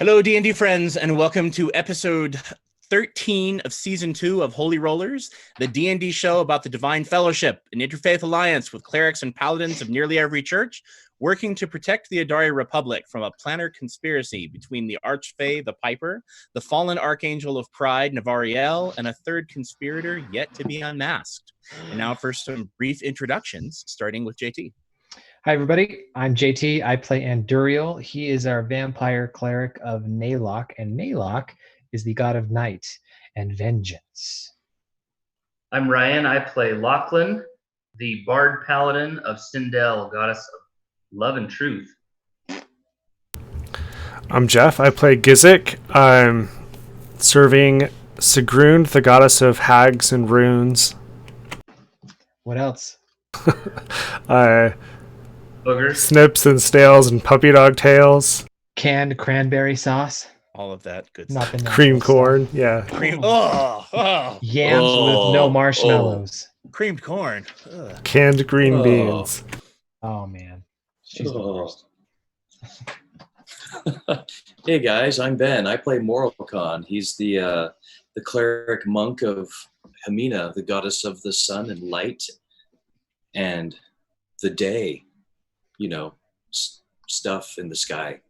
Hello, D&D friends, and welcome to episode 13 of season 2 of Holy Rollerz, the D&D show about the Divine Fellowship, an interfaith alliance with clerics and paladins of nearly every church, working to protect the Adari Republic from a planner conspiracy between the Archfey, the Piper, the fallen Archangel of Pride, Navariel, and a third conspirator yet to be unmasked. And now for some brief introductions, starting with JT. Hi, everybody. I'm JT. I play Anduriel. He is our vampire cleric of Naylock, and Naylock is the god of night and vengeance. I'm Ryan. I play Lachlan, the bard paladin of Sindel, goddess of love and truth. I'm Jeff. I play Gizik. I'm serving Sigrun, the goddess of hags and runes. What else? Boogers. Snips and stales and puppy dog tails. Canned cranberry sauce. All of that good Not stuff. the Cream natural corn. stuff. Yeah. Cream. Yams with no marshmallows. Creamed corn. Ugh. Canned green beans. Oh man, she's the worst. Hey guys, I'm Ben. I play Moralcon. He's the cleric monk of Hamina, the goddess of the sun and light and the day. You know, stuff in the sky.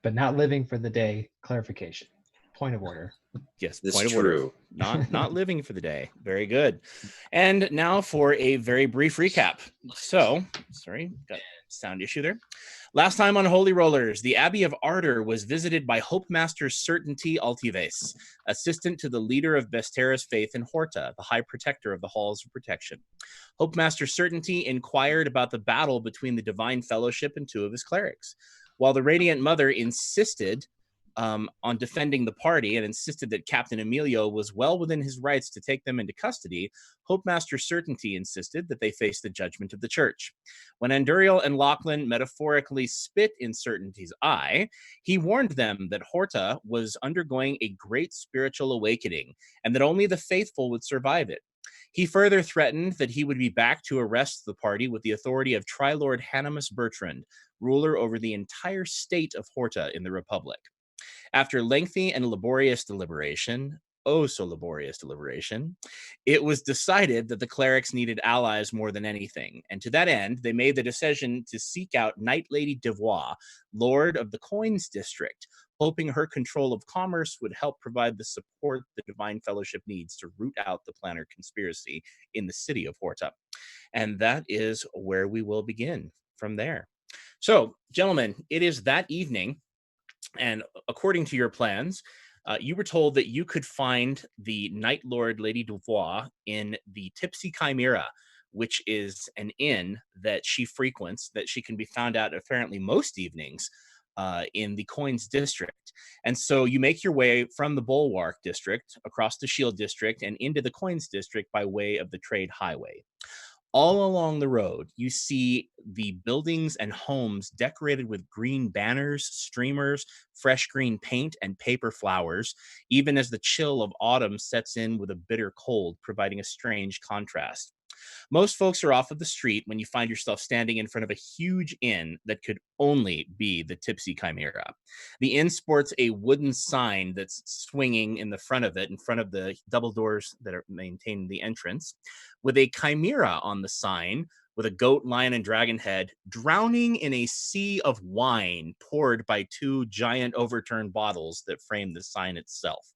But not living for the day. Clarification. Point of order. Yes, This point is of order. true. Not living for the day. Very good. And now for a very brief recap. So, sorry, got a sound issue there. Last time on Holy Rollerz, the Abbey of Ardor was visited by Hope Master Certainty Altives, assistant to the leader of Bestera's faith in Horta, the high protector of the Halls of Protection. Hope Master Certainty inquired about the battle between the Divine Fellowship and two of his clerics. While the Radiant Mother insisted on defending the party and insisted that Captain Emilio was well within his rights to take them into custody, Hope Master Certainty insisted that they face the judgment of the church. When Anduriel and Lachlan metaphorically spit in Certainty's eye, he warned them that Horta was undergoing a great spiritual awakening and that only the faithful would survive it. He further threatened that he would be back to arrest the party with the authority of Trilord Hanimus Bertrand, ruler over the entire state of Horta in the Republic. After lengthy and laborious deliberation, oh so laborious deliberation, it was decided that the clerics needed allies more than anything, and to that end, they made the decision to seek out Night Lady Devois, Lord of the Coins District, hoping her control of commerce would help provide the support the Divine Fellowship needs to root out the planner conspiracy in the city of Horta. And that is where we will begin from there. So, gentlemen, it is that evening, and according to your plans, you were told that you could find the Night Lord Lady Devois in the Tipsy Chimera, which is an inn that she frequents, that she can be found at apparently most evenings in the Coins District. And so you make your way from the Bulwark District across the Shield District and into the Coins District by way of the Trade Highway. All along the road, you see the buildings and homes decorated with green banners, streamers, fresh green paint, and paper flowers, even as the chill of autumn sets in with a bitter cold, providing a strange contrast. Most folks are off of the street when you find yourself standing in front of a huge inn that could only be the Tipsy Chimera. The inn sports a wooden sign that's swinging in the front of it, in front of the double doors that are maintain the entrance, with a chimera on the sign with a goat, lion, and dragon head drowning in a sea of wine poured by two giant overturned bottles that frame the sign itself.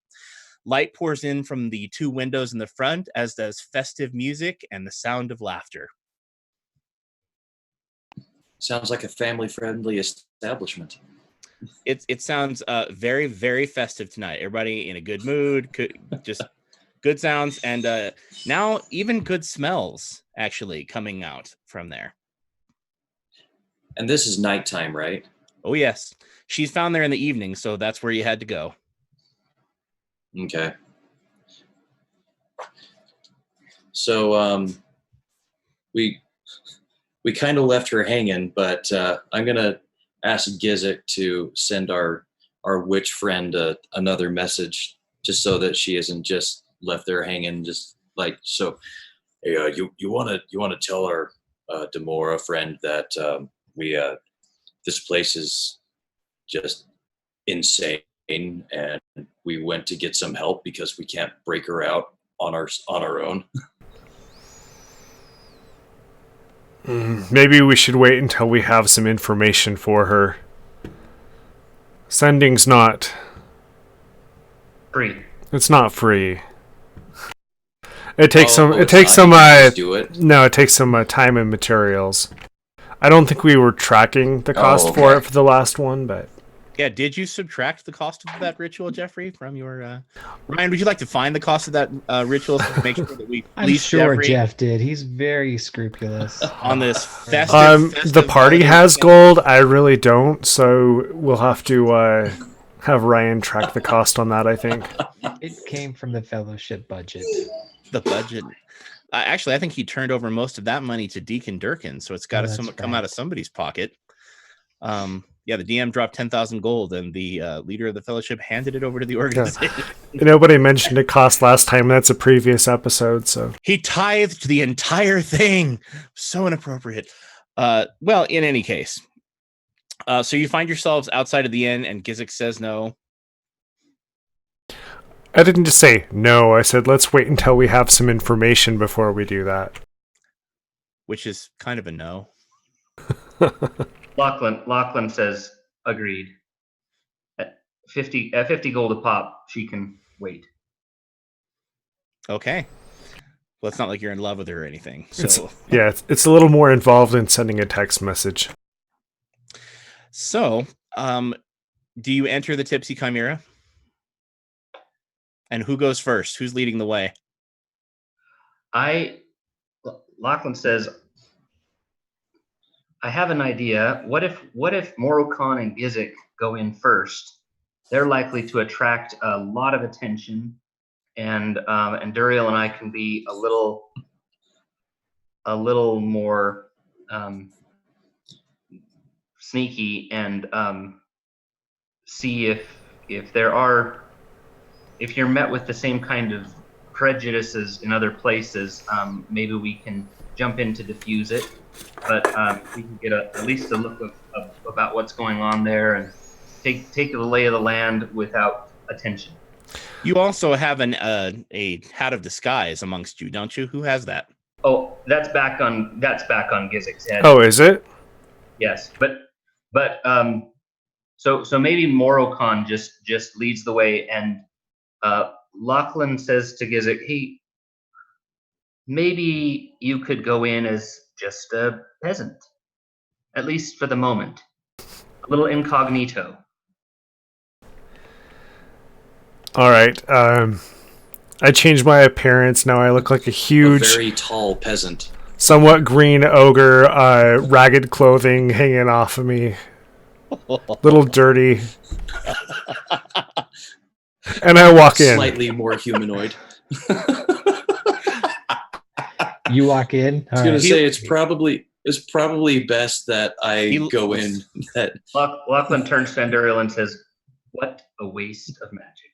Light pours in from the two windows in the front, as does festive music and the sound of laughter. Sounds like a family-friendly establishment. It sounds very, very festive tonight. Everybody in a good mood, just good sounds, and now even good smells actually coming out from there. And this is nighttime, right? Oh, yes. She's found there in the evening, so that's where you had to go. Okay. So we kind of left her hanging, but I'm gonna ask Gizik to send our witch friend another message, just so that she isn't just left there hanging. Just like, so, hey, you wanna tell our Demora friend that we this place is just insane, and we went to get some help because we can't break her out on our own. Maybe we should wait until we have some information for her. Sending's not... Free. It's not free. It takes Oh, some. It it's takes not. some. You can just do it. No, it takes some time and materials. I don't think we were tracking the cost for okay. it for the last one, but Yeah, did you subtract the cost of that ritual, Jeffrey, from your... Ryan, would you like to find the cost of that ritual to make sure that we I'm lease sure Jeffrey Jeff did. He's very scrupulous. on this festive... the party holiday has weekend? gold. I really don't, so we'll have to have Ryan track the cost on that. I think. It came from the fellowship budget. The budget. Actually, I think he turned over most of that money to Deacon Durkin, so it's got to that's come out of somebody's pocket. Yeah, the DM dropped 10,000 gold, and the leader of the fellowship handed it over to the organization. Nobody mentioned it cost last time. That's a previous episode, so He tithed the entire thing. So inappropriate. Well, in any case, so you find yourselves outside of the inn, and Gizik says no. I didn't just say no. I said let's wait until we have some information before we do that. Which is kind of a no. Lachlan says agreed. At 50 gold a pop, she can wait. Okay. Well, it's not like you're in love with her or anything. So, It's a little more involved in sending a text message. so do you enter the Tipsy Chimera? And who goes first? Who's leading the way? Lachlan says, I have an idea. What if Morocon and Gizik go in first? They're likely to attract a lot of attention, and Duriel and I can be a little more sneaky and see if you're met with the same kind of prejudices in other places, maybe we can jump in to diffuse it. But we can get at least a look of about what's going on there and take the lay of the land without attention. You also have a hat of disguise amongst you, don't you? Who has that? Oh, that's back on Gizik's head. Oh, is it? Yes, but so maybe Morocon just leads the way, and Lachlan says to Gizik, hey, maybe you could go in as just a peasant, at least for the moment. A little incognito. All right. I changed my appearance. Now I look like a A huge, very tall peasant. somewhat green ogre, ragged clothing hanging off of me. Little dirty. And I walk in. Slightly more humanoid. You walk in. I was going to say it's probably best that I go in. That Lachlan turns to Duriel and says, "What a waste of magic."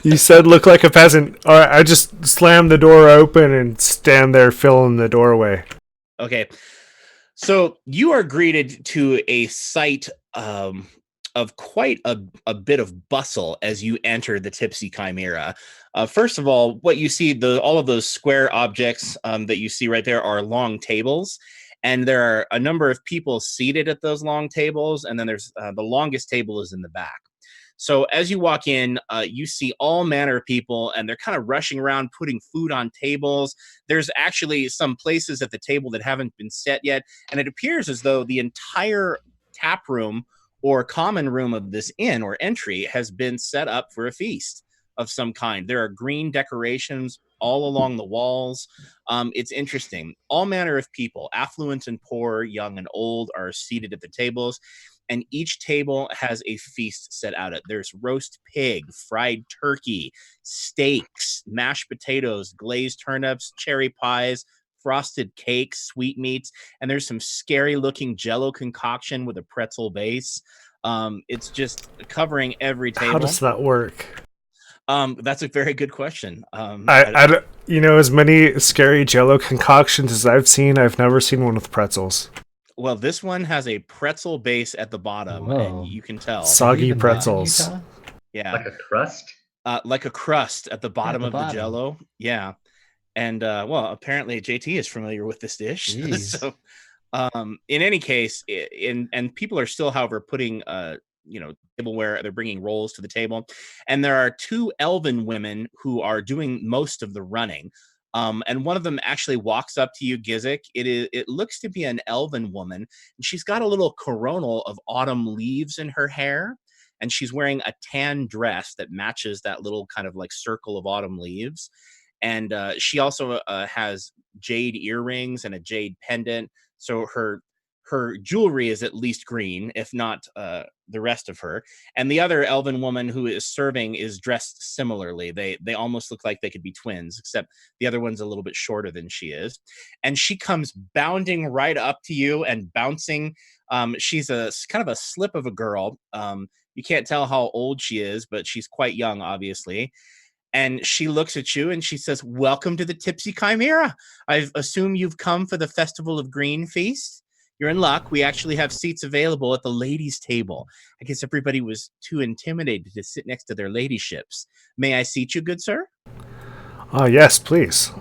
You said look like a peasant. All right, I just slam the door open and stand there filling the doorway. Okay. So you are greeted to a sight of quite a bit of bustle as you enter the Tipsy Chimera. First of all, what you see, all of those square objects that you see right there are long tables. And there are a number of people seated at those long tables. And then there's the longest table is in the back. So as you walk in, you see all manner of people, and they're kind of rushing around, putting food on tables. There's actually some places at the table that haven't been set yet. And it appears as though the entire tap room or common room of this inn or entry has been set up for a feast of some kind. There are green decorations all along the walls. It's interesting. All manner of people, affluent and poor, young and old, are seated at the tables. And each table has a feast set out. There's roast pig, fried turkey, steaks, mashed potatoes, glazed turnips, cherry pies, frosted cakes, sweetmeats, and there's some scary looking Jell-O concoction with a pretzel base. It's just covering every table. How does that work? That's a very good question. As many scary Jell-O concoctions as I've seen, I've never seen one with pretzels. Well, this one has a pretzel base at the bottom, Whoa. and you can tell. Soggy Even that in pretzels. Utah? Yeah, Like a crust. like a crust at the bottom the of bottom. the Jello. Yeah, and well, apparently JT is familiar with this dish. Jeez. So, in any case, and people are still, however, putting tableware. They're bringing rolls to the table, and there are two elven women who are doing most of the running. And one of them actually walks up to you, Gizik. It looks to be an elven woman, and she's got a little coronal of autumn leaves in her hair, and she's wearing a tan dress that matches that little kind of like circle of autumn leaves. And she also has jade earrings and a jade pendant. So her jewelry is at least green, if not the rest of her. And the other elven woman who is serving is dressed similarly. They almost look like they could be twins, except the other one's a little bit shorter than she is. And she comes bounding right up to you and bouncing. She's a kind of a slip of a girl. You can't tell how old she is, but she's quite young, obviously. And she looks at you and she says, "Welcome to the Tipsy Chimera. I assume you've come for the Festival of Green Feast. You're in luck. We actually have seats available at the ladies' table. I guess everybody was too intimidated to sit next to their ladyships. May I seat you, good sir?" Yes, please.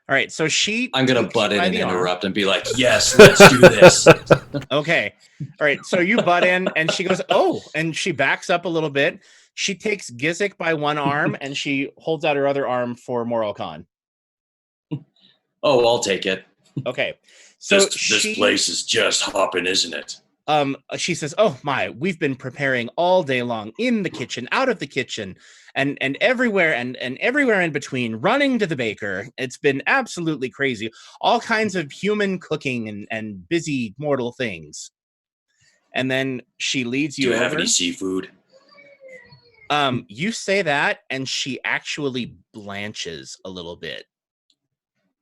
All right, so I'm going to butt in and arm. interrupt and be like, yes, let's do this. Okay. All right, so you butt in and she goes, "Oh," and she backs up a little bit. She takes Gizik by one arm and she holds out her other arm for Moral Khan. Oh, I'll take it. Okay. So this place is just hopping, isn't it? She says, "Oh my, we've been preparing all day long, in the kitchen, out of the kitchen, and everywhere and everywhere in between, running to the baker. It's been absolutely crazy. All kinds of human cooking and busy mortal things." And then she leads you Do you over. have any seafood? You say that, and she actually blanches a little bit.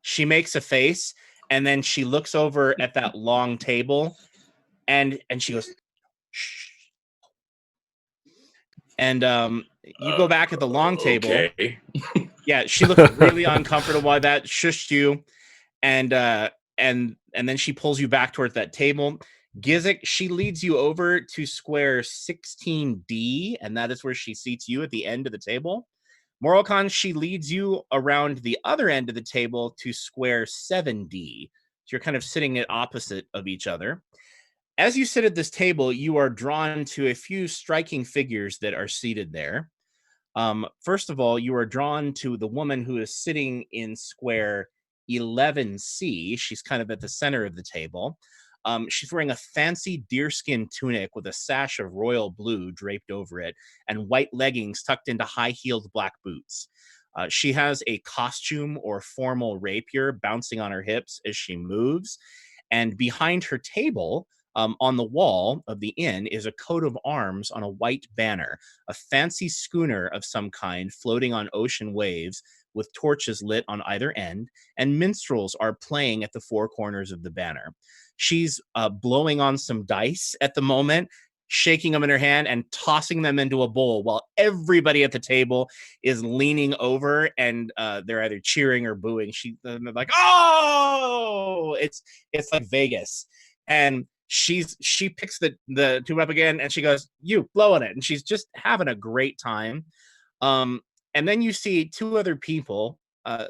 She makes a face, and then she looks over at that long table, and she goes, "Shh." And you go back at the long table. Okay. Yeah, she looks really uncomfortable by that, shushed you, and then she pulls you back towards that table. Gizik, she leads you over to square 16D, and that is where she seats you at the end of the table. Moral Khan, she leads you around the other end of the table to square 7D. So you're kind of sitting at opposite of each other. As you sit at this table, you are drawn to a few striking figures that are seated there. First of all, you are drawn to the woman who is sitting in square 11C. She's kind of at the center of the table. She's wearing a fancy deerskin tunic with a sash of royal blue draped over it and white leggings tucked into high-heeled black boots. She has a costume or formal rapier bouncing on her hips as she moves. And behind her table, on the wall of the inn, is a coat of arms on a white banner, a fancy schooner of some kind floating on ocean waves with torches lit on either end, and minstrels are playing at the four corners of the banner. She's blowing on some dice at the moment, shaking them in her hand and tossing them into a bowl while everybody at the table is leaning over and they're either cheering or booing. They're like, "Oh!" It's like Vegas. And she picks the tube up again and she goes, "You blow on it," and she's just having a great time. And then you see two other people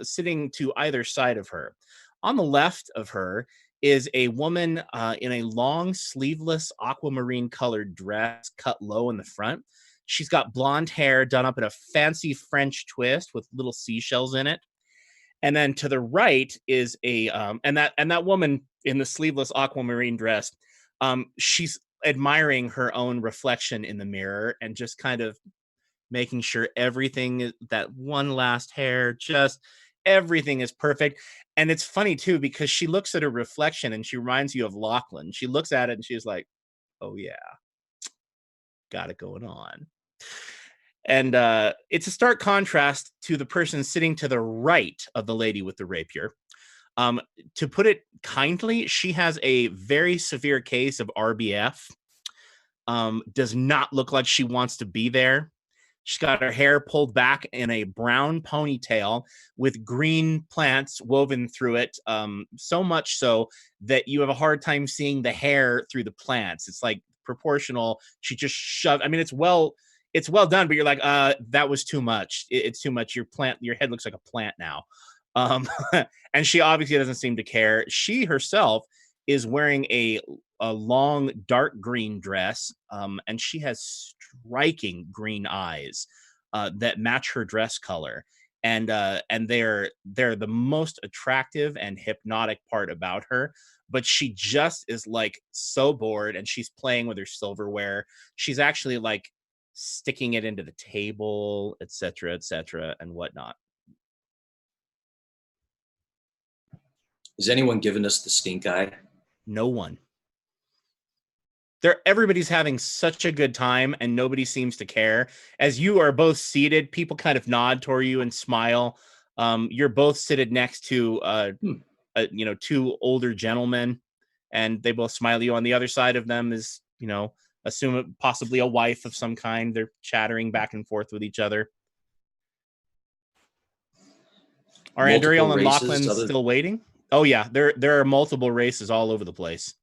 sitting to either side of her. On the left of her is a woman in a long sleeveless aquamarine colored dress cut low in the front. She's got blonde hair done up in a fancy French twist with little seashells in it. And then to the right is a and that woman in the sleeveless aquamarine dress, she's admiring her own reflection in the mirror and just kind of making sure everything, that one last hair, just everything is perfect. And it's funny too, because she looks at her reflection and she reminds you of Lachlan. She looks at it and she's like, "Oh yeah, got it going on." And it's a stark contrast to the person sitting to the right of the lady with the rapier. To put it kindly, she has a very severe case of RBF. Does not look like she wants to be there. She's got her hair pulled back in a brown ponytail with green plants woven through it, so much so that you have a hard time seeing the hair through the plants. It's like proportional. She just shoved. I mean, it's well done, but you're like, that was too much. It's too much. Your head looks like a plant now. And she obviously doesn't seem to care. She herself is wearing a long dark green dress, and she has striking green eyes that match her dress color, and they're the most attractive and hypnotic part about her. But she just is like so bored, and she's playing with her silverware. She's actually like sticking it into the table, etc., and whatnot. Is anyone giving us the stink eye? No one. Everybody's having such a good time, and nobody seems to care. As you are both seated, people kind of nod toward you and smile. You're both seated next to, two older gentlemen, and they both smile at you. On the other side of them is, assume it possibly a wife of some kind. They're chattering back and forth with each other. Are Anduriel and Lachlan still waiting? Oh yeah, there are multiple races all over the place.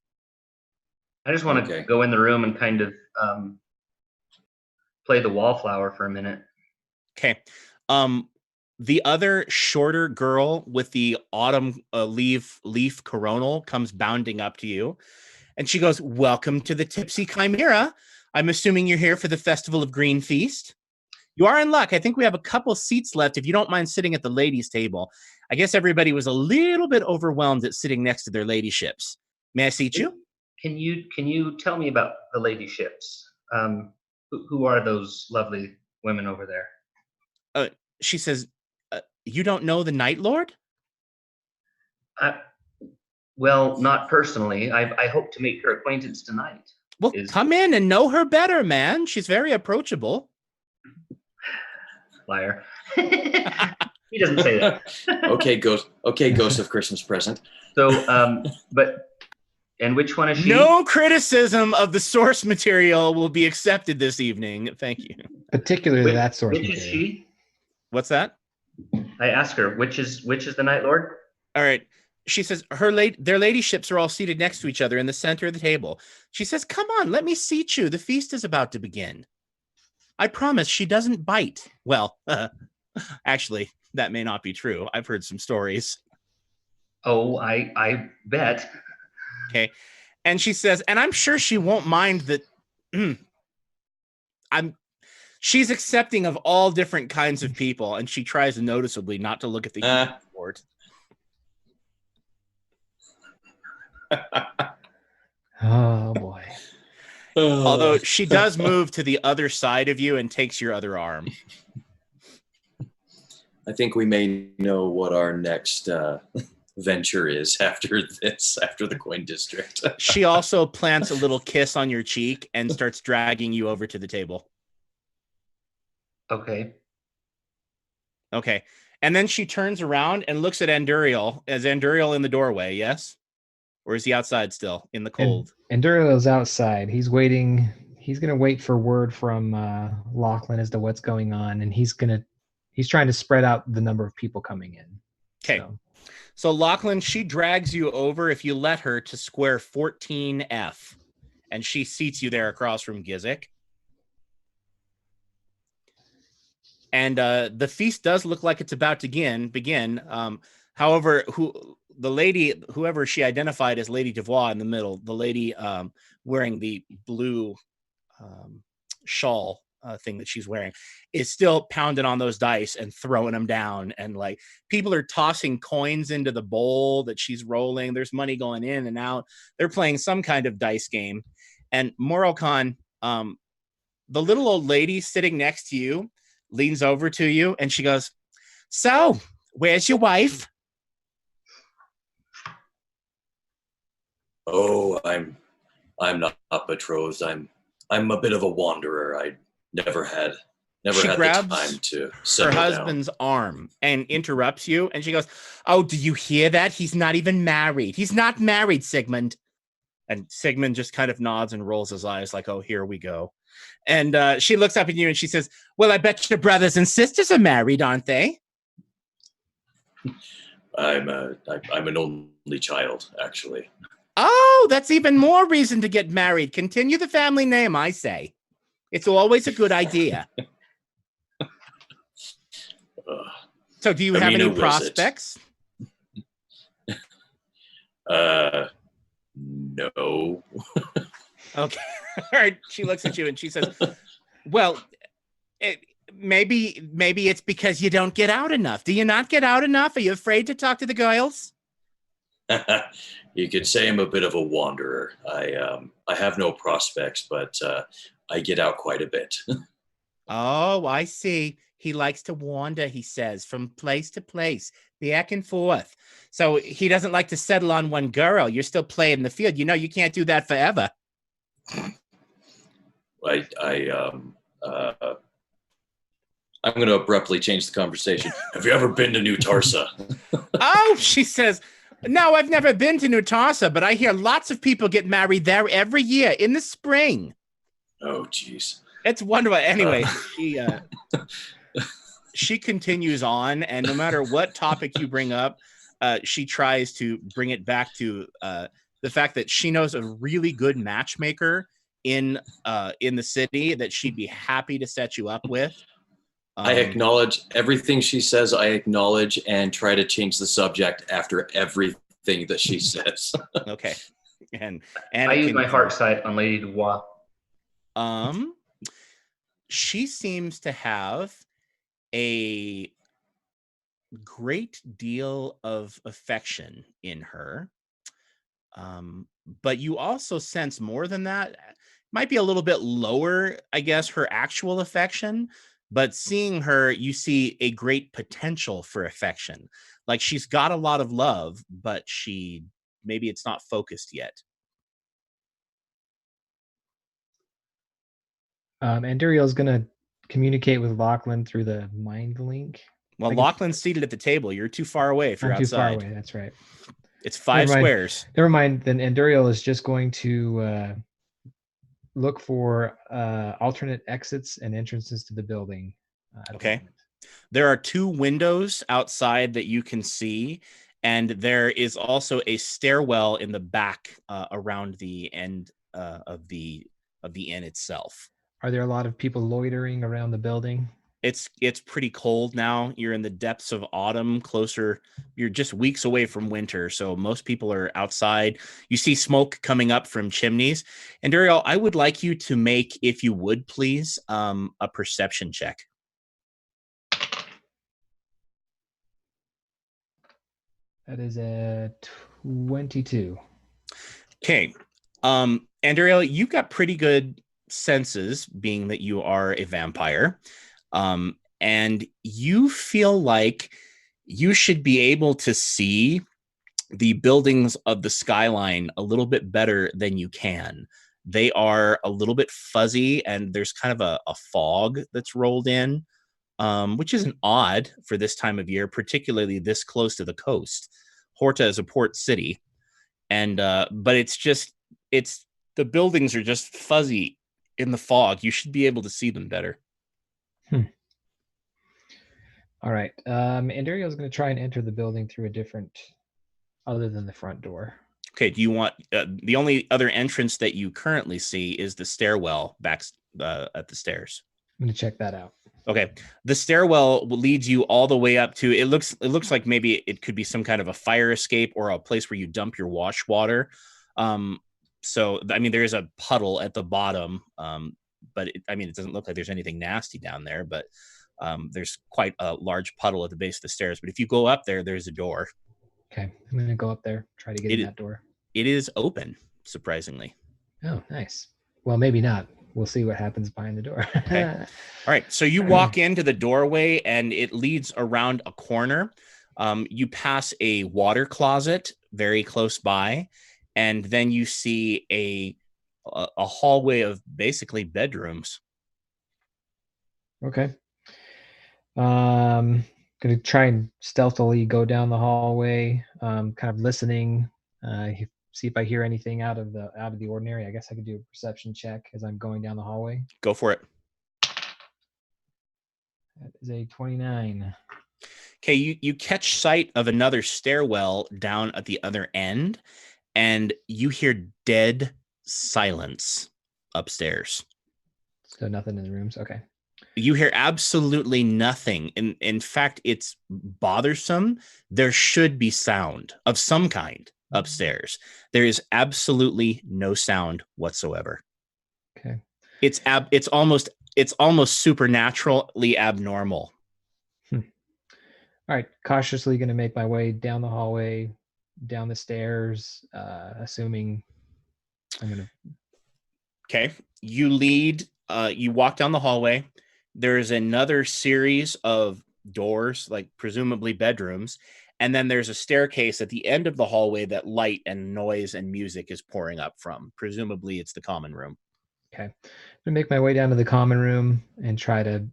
I just want to go in the room and kind of play the wallflower for a minute. Okay. The other shorter girl with the autumn leaf coronal comes bounding up to you, and she goes, "Welcome to the Tipsy Chimera. I'm assuming you're here for the Festival of Green Feast. You are in luck. I think we have a couple seats left if you don't mind sitting at the ladies' table. I guess everybody was a little bit overwhelmed at sitting next to their ladyships. May I seat you?" Can you tell me about the ladyships? Who are those lovely women over there? She says, "You don't know the Night Lord?" Well, not personally. I hope to make her acquaintance tonight. Well, come in and know her better, man. She's very approachable. Liar. He doesn't say that. Okay, ghost of Christmas present. So, and which one is she? No criticism of the source material will be accepted this evening. Thank you. Particularly that source material. Which is she? What's that? I asked her, which is the Night Lord? All right. She says their ladyships are all seated next to each other in the center of the table. She says, "Come on, let me seat you. The feast is about to begin. I promise she doesn't bite." Well, actually, that may not be true. I've heard some stories. Oh, I bet. Okay. And she says, and I'm sure she won't mind that she's accepting of all different kinds of people, and she tries noticeably not to look at the board. Oh boy. Although she does move to the other side of you and takes your other arm. I think we may know what our next venture is after the coin district. She also plants a little kiss on your cheek and starts dragging you over to the table. Okay. And then she turns around and looks at Anduriel. Is Anduriel in the doorway? Yes? Or is he outside still in the cold? Anduriel's outside. He's waiting. He's going to wait for word from Lachlan as to what's going on. And he's trying to spread out the number of people coming in. Okay. So Lachlan, she drags you over, if you let her, to square 14F. And she seats you there across from Gizik. And the feast does look like it's about to begin. However, whoever she identified as Lady Devois in the middle, the lady wearing the blue shawl thing that she's wearing, is still pounding on those dice and throwing them down. And like people are tossing coins into the bowl that she's rolling. There's money going in and out. They're playing some kind of dice game. And Moralcon, the little old lady sitting next to you, leans over to you and she goes, "So, where's your wife?" "Oh, I'm not betrothed. I'm a bit of a wanderer. I never had the time to settle her husband's down." arm and interrupts you, and she goes, "Oh, do you hear that? He's not even married. He's not married, Sigmund." And Sigmund just kind of nods and rolls his eyes like, "Oh, here we go." And she looks up at you and she says, well, I bet your brothers and sisters are married, aren't they? I'm an only child, actually. Oh, that's even more reason to get married. Continue the family name, I say. It's always a good idea. So do you have any prospects? No. Okay. All right. She looks at you and she says, well, maybe it's because you don't get out enough. Do you not get out enough? Are you afraid to talk to the girls? You could say I'm a bit of a wanderer. I have no prospects, but I get out quite a bit. Oh, I see. He likes to wander, he says, from place to place, back and forth. So he doesn't like to settle on one girl. You're still playing the field. You know, you can't do that forever. I'm going to abruptly change the conversation. Have you ever been to New Tarsa? Oh, she says, no, I've never been to New Tarsa, but I hear lots of people get married there every year in the spring. Oh, geez. It's wonderful. Anyway, she continues on, and no matter what topic you bring up, she tries to bring it back to the fact that she knows a really good matchmaker in the city that she'd be happy to set you up with. I acknowledge everything she says. I acknowledge and try to change the subject after everything that she says. Okay, and I use my heart sight on Lady Dubois. She seems to have a great deal of affection in her. But you also sense more than that. Might be a little bit lower, I guess, her actual affection. But seeing her, you see a great potential for affection. Like she's got a lot of love, but maybe it's not focused yet. And Duriel's gonna communicate with Lachlan through the mind link. Well, Lachlan's seated at the table. You're too far away if you're outside. Too far away. That's right. It's 5 squares. Never mind. Then Anduriel is just going to look for alternate exits and entrances to the building. Okay. There are 2 windows outside that you can see, and there is also a stairwell in the back around the end of the inn itself. Are there a lot of people loitering around the building? It's pretty cold now. You're in the depths of autumn, you're just weeks away from winter, so most people are outside. You see smoke coming up from chimneys. And Duriel, I would like you to make, if you would please, a perception check. That is a 22. Okay. And Duriel, you've got pretty good senses, being that you are a vampire. And you feel like you should be able to see the buildings of the skyline a little bit better than you can. They are a little bit fuzzy, and there's kind of a fog that's rolled in, which isn't odd for this time of year, particularly this close to the coast. Horta is a port city, and but the buildings are just fuzzy in the fog. You should be able to see them better. All right. Anduriel is going to try and enter the building through a different, other than the front door. Okay. Do you want the only other entrance that you currently see is the stairwell back at the stairs? I'm going to check that out. Okay. The stairwell leads you all the way up to, it looks like maybe it could be some kind of a fire escape or a place where you dump your wash water. So, I mean, there is a puddle at the bottom, but it doesn't look like there's anything nasty down there, but there's quite a large puddle at the base of the stairs. But if you go up there, there's a door. Okay. I'm going to go up there, try to get in that door. It is open, surprisingly. Oh, nice. Well, maybe not. We'll see what happens behind the door. Okay. All right. So you walk into the doorway, and it leads around a corner. You pass a water closet very close by, and then you see a hallway of basically bedrooms. Okay. Gonna try and stealthily go down the hallway, kind of listening. see if I hear anything out of the ordinary. I guess I could do a perception check as I'm going down the hallway. Go for it. That is a 29. Okay, you catch sight of another stairwell down at the other end, and you hear dead silence upstairs. So nothing in the rooms. Okay. You hear absolutely nothing. In fact, it's bothersome. There should be sound of some kind upstairs. There is absolutely no sound whatsoever. Okay. It's almost supernaturally abnormal. All right. Cautiously going to make my way down the hallway, down the stairs, assuming I'm going to. Okay. You walk down the hallway. There is another series of doors, like presumably bedrooms. And then there's a staircase at the end of the hallway that light and noise and music is pouring up from. Presumably it's the common room. Okay. I'm going to make my way down to the common room and try to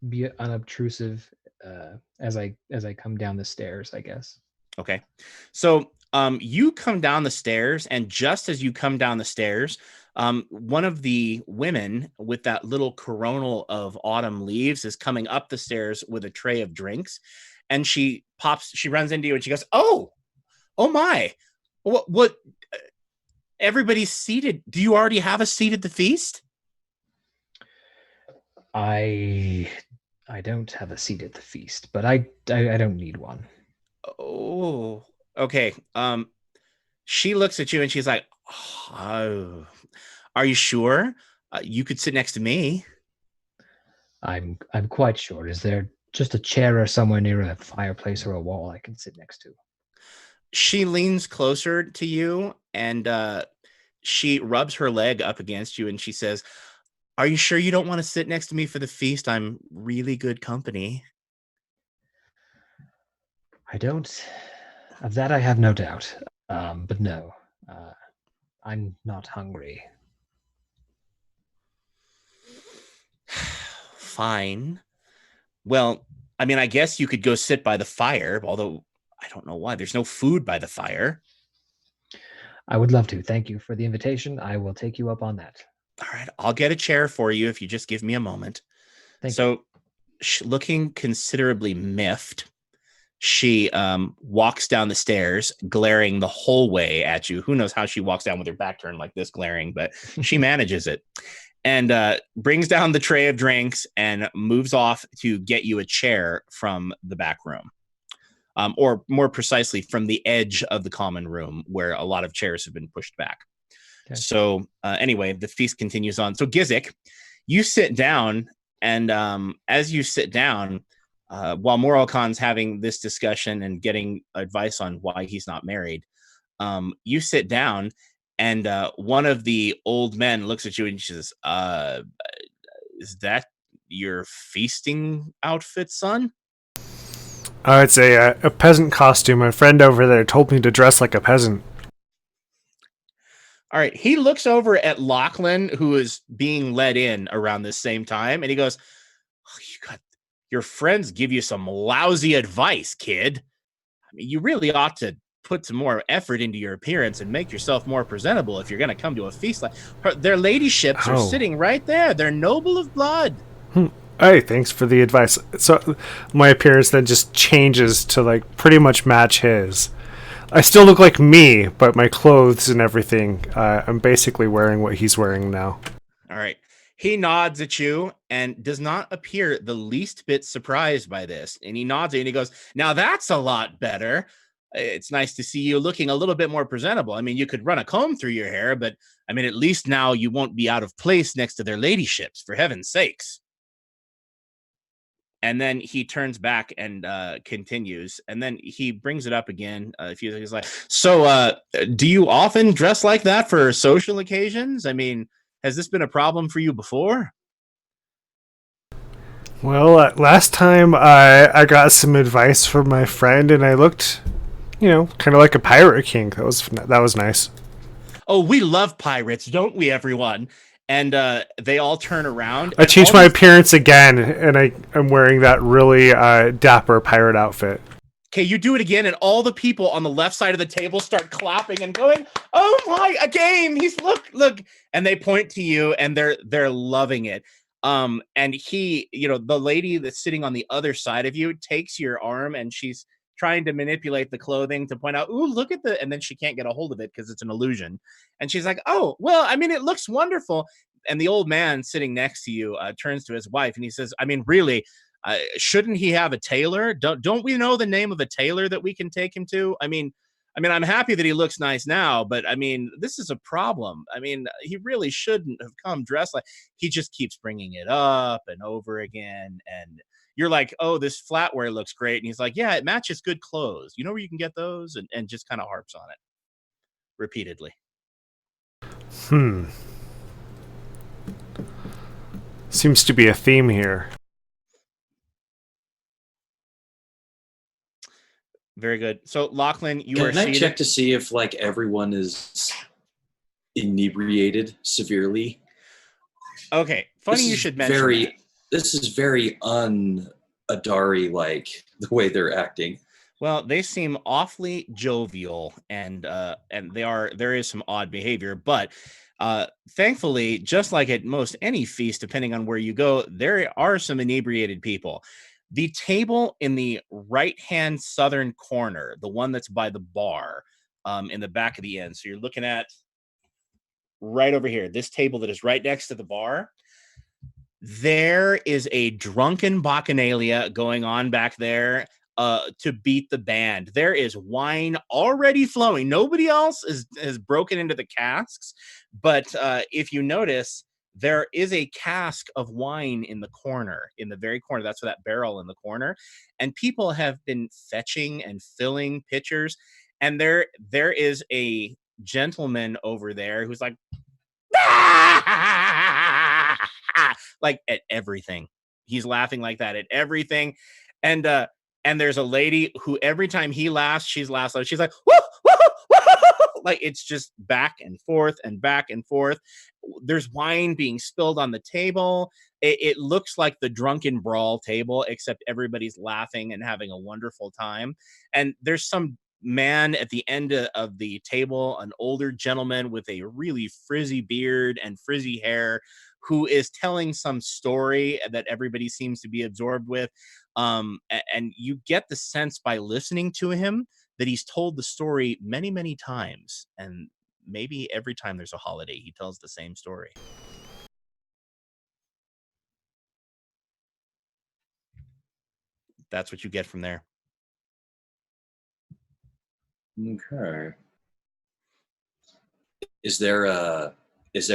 be unobtrusive as I come down the stairs, I guess. Okay. So you come down the stairs, and just as you come down the stairs, one of the women with that little coronal of autumn leaves is coming up the stairs with a tray of drinks, and she runs into you and she goes, oh my, what, everybody's seated. Do you already have a seat at the feast? I don't have a seat at the feast, but I don't need one. Oh, okay. She looks at you and she's like, oh, are you sure? You could sit next to me. I'm quite sure. Is there just a chair or somewhere near a fireplace or a wall I can sit next to? She leans closer to you and she rubs her leg up against you and she says, are you sure you don't want to sit next to me for the feast? I'm really good company. I don't. Of that I have no doubt. But no, I'm not hungry. Fine. Well, I mean, I guess you could go sit by the fire, although I don't know why. There's no food by the fire. I would love to. Thank you for the invitation. I will take you up on that. All right. I'll get a chair for you if you just give me a moment. Thank you. Looking considerably miffed, she walks down the stairs, glaring the whole way at you. Who knows how she walks down with her back turned like this, glaring, but she manages it. And brings down the tray of drinks and moves off to get you a chair from the back room. Or more precisely, from the edge of the common room where a lot of chairs have been pushed back. Okay. So anyway, the feast continues on. So Gizik, you sit down, and as you sit down, while Moral Khan's having this discussion and getting advice on why he's not married, you sit down, and one of the old men looks at you and says, is that your feasting outfit, son? It's a peasant costume. My friend over there told me to dress like a peasant. All right. He looks over at Lachlan, who is being led in around this same time, and he goes, oh, your friends give you some lousy advice, kid. I mean, you really ought to put some more effort into your appearance and make yourself more presentable if you're going to come to a feast like their ladyships are sitting right there. They're noble of blood. Hey, thanks for the advice. So my appearance then just changes to like pretty much match his. I still look like me, but my clothes and everything, I'm basically wearing what he's wearing now. All right. He nods at you and does not appear the least bit surprised by this. And he nods at you and he goes, now that's a lot better. It's nice to see you looking a little bit more presentable. I mean, you could run a comb through your hair, but I mean, at least now you won't be out of place next to their ladyships, for heaven's sakes. And then he turns back and continues. And then he brings it up again. He's like, so do you often dress like that for social occasions? I mean, has this been a problem for you before? Well, last time I got some advice from my friend and I looked, kind of like a pirate king. That was nice. Oh, we love pirates, don't we, everyone? And they all turn around. I changed my appearance again, and I'm wearing that really dapper pirate outfit. Okay, you do it again, and all the people on the left side of the table start clapping and going, "Oh my, a game! He's look," and they point to you, and they're loving it. And he, the lady that's sitting on the other side of you takes your arm, and she's trying to manipulate the clothing to point out, "Ooh, look at and then she can't get a hold of it because it's an illusion. And she's like, "Oh, well, I mean, it looks wonderful." And the old man sitting next to you turns to his wife, and he says, "I mean, really, shouldn't he have a tailor? Don't we know the name of a tailor that we can take him to? I mean, I'm happy that he looks nice now, but I mean, this is a problem. I mean, he really shouldn't have come dressed like." He just keeps bringing it up and over again, and you're like, "Oh, this flatware looks great," and he's like, "Yeah, it matches good clothes. You know where you can get those?" And just kind of harps on it repeatedly. Seems to be a theme here. Very good. So, Lachlan, you are Can I seated. check to see if like everyone is inebriated severely? Okay, funny you should mention that. This is very un-Adari like the way they're acting. Well, they seem awfully jovial, and there is some odd behavior, but thankfully, just like at most any feast, depending on where you go, there are some inebriated people. The table in the right-hand southern corner, the one that's by the bar, in the back of the inn. So you're looking at right over here, this table that is right next to the bar. There is a drunken bacchanalia going on back there to beat the band. There is wine already flowing. Nobody else has broken into the casks, but if you notice, there is a cask of wine in the corner, in the very corner. That's that barrel in the corner. And people have been fetching and filling pitchers. And there is a gentleman over there who's like, like at everything. He's laughing like that at everything. And there's a lady who every time he laughs, she's laughs. She's like, woo, woo, woo, like it's just back and forth and back and forth. There's wine being spilled on the table. It looks like the drunken brawl table, except everybody's laughing and having a wonderful time. And there's some man at the end of the table, an older gentleman with a really frizzy beard and frizzy hair, who is telling some story that everybody seems to be absorbed with. And you get the sense by listening to him that he's told the story many, many times. And maybe every time there's a holiday, he tells the same story. That's what you get from there. Okay. Is there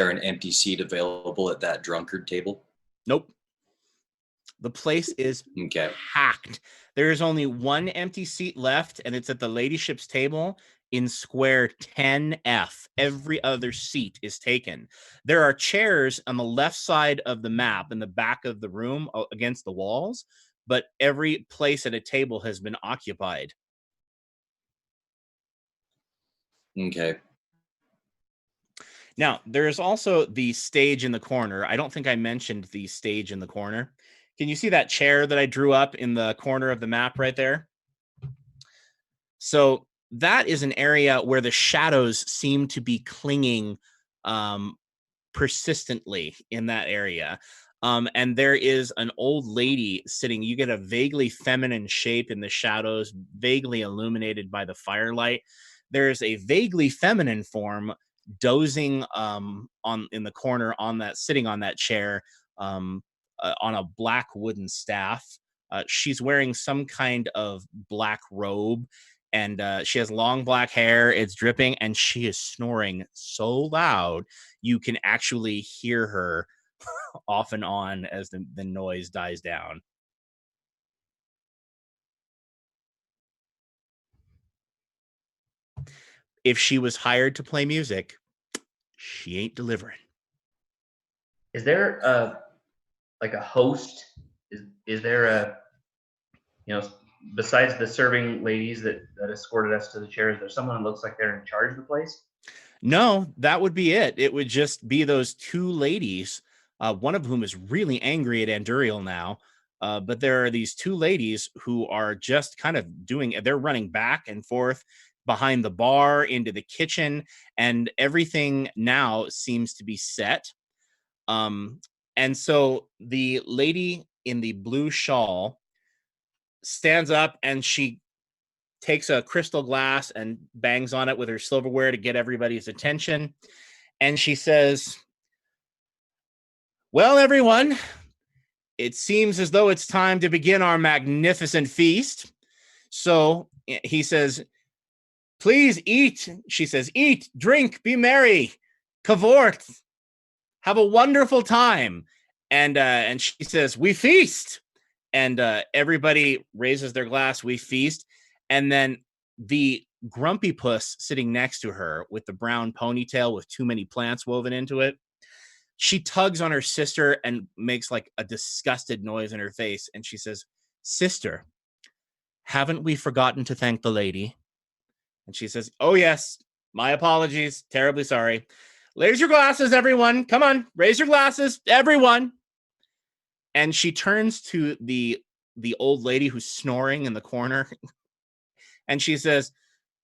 an empty seat available at that drunkard table? Nope. The place is packed. There is only one empty seat left, and it's at the ladyship's table in square 10F. Every other seat is taken. There are chairs on the left side of the map in the back of the room against the walls, but every place at a table has been occupied. Okay. Now, there's also the stage in the corner. I don't think I mentioned the stage in the corner. Can you see that chair that I drew up in the corner of the map right there? So that is an area where the shadows seem to be clinging persistently in that area. And there is an old lady sitting. You get a vaguely feminine shape in the shadows, vaguely illuminated by the firelight. There's a vaguely feminine form dozing in the corner sitting on that chair on a black wooden staff. She's wearing some kind of black robe, and she has long black hair. It's dripping, and she is snoring so loud you can actually hear her off and on as the noise dies down. If she was hired to play music, she ain't delivering. Is there a host? Is there a, besides the serving ladies that escorted us to the chair, is there someone who looks like they're in charge of the place? No, that would be it. It would just be those two ladies, one of whom is really angry at Anduriel now. But there are these two ladies who are just kind of they're running back and forth behind the bar into the kitchen, and everything now seems to be set. And so the lady in the blue shawl stands up and she takes a crystal glass and bangs on it with her silverware to get everybody's attention. And she says, "Well, everyone, it seems as though it's time to begin our magnificent feast. So," he says, "please eat." She says, "Eat, drink, be merry, cavort, have a wonderful time." And she says, "We feast." And everybody raises their glass, "We feast." And then the grumpy puss sitting next to her with the brown ponytail with too many plants woven into it, she tugs on her sister and makes like a disgusted noise in her face. And she says, "Sister, haven't we forgotten to thank the lady?" And she says, "Oh, yes, my apologies. Terribly sorry. Raise your glasses, everyone. Come on, raise your glasses, everyone." And she turns to the old lady who's snoring in the corner. And she says,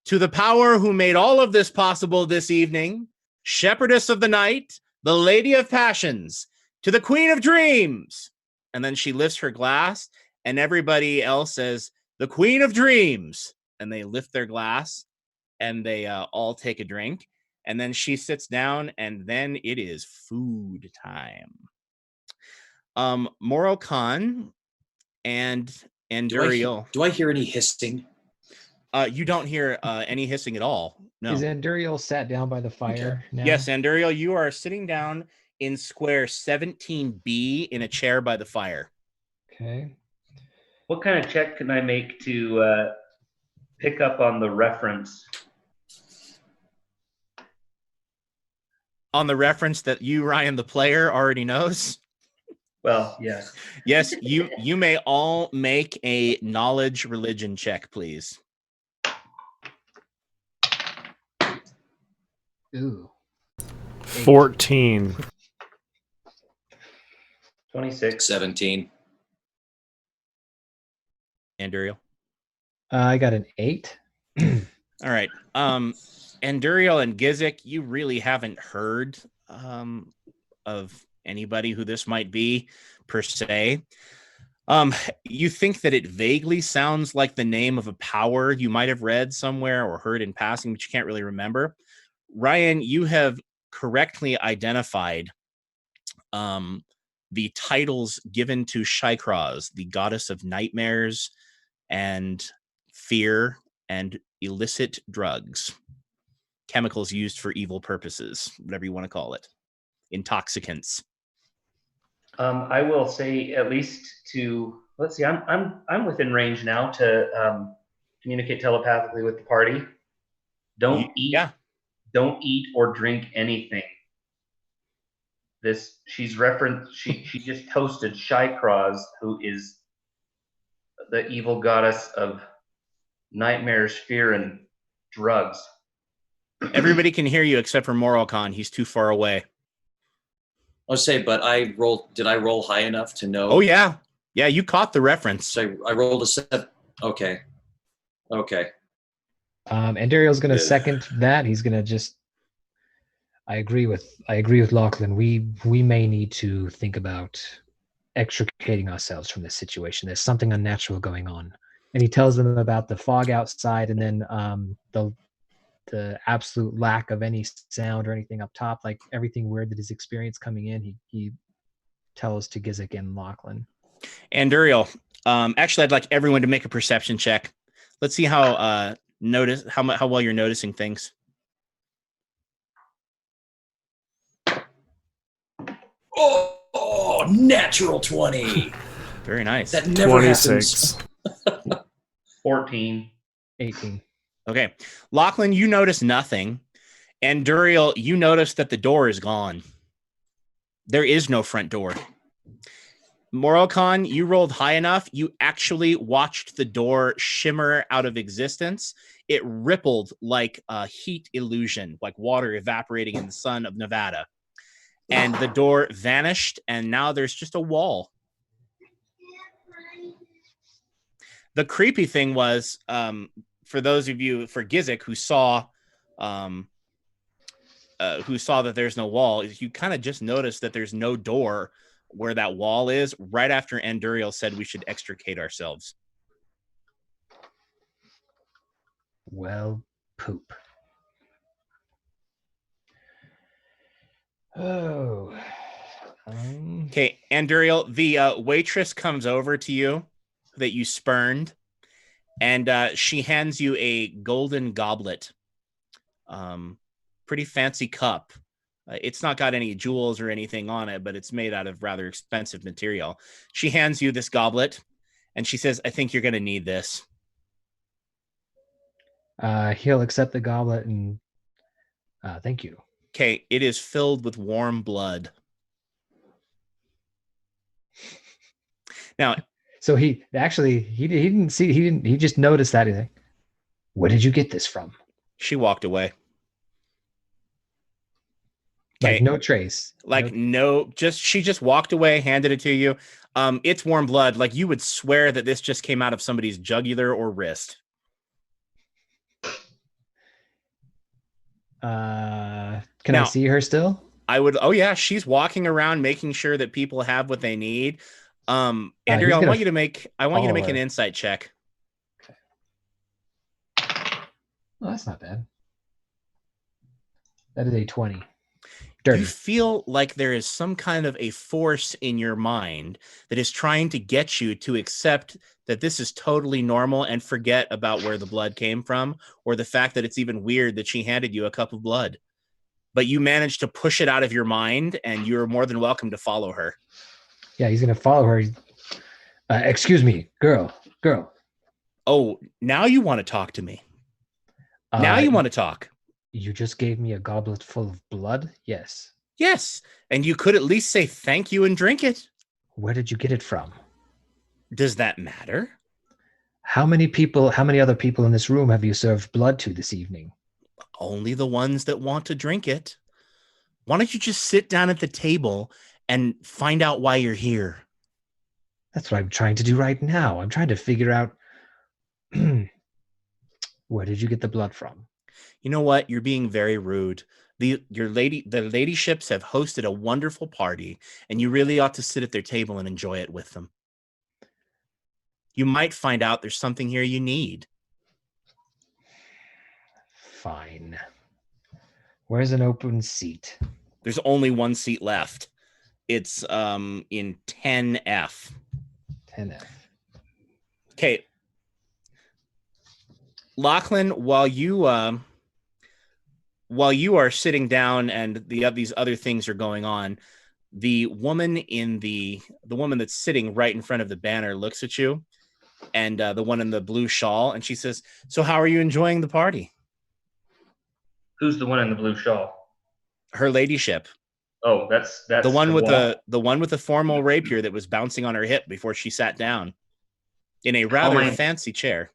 "To the power who made all of this possible this evening, shepherdess of the night, the lady of passions, to the queen of dreams." And then she lifts her glass and everybody else says, "The queen of dreams." And they lift their glass and they all take a drink. And then she sits down and then it is food time. Moro Khan and Duriel. Do I hear any hissing? You don't hear any hissing at all. No. Is Anduriel sat down by the fire now? Yes, Anduriel, you are sitting down in square 17B in a chair by the fire. Okay. What kind of check can I make to pick up on the reference? On the reference that you, Ryan, the player, already knows? Well, yes. Yes, you may all make a knowledge religion check, please. Ooh. 14. 26. 17. Anduriel. I got an 8. All right. Anduriel and Gizik, you really haven't heard of anybody who this might be per se. You think that it vaguely sounds like the name of a power you might have read somewhere or heard in passing, but you can't really remember. Ryan, you have correctly identified the titles given to Shykraz, the goddess of nightmares and fear and illicit drugs, chemicals used for evil purposes, whatever you want to call it, intoxicants. I will say at least to, let's see, I'm within range now to communicate telepathically with the party. Don't eat or drink anything. She just toasted Shykraz, who is the evil goddess of nightmares, fear, and drugs. Everybody can hear you except for Moralcon. He's too far away. I'll say, but did I roll high enough to know? Oh, yeah. Yeah, you caught the reference. So I rolled a 7. Okay. Anduriel's going to second that. He's going to just. I agree with Lachlan. We may need to think about extricating ourselves from this situation. There's something unnatural going on. And he tells them about the fog outside, and then the absolute lack of any sound or anything up top, like everything weird that is experienced coming in. He tells to Gizik and Lachlan. Anduriel, actually, I'd like everyone to make a perception check. Let's see how well you're noticing things. Oh, natural 20. Very nice. That never 26. happens. 14. 18. Okay. Lachlan, you notice nothing. And Duriel, you notice that the door is gone. There is no front door. Moralcon, you rolled high enough. You actually watched the door shimmer out of existence. It rippled like a heat illusion, like water evaporating in the sun of Nevada. And the door vanished, and now there's just a wall. The creepy thing was, for those of you, for Gizik, who saw that there's no wall, is you kind of just noticed that there's no door where that wall is right after Anduriel said we should extricate ourselves. Well, poop. Oh. Okay, Anduriel, the waitress comes over to you that you spurned, and she hands you a golden goblet. Pretty fancy cup. It's not got any jewels or anything on it, but it's made out of rather expensive material. She hands you this goblet, and she says, I think you're going to need this. He'll accept the goblet and thank you. Okay, it is filled with warm blood. Now, so he just noticed that. He's like, where did you get this from? She walked away. Like no trace. Like she just walked away, handed it to you. It's warm blood. Like you would swear that this just came out of somebody's jugular or wrist. Can I see her still? I would. Oh yeah, she's walking around making sure that people have what they need. Andrew, I want you to make an insight check. Okay. Oh, that's not bad. That is a 20. Dirty. You feel like there is some kind of a force in your mind that is trying to get you to accept that this is totally normal and forget about where the blood came from, or the fact that it's even weird that she handed you a cup of blood. But you managed to push it out of your mind, and you're more than welcome to follow her. Yeah, he's going to follow her. Excuse me, girl. Oh, now you want to talk to me. Now you want to talk. You just gave me a goblet full of blood? Yes. Yes. And you could at least say thank you and drink it. Where did you get it from? Does that matter? How many other people in this room have you served blood to this evening? Only the ones that want to drink it. Why don't you just sit down at the table and find out why you're here? That's what I'm trying to do right now. I'm trying to figure out where did you get the blood from? You know what? You're being very rude. The ladyships have hosted a wonderful party, and you really ought to sit at their table and enjoy it with them. You might find out there's something here you need. Fine. Where's an open seat? There's only one seat left. It's in 10F. 10F. Okay. Lachlan, while you are sitting down and these other things are going on, the woman that's sitting right in front of the banner looks at you, and the one in the blue shawl, and she says, "So how are you enjoying the party?" Who's the one in the blue shawl? Her ladyship. Oh, that's the one with the formal rapier that was bouncing on her hip before she sat down in a rather fancy chair.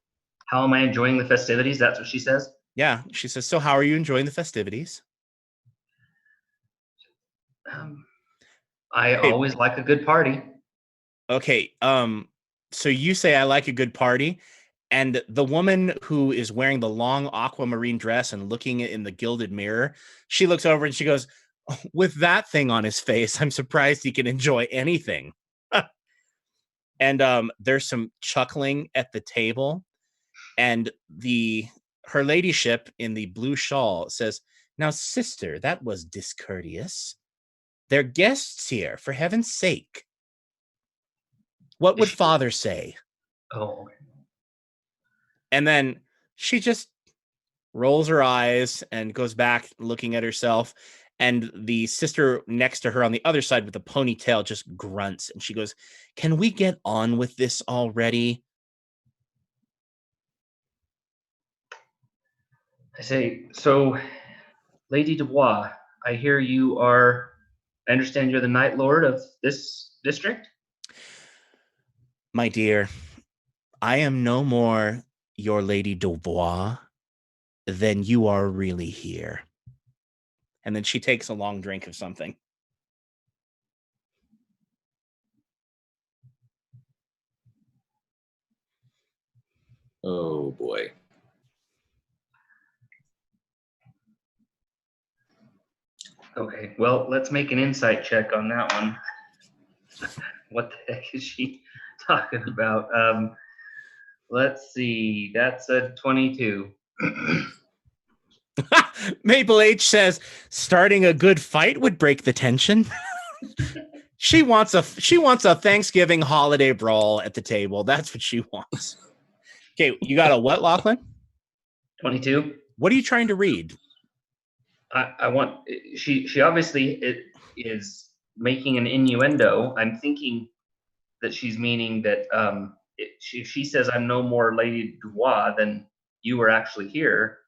How am I enjoying the festivities? That's what she says. Yeah, she says, so how are you enjoying the festivities? I always like a good party. Okay, so you say I like a good party, and the woman who is wearing the long aquamarine dress and looking in the gilded mirror, she looks over and she goes, with that thing on his face, I'm surprised he can enjoy anything. And there's some chuckling at the table, and her ladyship in the blue shawl says, now, sister, that was discourteous. They're guests here, for heaven's sake. What would father say? Oh. And then she just rolls her eyes and goes back looking at herself. And the sister next to her on the other side with the ponytail just grunts. And she goes, can we get on with this already? I say, so, Lady Dubois, I understand you're the Night Lord of this district? My dear, I am no more your Lady Dubois than you are really here. And then she takes a long drink of something. Oh boy. Okay, well, let's make an insight check on that one. What the heck is she talking about? Let's see. That's a 22. Maple H says starting a good fight would break the tension. She wants a Thanksgiving holiday brawl at the table. That's what she wants. Okay, you got a what, Lachlan? 22. What are you trying to read? I want. She obviously is making an innuendo. I'm thinking that she's meaning that if she says I'm no more Lady Dubois, then you were actually here.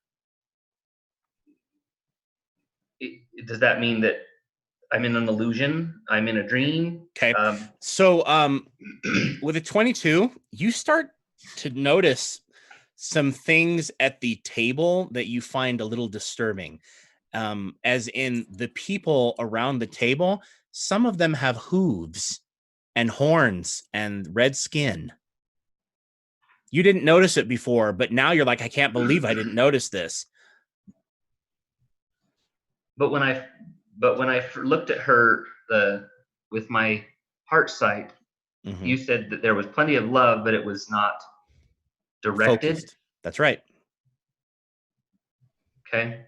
Does that mean that I'm in an illusion? I'm in a dream? Okay. So with a 22, you start to notice some things at the table that you find a little disturbing. As in the people around the table, some of them have hooves and horns and red skin. You didn't notice it before, but now you're like, I can't believe I didn't notice this. But when I looked at her with my heart sight, you said that there was plenty of love, but it was not directed. Focused. That's right. Okay.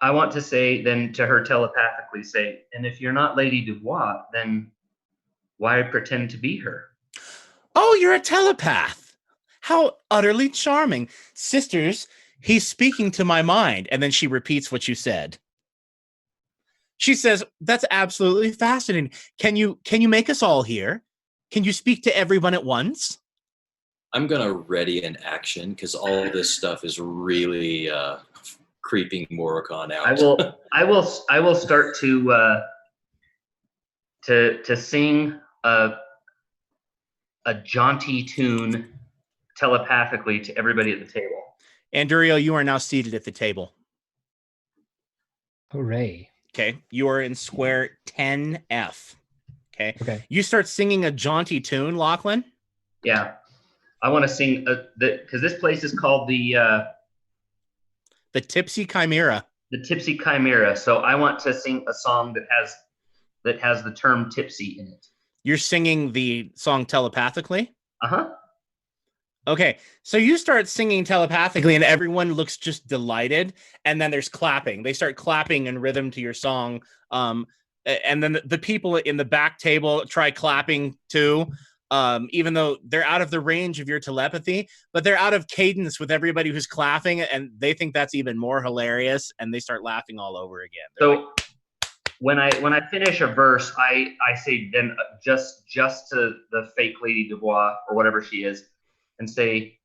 I want to say then to her telepathically say, and if you're not Lady Dubois, then why pretend to be her? Oh, you're a telepath. How utterly charming. Sisters, he's speaking to my mind. And then she repeats what you said. She says, that's absolutely fascinating. Can you make us all hear? Can you speak to everyone at once? I'm going to ready an action because all this stuff is really creeping Morricon out. I will start to sing a jaunty tune telepathically to everybody at the table. Anduriel, you are now seated at the table. Hooray. Okay. You are in square 10F. Okay. You start singing a jaunty tune, Lachlan? Yeah. I want to sing because this place is called the Tipsy Chimera. The Tipsy Chimera. So I want to sing a song that has the term tipsy in it. You're singing the song telepathically? Uh-huh. Okay, so you start singing telepathically and everyone looks just delighted, and then there's clapping. They start clapping in rhythm to your song, and then the people in the back table try clapping too, even though they're out of the range of your telepathy, but they're out of cadence with everybody who's clapping, and they think that's even more hilarious, and they start laughing all over again. They're so when I finish a verse, I say then just to the fake Lady Dubois or whatever she is, and say,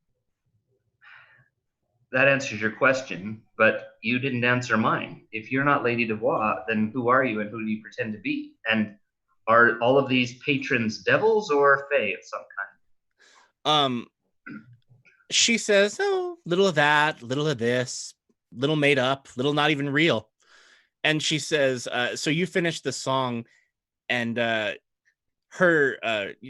that answers your question, but you didn't answer mine. If you're not Lady Dubois, then who are you and who do you pretend to be? And are all of these patrons devils or fae of some kind? She says, oh, little of that, little of this, little made up, little not even real. And she says, so you finish the song, and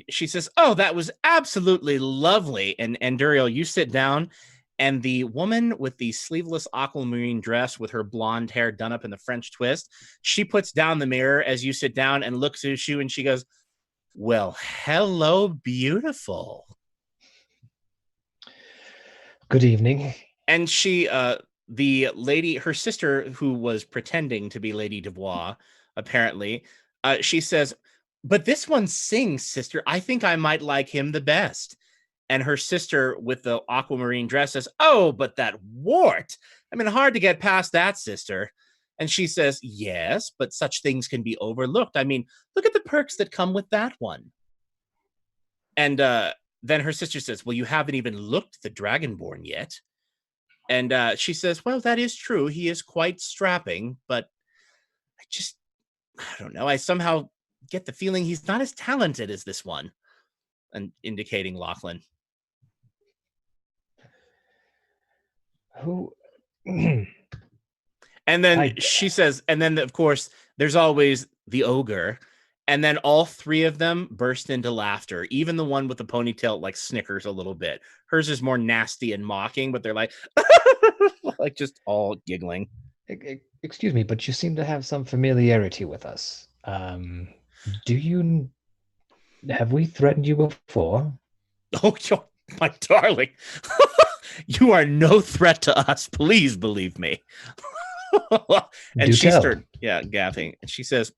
she says, oh, that was absolutely lovely. And Duriel, you sit down, and the woman with the sleeveless aquamarine dress with her blonde hair done up in the French twist, she puts down the mirror as you sit down and looks at you, and she goes, well, hello, beautiful. Good evening. And she, the lady, her sister, who was pretending to be Lady Dubois, apparently, she says, but this one sings, sister. I think I might like him the best. And her sister with the aquamarine dress says, oh, but that wart. I mean, hard to get past that, sister. And she says, yes, but such things can be overlooked. I mean, look at the perks that come with that one. And then her sister says, well, you haven't even looked at the Dragonborn yet. And she says, well, that is true. He is quite strapping, but I don't know. I somehow get the feeling he's not as talented as this one. And indicating Lachlan. Who? And then she says, and then, of course, there's always the ogre. And then all three of them burst into laughter. Even the one with the ponytail like snickers a little bit. Hers is more nasty and mocking, but they're like, like just all giggling. Excuse me, but you seem to have some familiarity with us. Have we threatened you before? Oh, my darling, you are no threat to us. Please believe me. And she started, gaffing. And she says,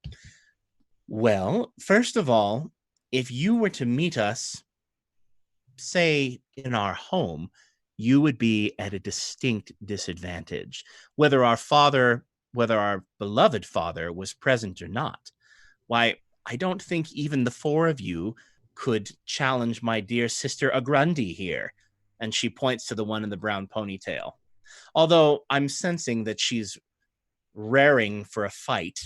well, first of all, if you were to meet us, say in our home, you would be at a distinct disadvantage, whether our beloved father was present or not. Why, I don't think even the four of you could challenge my dear sister Agrandi here. And she points to the one in the brown ponytail. Although I'm sensing that she's raring for a fight.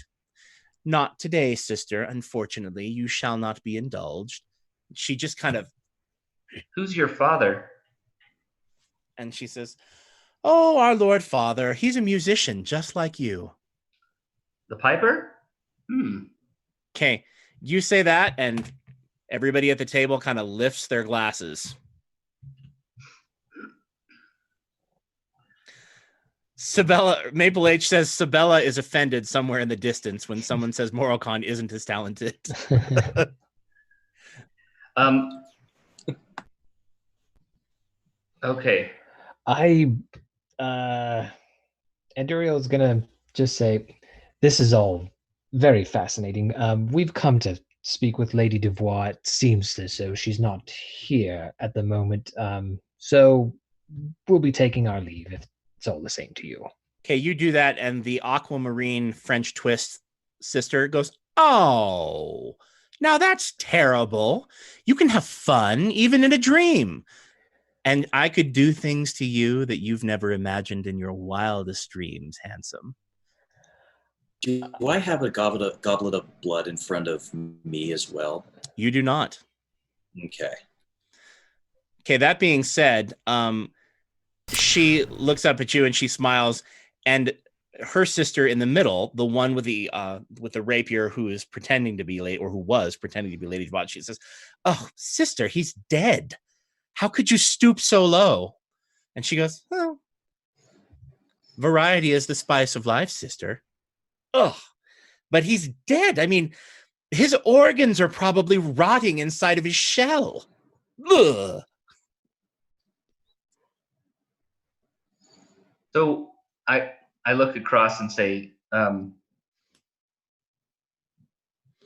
Not today, sister. Unfortunately, you shall not be indulged. She just kind of... Who's your father? And she says, oh, our Lord Father. He's a musician, just like you. The piper? Okay, you say that, and everybody at the table kind of lifts their glasses. Maple H says Sabella is offended somewhere in the distance when someone says Morocon isn't as talented. Okay. Anduriel is gonna just say, this is all very fascinating. We've come to speak with Lady Devois. It seems as though she's not here at the moment. So we'll be taking our leave if it's all the same to you. Okay, you do that, and the aquamarine French twist sister goes, oh, now that's terrible. You can have fun even in a dream. And I could do things to you that you've never imagined in your wildest dreams, handsome. Do I have a goblet of blood in front of me as well? You do not. Okay. Okay, that being said, she looks up at you and she smiles, and her sister in the middle, the one with the rapier who is pretending to be late, or who was pretending to be Lady Devois, she says, oh, sister, he's dead. How could you stoop so low? And she goes, well, variety is the spice of life, sister. Ugh, but he's dead. I mean, his organs are probably rotting inside of his shell. Ugh. So I look across and say,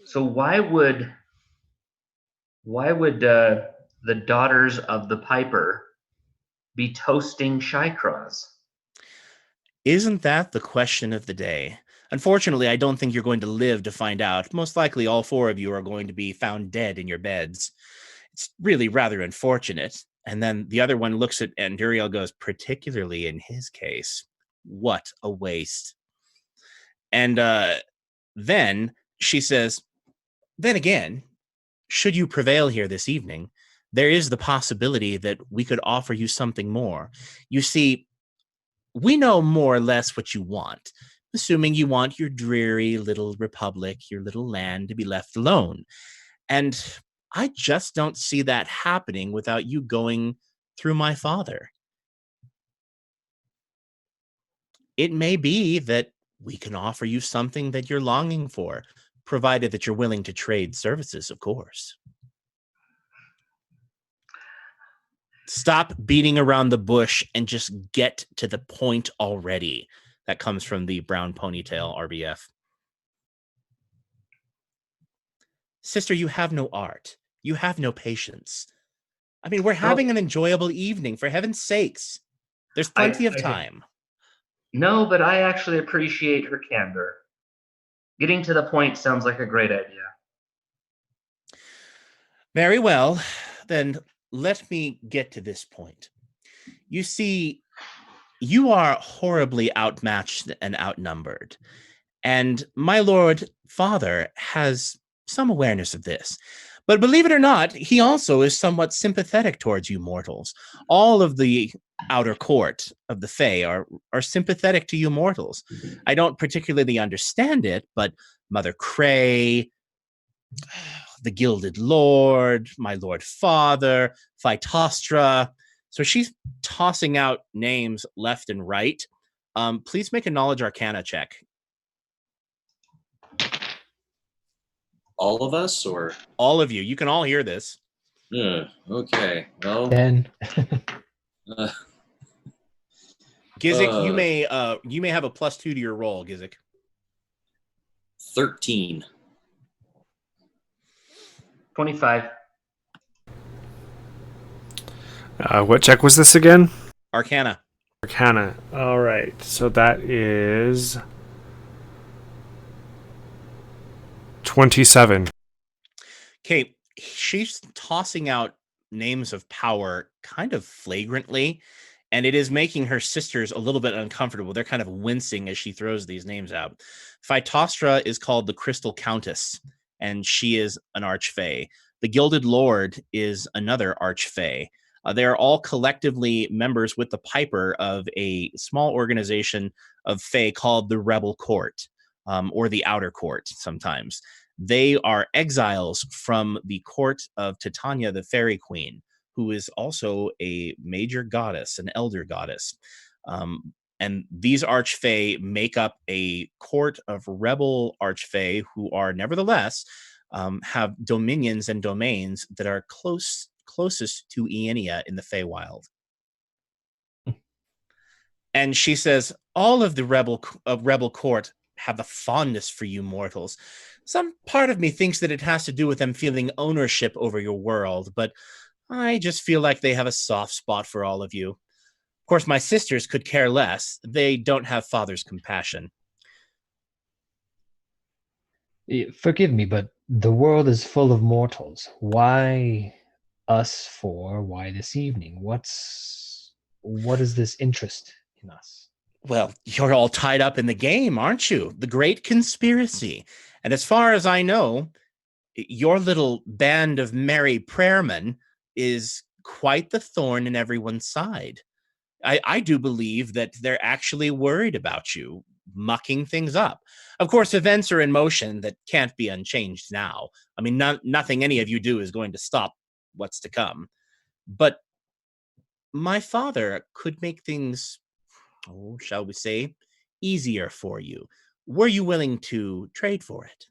so why would the daughters of the piper be toasting Shykraz? Isn't that the question of the day? Unfortunately, I don't think you're going to live to find out. Most likely, all four of you are going to be found dead in your beds. It's really rather unfortunate. And then the other one looks at Anduriel, goes, particularly in his case. What a waste. And then she says, then again, should you prevail here this evening, there is the possibility that we could offer you something more. You see, we know more or less what you want, assuming you want your dreary little republic, your little land to be left alone. And I just don't see that happening without you going through my father. It may be that we can offer you something that you're longing for, provided that you're willing to trade services, of course. Stop beating around the bush and just get to the point already. That comes from the brown ponytail RBF. Sister, you have no art. You have no patience. I mean, we're having an enjoyable evening, for heaven's sakes. There's plenty of time. No, but I actually appreciate her candor. Getting to the point sounds like a great idea. Very well. Then let me get to this point. You see, you are horribly outmatched and outnumbered. And my Lord Father has some awareness of this. But believe it or not, he also is somewhat sympathetic towards you mortals. All of the outer court of the Fae are sympathetic to you mortals. I don't particularly understand it, but Mother Cray, the Gilded Lord, my Lord Father, Phytostra. So she's tossing out names left and right. Please make a knowledge arcana check. All of us, or All of you. You can all hear this. okay. Well, 10. uh, Gizik, you may have a +2 to your roll, Gizik. 13. 25. What check was this again? Arcana. Arcana. All right. So that is 27. Okay, she's tossing out names of power kind of flagrantly, and it is making her sisters a little bit uncomfortable. They're kind of wincing as she throws these names out. Phytostra is called the Crystal Countess, and she is an archfey. The Gilded Lord is another archfey. They are all collectively members with the Piper of a small organization of Fey called the Rebel Court, or the Outer Court sometimes. They are exiles from the court of Titania, the Fairy Queen, who is also a major goddess, an elder goddess. And these archfey make up a court of rebel archfey who are nevertheless have dominions and domains that are closest to Ienia in the Feywild. And she says, all of the rebel court have a fondness for you mortals. Some part of me thinks that it has to do with them feeling ownership over your world, but I just feel like they have a soft spot for all of you. Of course, my sisters could care less. They don't have father's compassion. Forgive me, but the world is full of mortals. Why us for? Why this evening? What is this interest in us? Well, you're all tied up in the game, aren't you? The Great Conspiracy. And as far as I know, your little band of merry prayermen is quite the thorn in everyone's side. I do believe that they're actually worried about you mucking things up. Of course, events are in motion that can't be unchanged now. I mean, nothing any of you do is going to stop what's to come. But my father could make things, shall we say, easier for you. Were you willing to trade for it?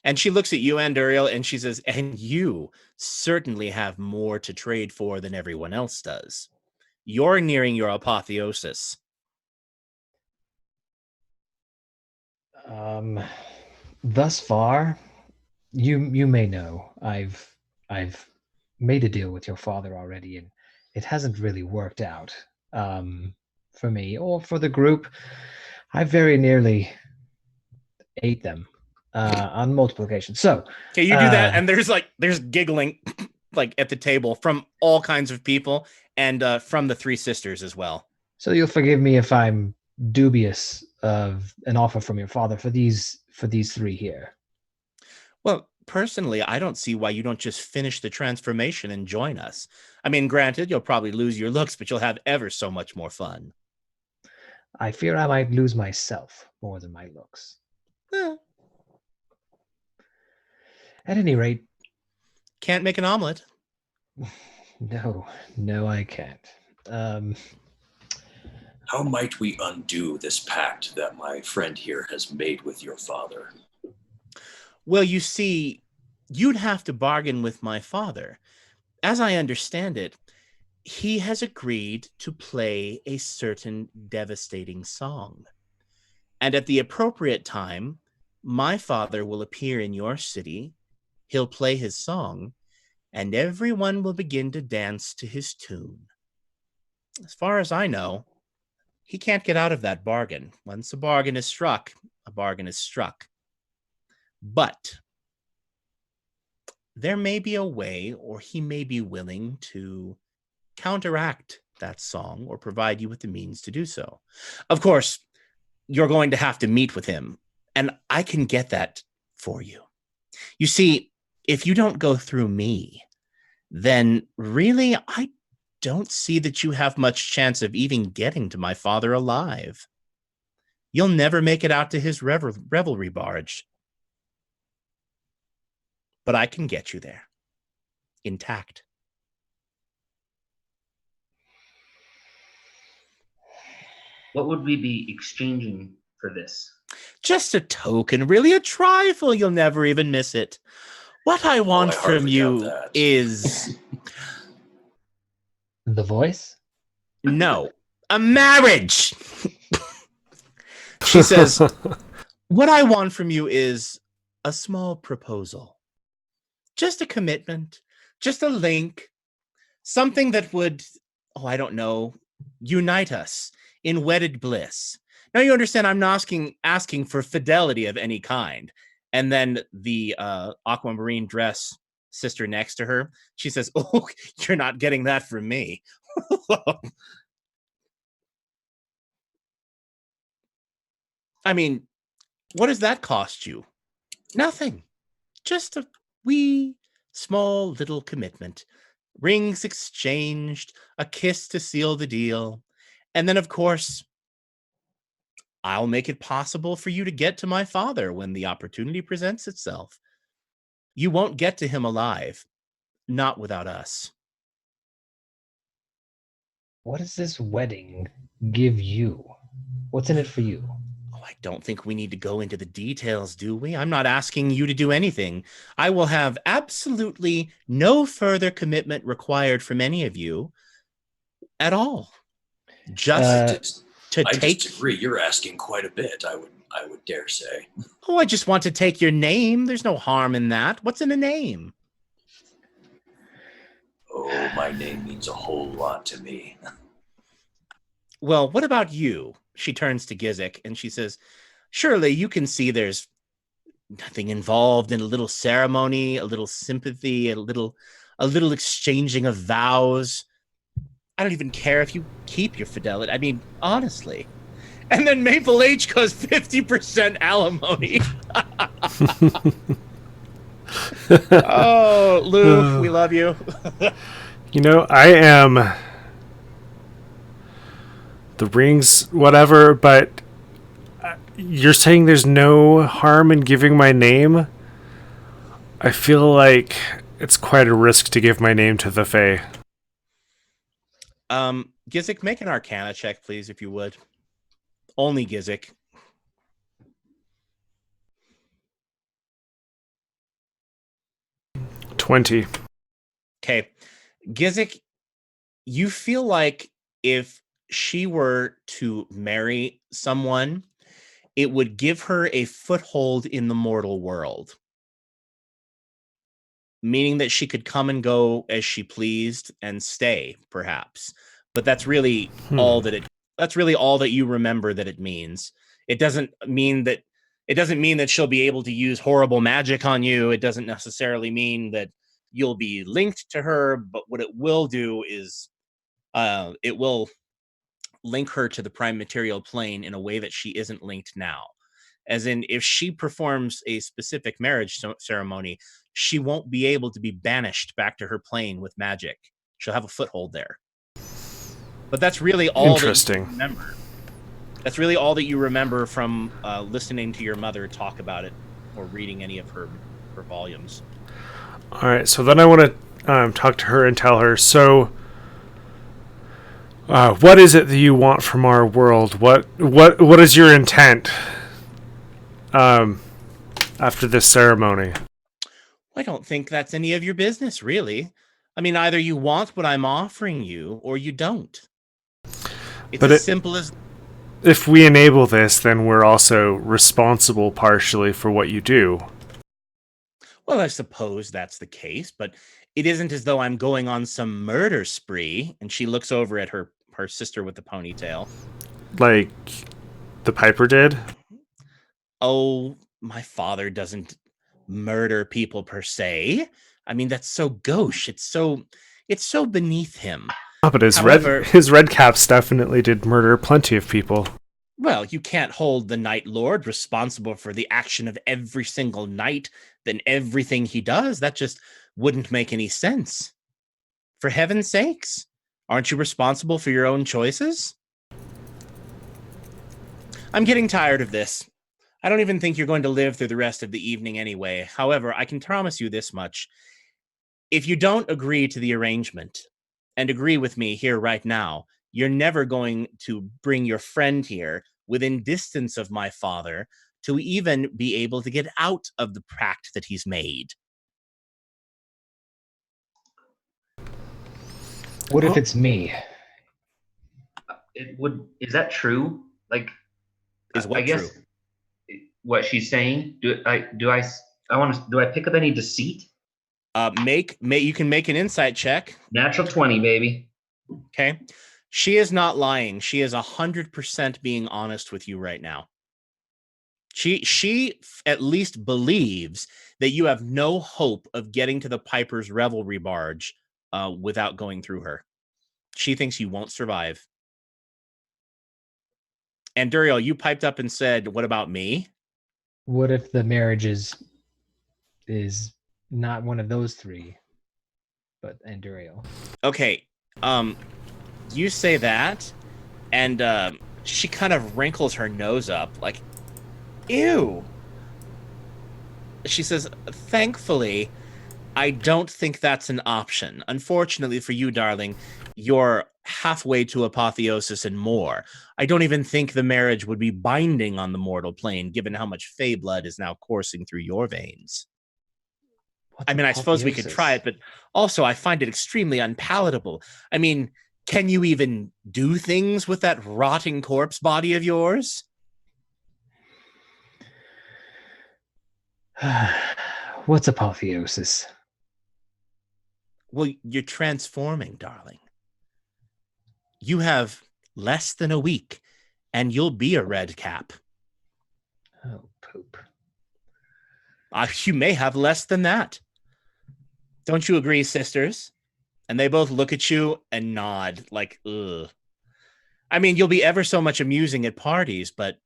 And she looks at you and Uriel and she says, and you certainly have more to trade for than everyone else does. You're nearing your apotheosis. Thus far, you may know I've made a deal with your father already, and it hasn't really worked out for me or for the group. I very nearly ate them on multiple occasions. So okay, you do that, and there's giggling like at the table from all kinds of people, and from the three sisters as well. So you'll forgive me if I'm dubious of an offer from your father for these three here. Well, personally, I don't see why you don't just finish the transformation and join us. I mean, granted, you'll probably lose your looks, but you'll have ever so much more fun. I fear I might lose myself more than my looks. At any rate, can't make an omelet. No, I can't. How might we undo this pact that my friend here has made with your father? Well, you see, you'd have to bargain with my father. As I understand it, he has agreed to play a certain devastating song. And at the appropriate time, my father will appear in your city, he'll play his song, and everyone will begin to dance to his tune. As far as I know, he can't get out of that bargain. Once a bargain is struck, a bargain is struck. But there may be a way, or he may be willing to counteract that song or provide you with the means to do so. Of course, you're going to have to meet with him, and I can get that for you. You see, if you don't go through me, then really I don't see that you have much chance of even getting to my father alive. you'll never make it out to his revelry barge. But I can get you there, intact. What would we be exchanging for this? Just a token, really a trifle. You'll never even miss it. What I want I from hardly you doubt that. is The voice? no, a marriage. She says, what I want from you is a small proposal. Just a commitment, just a link, something that would, I don't know, unite us in wedded bliss. Now you understand I'm not asking for fidelity of any kind. And then the aquamarine dress sister next to her, she says, oh, you're not getting that from me. I mean, what does that cost you? Nothing. Just a wee, small little commitment. Rings exchanged, a kiss to seal the deal. And then, of course, I'll make it possible for you to get to my father when the opportunity presents itself. You won't get to him alive, not without us. What does this wedding give you? What's in it for you? Oh, I don't think we need to go into the details, do we? I'm not asking you to do anything. I will have absolutely no further commitment required from any of you at all. Just to I take. disagree. You're asking quite a bit, I would dare say. Oh, I just want to take your name. There's no harm in that. What's in a name? Oh, my name means a whole lot to me. Well, what about you? She turns to Gizik and she says, surely you can see there's nothing involved in a little ceremony, a little sympathy, a little exchanging of vows. I don't even care if you keep your fidelity. I mean, honestly. And then Maple H goes 50% alimony. Oh, Lou, we love you. You know, I am the rings, whatever, but you're saying there's no harm in giving my name? I feel like it's quite a risk to give my name to the Fae. Gizik, make an Arcana check, please, if you would. Only Gizik. 20. Okay. Gizik, you feel like if she were to marry someone, it would give her a foothold in the mortal world. Meaning that she could come and go as she pleased and stay, perhaps. But that's really all that you remember that it means. It doesn't mean that she'll be able to use horrible magic on you. It doesn't necessarily mean that you'll be linked to her, but what it will do is it will link her to the prime material plane in a way that she isn't linked now. As in, if she performs a specific marriage ceremony, she won't be able to be banished back to her plane with magic. She'll have a foothold there. But that's really all that you remember. That's really all that you remember from listening to your mother talk about it or reading any of her volumes. All right, so then I want to talk to her and tell her, so what is it that you want from our world? What is your intent after this ceremony? I don't think that's any of your business, really. I mean, either you want what I'm offering you or you don't. It's simple as... If we enable this, then we're also responsible partially for what you do. Well, I suppose that's the case, but it isn't as though I'm going on some murder spree. And she looks over at her sister with the ponytail. Like the Piper did? Oh, my father doesn't murder people per se. I mean, that's so gauche. It's so beneath him. Oh, but his red caps definitely did murder plenty of people. Well, you can't hold the Night Lord responsible for the action of every single knight, then everything he does. That just wouldn't make any sense. For heaven's sakes, aren't you responsible for your own choices? I'm getting tired of this. I don't even think you're going to live through the rest of the evening anyway. However, I can promise you this much. If you don't agree to the arrangement and agree with me here right now, you're never going to bring your friend here within distance of my father to even be able to get out of the pact that he's made. What if it's me? Is that true? Like, Is what I guess true? what she's saying. Do I pick up any deceit? You can make an insight check. Natural 20, baby. Okay. She is not lying. She is 100% being honest with you right now. She at least believes that you have no hope of getting to the Piper's Revelry barge without going through her. She thinks you won't survive. And Duriel, you piped up and said, "What about me?" What if the marriage is not one of those three, but Anduriel? Okay. You say that, and she kind of wrinkles her nose up, like, ew. She says, "Thankfully, I don't think that's an option. Unfortunately for you, darling, you're halfway to apotheosis and more. I don't even think the marriage would be binding on the mortal plane, given how much fey blood is now coursing through your veins." What's I mean, I suppose we could try it, but also I find it extremely unpalatable. I mean, can you even do things with that rotting corpse body of yours? What's apotheosis? Well, you're transforming, darling. You have less than a week, and you'll be a red cap. Oh, poop. You may have less than that. Don't you agree, sisters? And they both look at you and nod, like, ugh. I mean, you'll be ever so much amusing at parties, but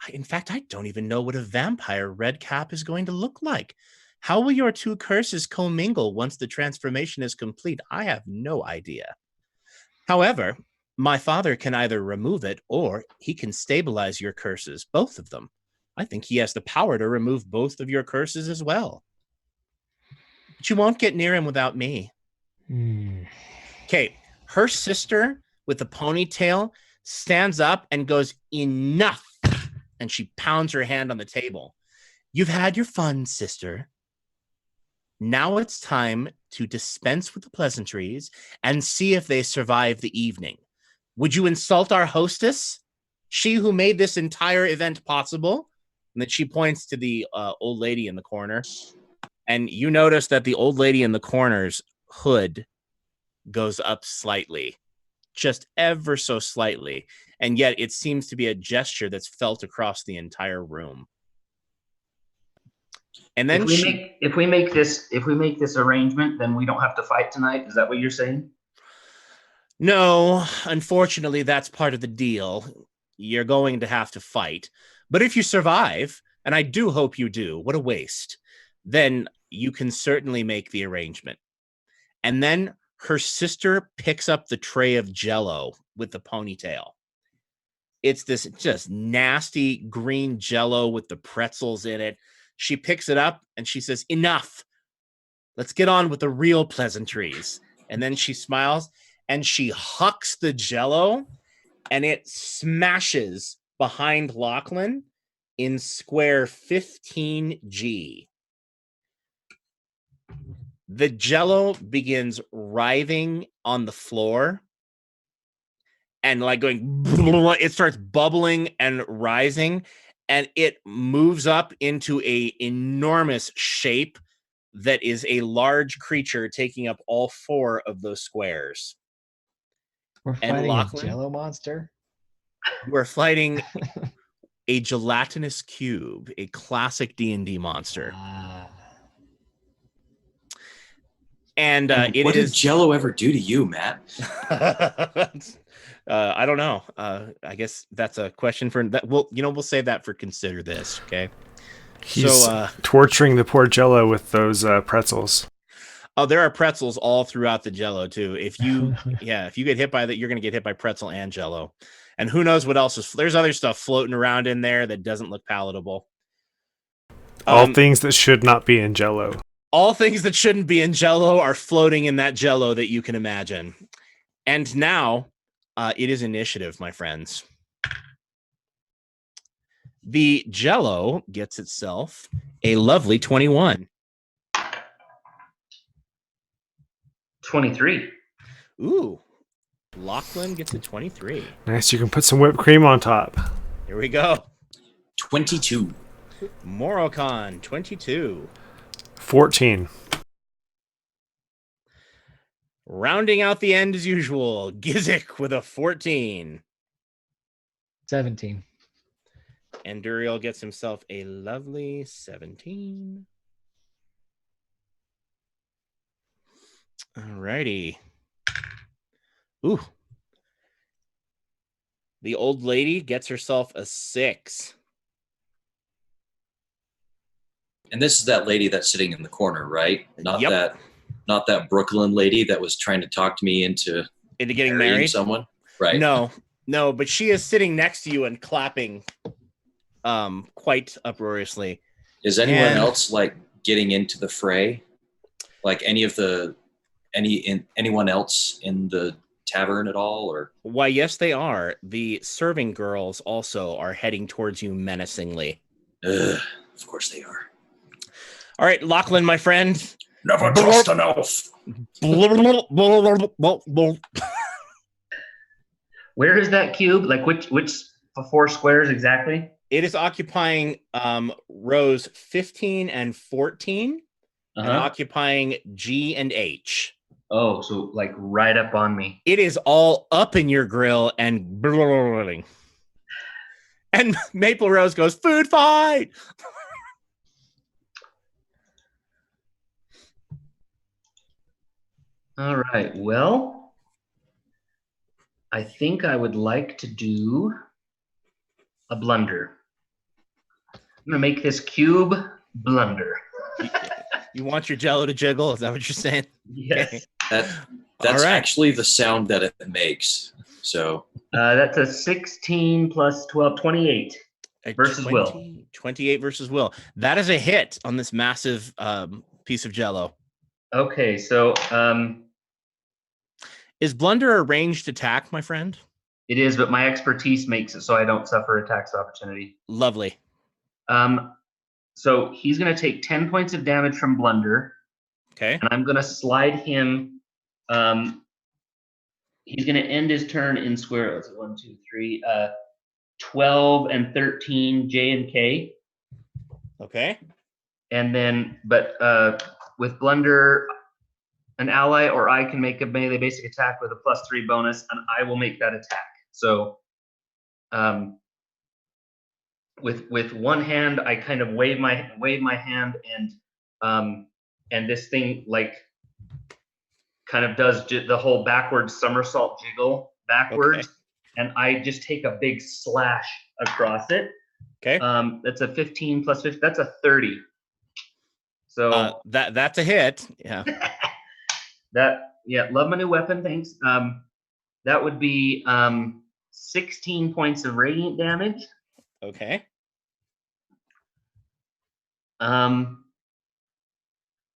in fact, I don't even know what a vampire red cap is going to look like. How will your two curses commingle once the transformation is complete? I have no idea. However, my father can either remove it or he can stabilize your curses, both of them. I think he has the power to remove both of your curses as well. But you won't get near him without me. Okay, her sister with the ponytail stands up and goes, "Enough!" And she pounds her hand on the table. "You've had your fun, sister. Now it's time to dispense with the pleasantries and see if they survive the evening. Would you insult our hostess? She who made this entire event possible?" And then she points to the old lady in the corner. And you notice that the old lady in the corner's hood goes up slightly, just ever so slightly. And yet it seems to be a gesture that's felt across the entire room. And then if we make this arrangement, then we don't have to fight tonight. Is that what you're saying? No, unfortunately, that's part of the deal. You're going to have to fight. But if you survive, and I do hope you do, what a waste, then you can certainly make the arrangement. And then her sister picks up the tray of Jell-O with the ponytail. It's this just nasty green Jell-O with the pretzels in it. She picks it up and she says, "Enough. Let's get on with the real pleasantries." And then she smiles and she hucks the Jell-O and it smashes behind Lachlan in square 15G. The Jell-O begins writhing on the floor and like going, it starts bubbling and rising, and it moves up into a enormous shape that is a large creature taking up all four of those squares. We're fighting a Jell-O monster? We're fighting a gelatinous cube, a classic D&D monster. And what did Jell-O ever do to you, Matt? I don't know. I guess that's a question for that. We'll save that for consider this. Okay. He's torturing the poor Jell-O with those pretzels. Oh, there are pretzels all throughout the Jell-O too. If you get hit by that, you're going to get hit by pretzel and Jell-O. And who knows what else is. There's other stuff floating around in there that doesn't look palatable. All things that should not be in Jello. All things that shouldn't be in Jello are floating in that Jello that you can imagine. And now it is initiative, my friends. The Jello gets itself a lovely 21. 23. Ooh. Lachlan gets a 23. Nice. You can put some whipped cream on top. Here we go. 22. Morocon, 22. 14. Rounding out the end as usual, Gizik with a 14. 17. And Duriel gets himself a lovely 17. All righty. Ooh. The old lady gets herself a 6. And this is that lady that's sitting in the corner, right? Not Yep. not that Brooklyn lady that was trying to talk to me into Getting marrying married? someone. Right. No, but she is sitting next to you and clapping quite uproariously. Is anyone else like getting into the fray? Like anyone else in the tavern at all, or? Why, yes, they are. The serving girls also are heading towards you menacingly. Of course they are. All right, Lachlan, my friend. Never trust an elf. Where is that cube? Like which 4 squares exactly? It is occupying rows 15 and 14 and occupying G and H. Oh, so like right up on me. It is all up in your grill and blurring. And Maple Rose goes, food fight! All right, well, I think I would like to do a blunder. I'm gonna make this cube blunder. You want your Jello to jiggle? Is that what you're saying? Yes. Okay. That's right. actually the sound that it makes. So That's a 16 plus 12, 28 versus Will. 28 versus Will. That is a hit on this massive piece of Jello. Okay, so is blunder a ranged attack, my friend? it is, but my expertise makes it so I don't suffer attacks of opportunity. Lovely. So he's going to take 10 points of damage from blunder. Okay. And I'm going to slide him. He's going to end his turn in square. 1, 2, 3, 12 and 13 J and K. Okay. And then, but with blunder, an ally or I can make a melee basic attack with a +3 bonus, and I will make that attack. So, with one hand, I kind of wave my hand, and this thing like kind of does the whole backwards somersault jiggle backwards, and I just take a big slash across it. Okay. That's a 15 plus 15. That's a 30. So that's a hit. Yeah. Love my new weapon. Thanks. That would be 16 points of radiant damage. Okay. And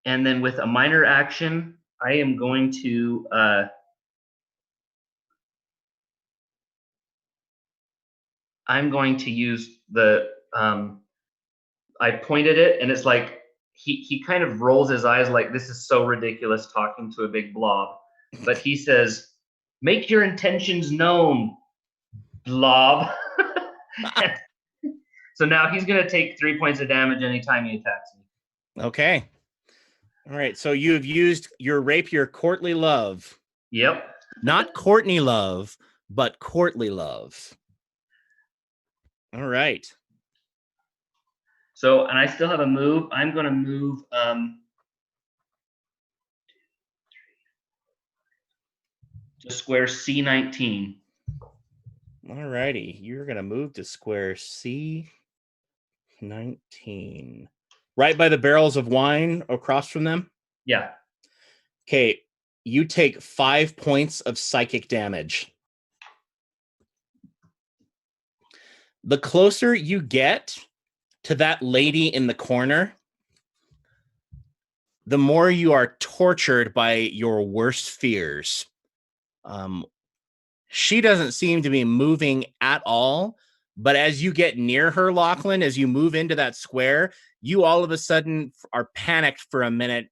then with a minor action, I am going to use the I pointed it, and it's like he kind of rolls his eyes like this is so ridiculous talking to a big blob, but he says, "Make your intentions known, blob." So now he's going to take 3 points of damage anytime he attacks me. Okay. All right. So you have used your rapier, Courtly Love. Yep. Not Courtney Love, but Courtly Love. All right. So, and I still have a move. I'm going to move to square C19. All righty. You're going to move to square C19. Right by the barrels of wine across from them? Yeah. Okay. You take 5 points of psychic damage. The closer you get to that lady in the corner, the more you are tortured by your worst fears. She doesn't seem to be moving at all, but as you get near her, Lachlan, as you move into that square, you all of a sudden are panicked for a minute,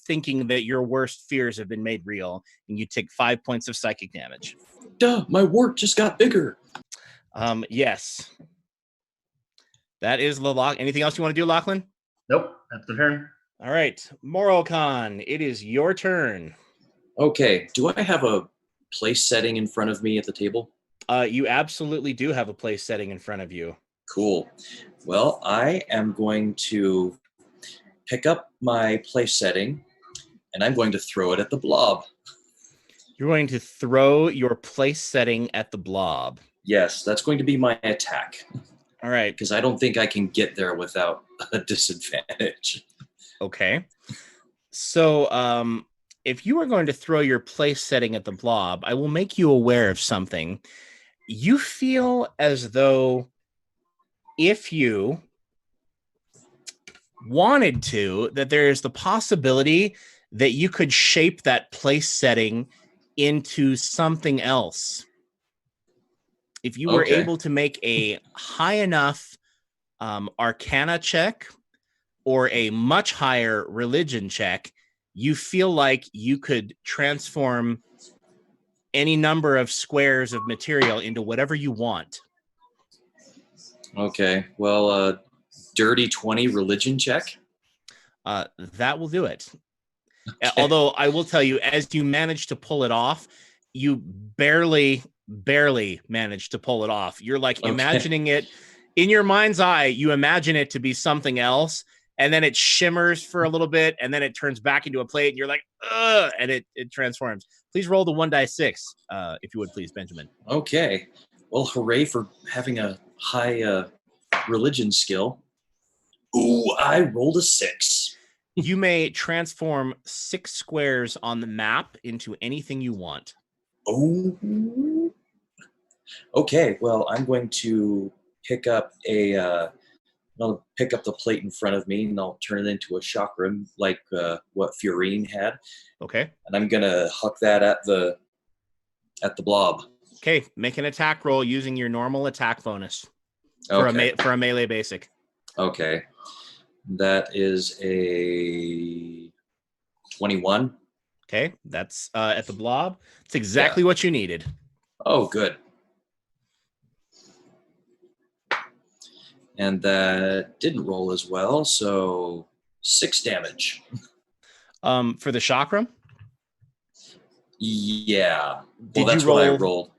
thinking that your worst fears have been made real, and you take 5 points of psychic damage. Duh, my wart just got bigger. Yes. That is the lock. Anything else you want to do, Lachlan? Nope, that's the turn. All right. Moralcon, it is your turn. Okay, do I have a place setting in front of me at the table? You absolutely do have a place setting in front of you. Cool. Well, I am going to pick up my place setting, and I'm going to throw it at the blob. You're going to throw your place setting at the blob. Yes, that's going to be my attack. All right. Because I don't think I can get there without a disadvantage. Okay. So, if you are going to throw your place setting at the blob, I will make you aware of something. You feel as though if you wanted to, that there is the possibility that you could shape that place setting into something else. If you were able to make a high enough Arcana check or a much higher religion check, you feel like you could transform any number of squares of material into whatever you want. Okay, well, dirty 20 religion check? That will do it. Okay. Although I will tell you, as you manage to pull it off, you barely managed to pull it off. You're like imagining it in your mind's eye. You imagine it to be something else, and then it shimmers for a little bit, and then it turns back into a plate, and you're like, ugh, and it transforms. Please roll the 1d6, if you would, please, Benjamin. Okay. Well, hooray for having a high religion skill. Ooh, I rolled a 6. You may transform 6 squares on the map into anything you want. Oh. Okay, well, I'm going to pick up I'll pick up the plate in front of me, and I'll turn it into a chakra, like what Fiorine had. Okay. And I'm gonna huck that at the blob. Okay, make an attack roll using your normal attack bonus for a melee basic. Okay, that is a 21. Okay, that's at the blob. It's exactly what you needed. Oh, good. And that didn't roll as well, so 6 damage. For the chakra? Yeah. Well, that's what I rolled.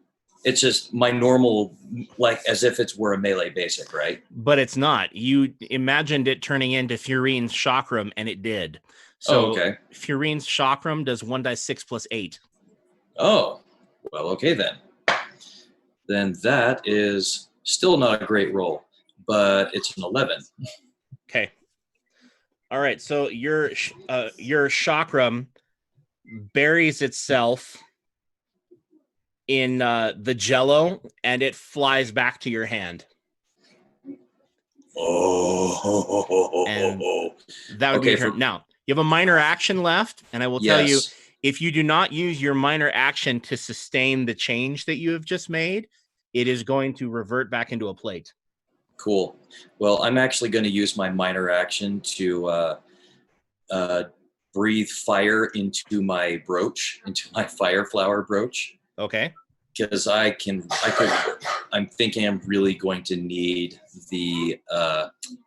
It's just my normal, like as if it were a melee basic, right? But it's not. You imagined it turning into Fiorine's chakram, and it did. So Fiorine's chakram does 1d6 plus 8. Oh, well, okay then. Then that is still not a great roll, but it's an 11. Okay. All right. So your chakram buries itself in the jello, and it flies back to your hand. Oh. And that would be your turn. Now, you have a minor action left, and I will tell you, if you do not use your minor action to sustain the change that you have just made, it is going to revert back into a plate. Cool. Well, I'm actually going to use my minor action to breathe fire into my brooch, into my fire flower brooch. Okay. Because I'm thinking I'm really going to need the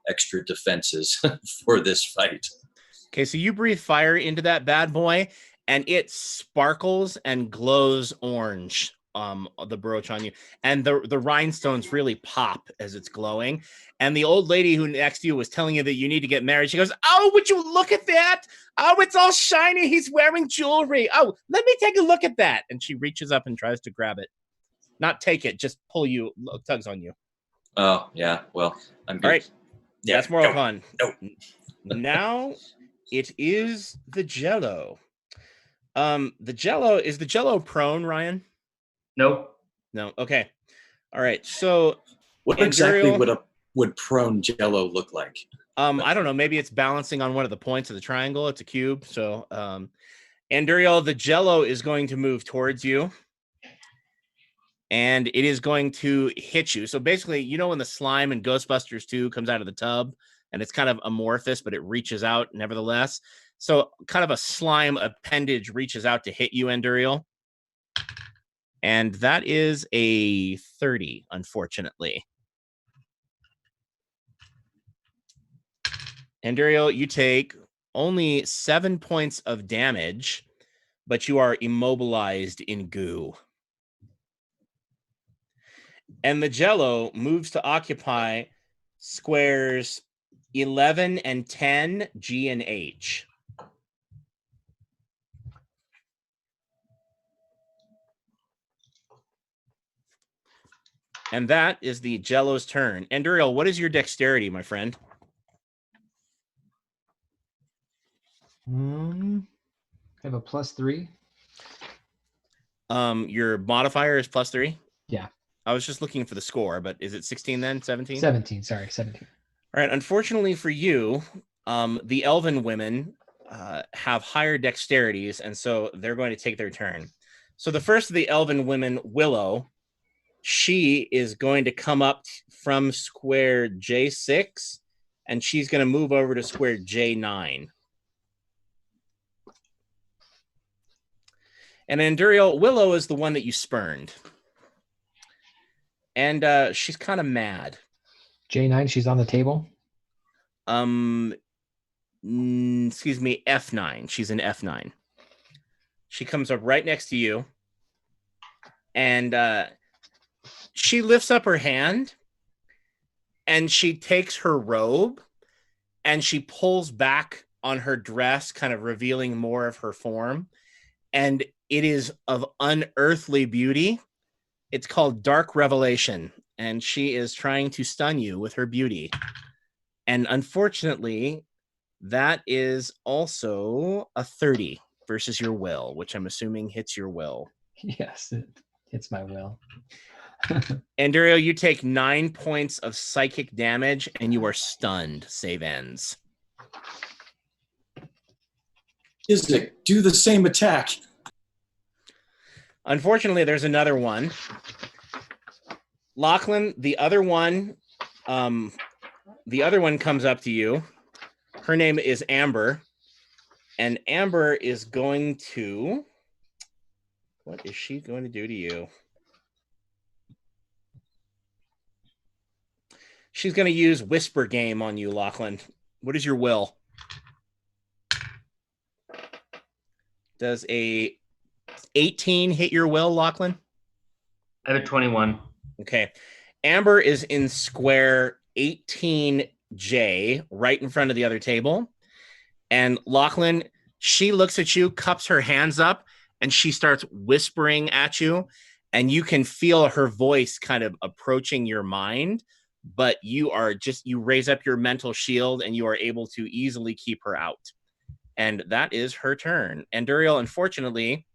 extra defenses for this fight. Okay, so you breathe fire into that bad boy, and it sparkles and glows orange. The brooch on you, and the rhinestones really pop as it's glowing. And the old lady who next to you was telling you that you need to get married. She goes, "Oh, would you look at that? Oh, it's all shiny. He's wearing jewelry. Oh, let me take a look at that." And she reaches up and tries to grab it. Not take it, just pull you, tugs on you. Oh, yeah. Well, I'm good. All right. Yeah, that's moral con. No. Now it is the jello. Is the jello prone, Ryan? Nope. No. Okay. All right. So What And exactly Duriel, would prone Jello look like? I don't know. Maybe it's balancing on one of the points of the triangle. It's a cube. So, and Duriel, the Jello is going to move towards you. And it is going to hit you. So basically, you know when the slime in Ghostbusters 2 comes out of the tub and it's kind of amorphous, but it reaches out nevertheless. So kind of a slime appendage reaches out to hit you, Enduriel. And that is a 30, unfortunately. Enduriel, you take only 7 points of damage, but you are immobilized in goo. And the Jello moves to occupy squares 11 and 10, G and H. And that is the Jello's turn. Enduriel, what is your dexterity, my friend? I have a +3. Your modifier is +3? Yeah. I was just looking for the score, but is it 16 then? 17? 17, sorry, 17. All right. Unfortunately for you, the elven women have higher dexterities, and so they're going to take their turn. So the first of the elven women, Willow, she is going to come up from square J6, and she's going to move over to square J9. And Enduriel, Willow is the one that you spurned. And she's kind of mad. J9, she's on the table. Excuse me, F9. She's in F9. She comes up right next to you, and she lifts up her hand, and she takes her robe, and she pulls back on her dress, kind of revealing more of her form, and it is of unearthly beauty. It's called Dark Revelation, and she is trying to stun you with her beauty. And unfortunately, that is also a 30 versus your will, which I'm assuming hits your will. Yes, it hits my will. Enduriel, you take 9 points of psychic damage, and you are stunned. Save ends. Isaac, do the same attack. Unfortunately, there's another one. Lachlan, the other one comes up to you. Her name is Amber. And Amber is going to... What is she going to do to you? She's going to use Whisper Game on you, Lachlan. What is your will? Does a 18 hit your will, Lachlan? I have a 21. Okay. Amber is in square 18J, right in front of the other table. And Lachlan, she looks at you, cups her hands up, and she starts whispering at you. And you can feel her voice kind of approaching your mind, but you raise up your mental shield and you are able to easily keep her out. And that is her turn. And Duriel, unfortunately,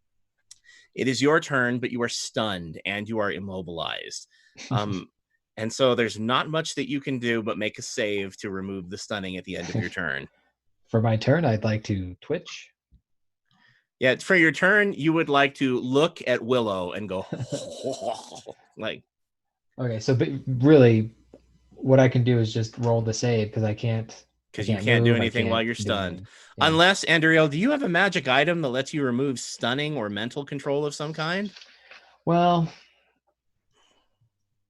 it is your turn, but you are stunned and you are immobilized. And so there's not much that you can do but make a save to remove the stunning at the end of your turn. For my turn, I'd like to twitch. Yeah, for your turn, you would like to look at Willow and go, like. Okay, so but really, what I can do is just roll the save because I can't. Because you can't do anything while you're stunned. Yeah. Unless, Andriel, do you have a magic item that lets you remove stunning or mental control of some kind? Well,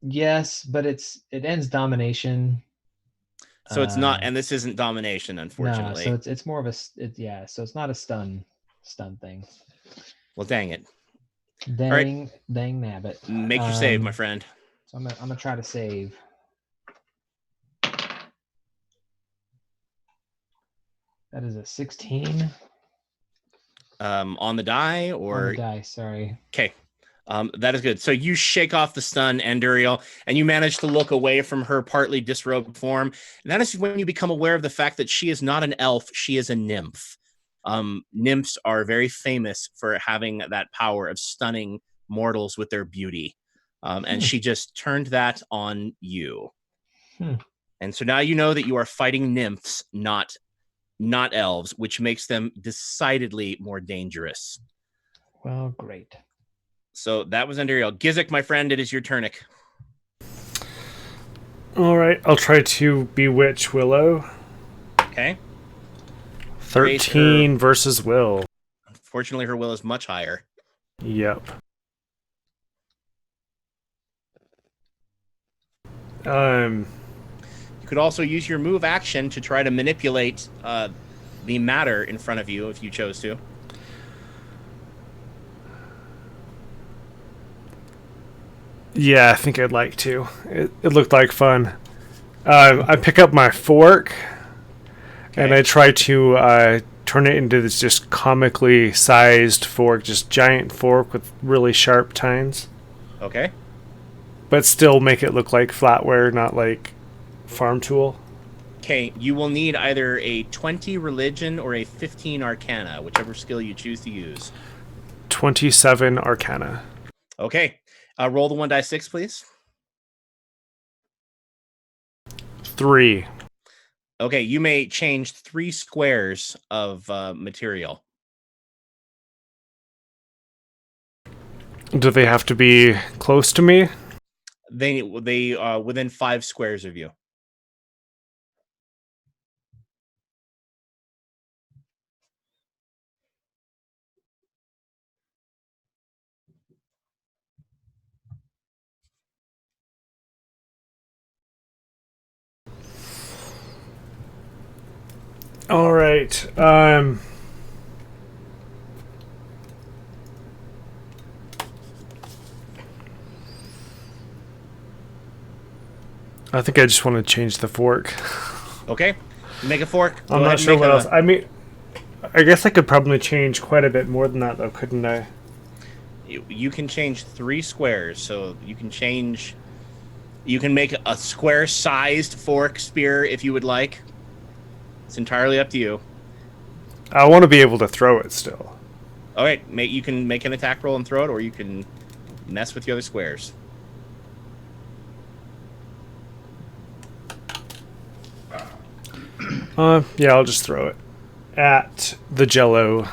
yes, but it ends domination. So it's not, and this isn't domination, unfortunately. No, so it's more of a so it's not a stun thing. Well, dang it. Dang nabbit. Make your save, my friend. So I'm gonna try to save. That is a 16. On the die or? On the die, sorry. Okay. That is good. So you shake off the stun, Enduriel, and you manage to look away from her partly disrobed form. And that is when you become aware of the fact that she is not an elf, she is a nymph. Nymphs are very famous for having that power of stunning mortals with their beauty. And she just turned that on you. Hmm. And so now you know that you are fighting nymphs, not elves, which makes them decidedly more dangerous. Well, great. So that was Andariel. Gizik, my friend, it is your turnic. All right, I'll try to bewitch Willow. Okay. 13 versus Will. Unfortunately, her will is much higher. Yep. You could also use your move action to try to manipulate the matter in front of you if you chose to. Yeah, I think I'd like to. It looked like fun. I pick up my fork, and I try to turn it into this just comically sized fork, just giant fork with really sharp tines. Okay. But still make it look like flatware, not like farm tool. Okay, you will need either a 20 religion or a 15 arcana, whichever skill you choose to use. 27 arcana. Okay. Roll the 1d6, please. 3. Okay, you may change 3 squares of material. Do they have to be close to me? They within 5 squares of you. All right. I think I just want to change the fork. Okay. Make a fork. I'm not sure what else. I mean, I guess I could probably change quite a bit more than that, though, couldn't I? You can change 3 squares, so you can change. You can make a square-sized fork spear if you would like. It's entirely up to you. I want to be able to throw it still. All right, you can make an attack roll and throw it, or you can mess with the other squares. Yeah, I'll just throw it at the Jello.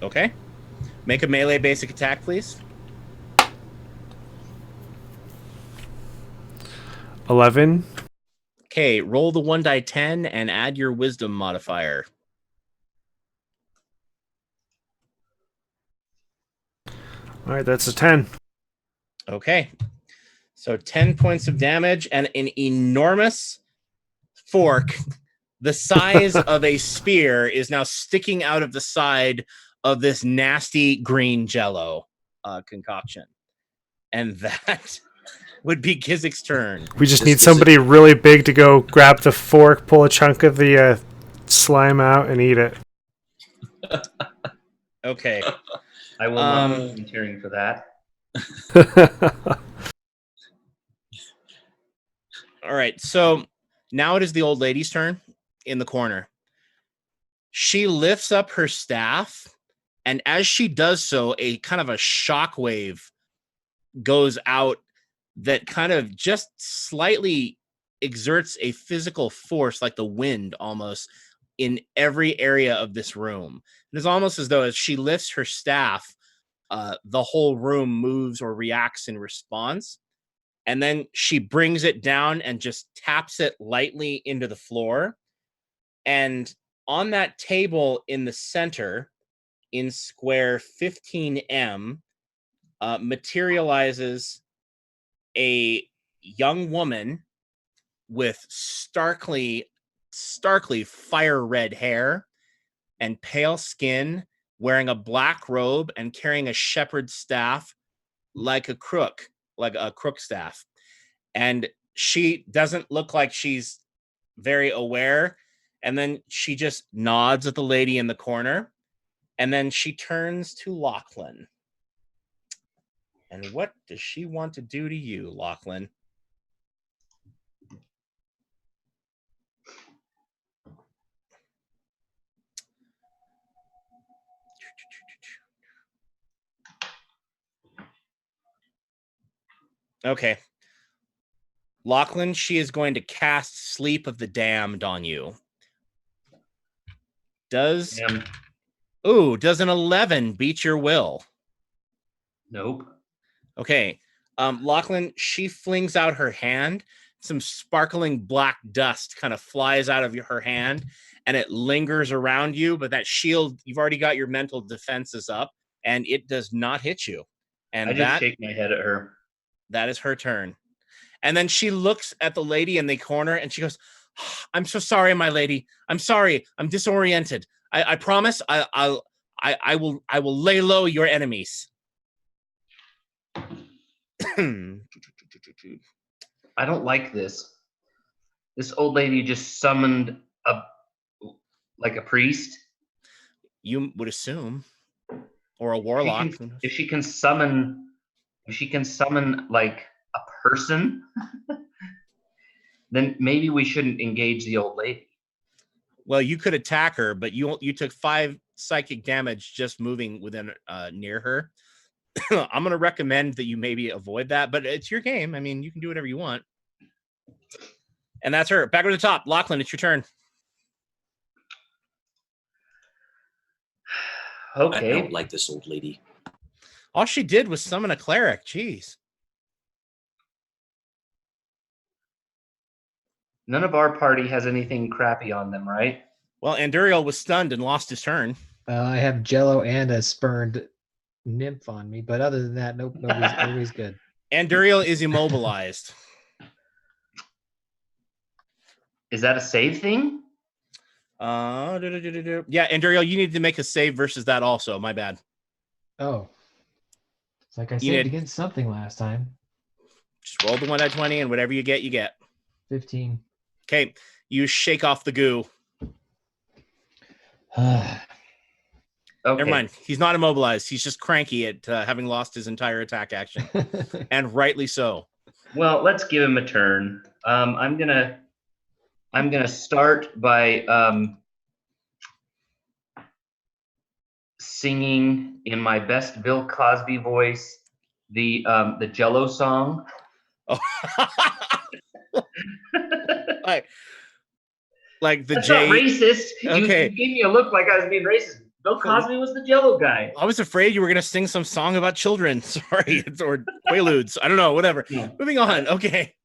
Okay. Make a melee basic attack, please. 11. Okay, roll the 1d10 and add your wisdom modifier. All right, that's a 10. Okay. So 10 points of damage and an enormous fork the size of a spear is now sticking out of the side of this nasty green jello concoction. And that would be Gizik's turn. We just need somebody really big to go grab the fork, pull a chunk of the slime out, and eat it. Okay. I will not be volunteering for that. All right. So now it is the old lady's turn in the corner. She lifts up her staff, and as she does so, a kind of a shockwave goes out that kind of just slightly exerts a physical force, like the wind almost, in every area of this room. It is almost as though as she lifts her staff, the whole room moves or reacts in response. And then she brings it down and just taps it lightly into the floor. And on that table in the center, in square 15M, materializes a young woman with starkly fire red hair and pale skin, wearing a black robe and carrying a shepherd's staff like a crook staff. And she doesn't look like she's very aware. And then she just nods at the lady in the corner. And then she turns to Lachlan. And what does she want to do to you, Lachlan? Okay. Lachlan, she is going to cast Sleep of the Damned on you. Does an 11 beat your will? Nope. Okay. Lachlan, she flings out her hand. Some sparkling black dust kind of flies out of her hand, and it lingers around you. But that shield, you've already got your mental defenses up, and it does not hit you. And I just shake my head at her. That is her turn. And then she looks at the lady in the corner, and she goes, "I'm so sorry, my lady. I'm sorry. I'm disoriented. I promise. I will lay low your enemies." I don't like this. This old lady just summoned a priest. You would assume, or a warlock. If she can summon like a person, then maybe we shouldn't engage the old lady. Well, you could attack her, but you took 5 psychic damage just moving within near her. I'm going to recommend that you maybe avoid that, but it's your game. I mean, you can do whatever you want. And that's her. Back over to the top. Lachlan, it's your turn. Okay. I don't like this old lady. All she did was summon a cleric. Jeez. None of our party has anything crappy on them, right? Well, Anduriel was stunned and lost his turn. I have Jello and a spurned nymph on me, but other than that, nope, nobody's good. Anduriel is immobilized. Is that a save thing? Yeah, Anduriel, you need to make a save versus that also. My bad. Oh. It's like I saved against something last time. Just roll the 1d20, and whatever you get, you get. 15. Okay, you shake off the goo. Okay. Never mind. He's not immobilized. He's just cranky at having lost his entire attack action, and rightly so. Well, let's give him a turn. I'm gonna start by singing in my best Bill Cosby voice the Jello song. Oh. like the That's J. Not racist. Okay. You gave me a look like I was being racist. Bill Cosby was the Jello guy. I was afraid you were going to sing some song about children. Sorry, or Quaaludes. I don't know. Whatever. No. Moving on. Okay.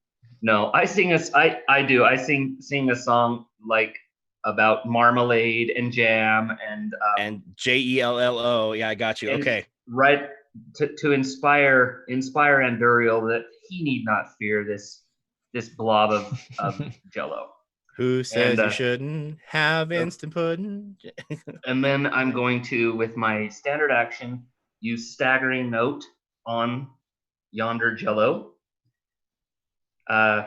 No, I sing a song like about marmalade and jam and JELLO. Yeah, I got you. Okay. Right to inspire Anduriel that he need not fear this blob of Jello. Who says you shouldn't have instant pudding? And then I'm going to, with my standard action, use staggering note on yonder Jello. The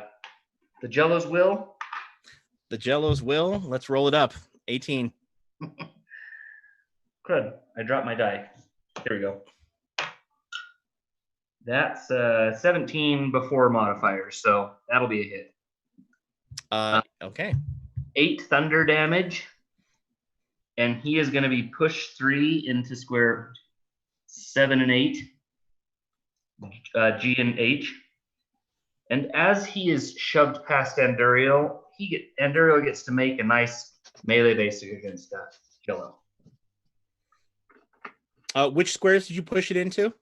Jello's will. The Jello's will. Let's roll it up. 18. Crud. I dropped my die. Here we go. That's 17 before modifiers, so that'll be a hit. Okay. 8 thunder damage, and he is going to be pushed 3 into square 7 and 8, G and H. And as he is shoved past Anduriel, Anduriel gets to make a nice melee basic against Jello. Which squares did you push it into?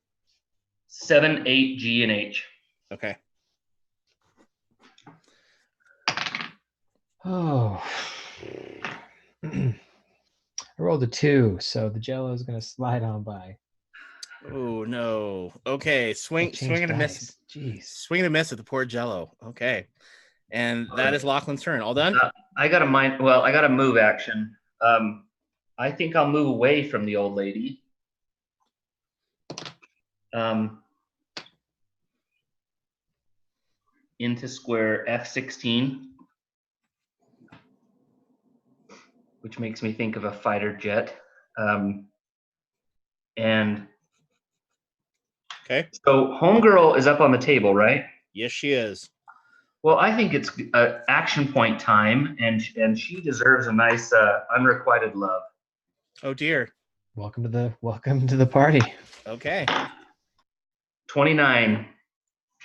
7, 8, G, and H. Okay. Oh. I rolled a 2, so the Jello is going to slide on by. Oh, no. Okay. Swing and a miss. Jeez. Swing and a miss at the poor Jello. Okay. And that is Lachlan's turn. All done? I got a move action. I think I'll move away from the old lady. Into square F16, which makes me think of a fighter jet. And okay. So Homegirl is up on the table, right? Yes, she is. Well, I think it's action point time, and she deserves a nice unrequited love. Oh dear. Welcome to the party. Okay. 29.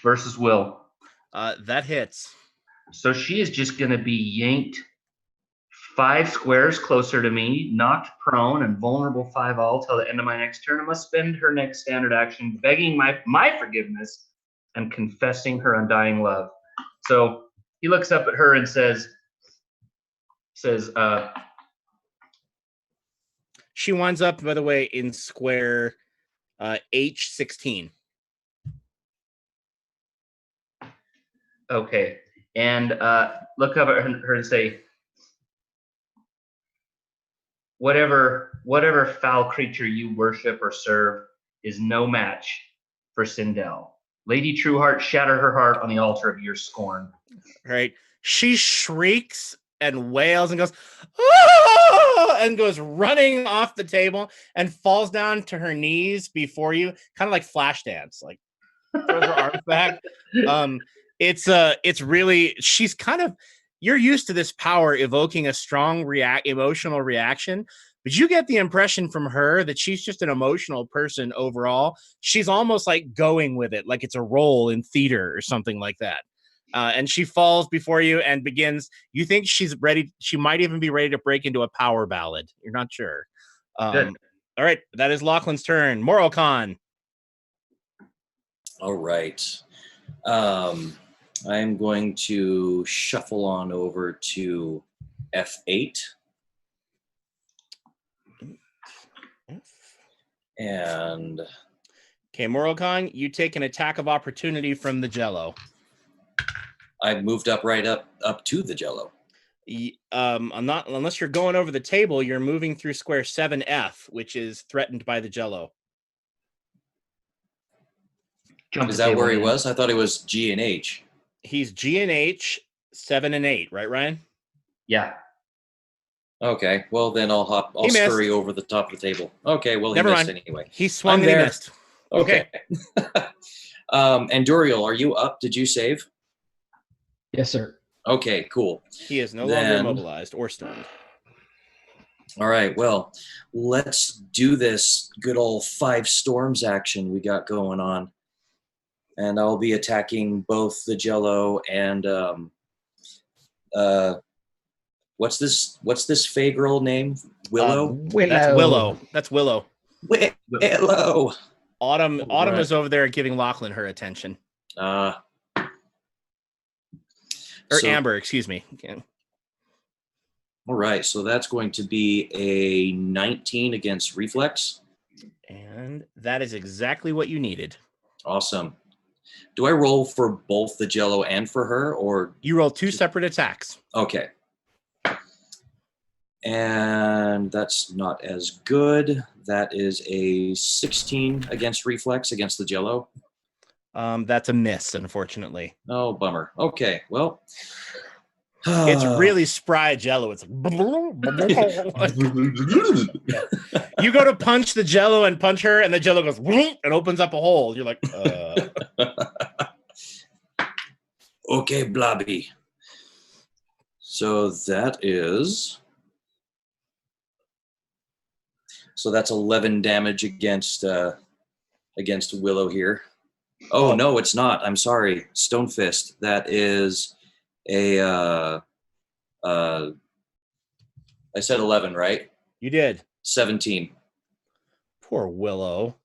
versus Will. That hits. So she is just going to be yanked 5 squares closer to me, knocked prone, and vulnerable 5 all till the end of my next turn. I must spend her next standard action begging my forgiveness and confessing her undying love. So he looks up at her and says, she winds up, by the way, in square H16. okay. And look up at her and say, whatever foul creature you worship or serve is no match for Sindel. Lady Trueheart, shatter her heart on the altar of your scorn. Right? She shrieks and wails and goes, "Ah!" and goes running off the table and falls down to her knees before you, kind of like Flashdance, like throws her arms back. It's really, she's kind of, you're used to this power evoking a strong emotional reaction, but you get the impression from her that she's just an emotional person overall. She's almost like going with it, like it's a role in theater or something like that. And she falls before you and begins, you think she's ready, she might even be ready to break into a power ballad. You're not sure. Good. All right, that is Lachlan's turn. Moral Con. All right. I'm going to shuffle on over to F8. And okay, Moral Con, you take an attack of opportunity from the Jello. I've moved up to the Jello. I'm not, unless you're going over the table, you're moving through square 7F, which is threatened by the Jello. Is that where he was? I thought it was G and H. He's G and H, 7 and 8, right, Ryan? Yeah. Okay, well then I'll scurry over the top of the table. Okay, well he missed anyway. He swung and he missed. Okay. And Duriel, are you up? Did you save? Yes, sir. Okay, cool. He is no longer immobilized or stunned. All right, well, let's do this good old 5 storms action we got going on. And I'll be attacking both the Jello and what's this Fey girl name? Willow? Willow. That's Willow. Willow. Autumn is over there giving Lachlan her attention. Amber, excuse me. Okay. All right, so that's going to be a 19 against reflex. And that is exactly what you needed. Awesome. Do I roll for both the Jello and for her, or you roll 2 separate attacks? Okay. And that's not as good. That is a 16 against reflex against the Jello. That's a miss, unfortunately. Oh, bummer. Okay, well. It's really spry Jello. It's like, you go to punch the Jello and punch her, and the Jello goes and opens up a hole. You're like, Okay, Blobby. So that is. So that's 11 damage against Willow here. Oh no, it's not. I'm sorry, Stone Fist. That is a. I said 11, right? You did. 17. Poor Willow.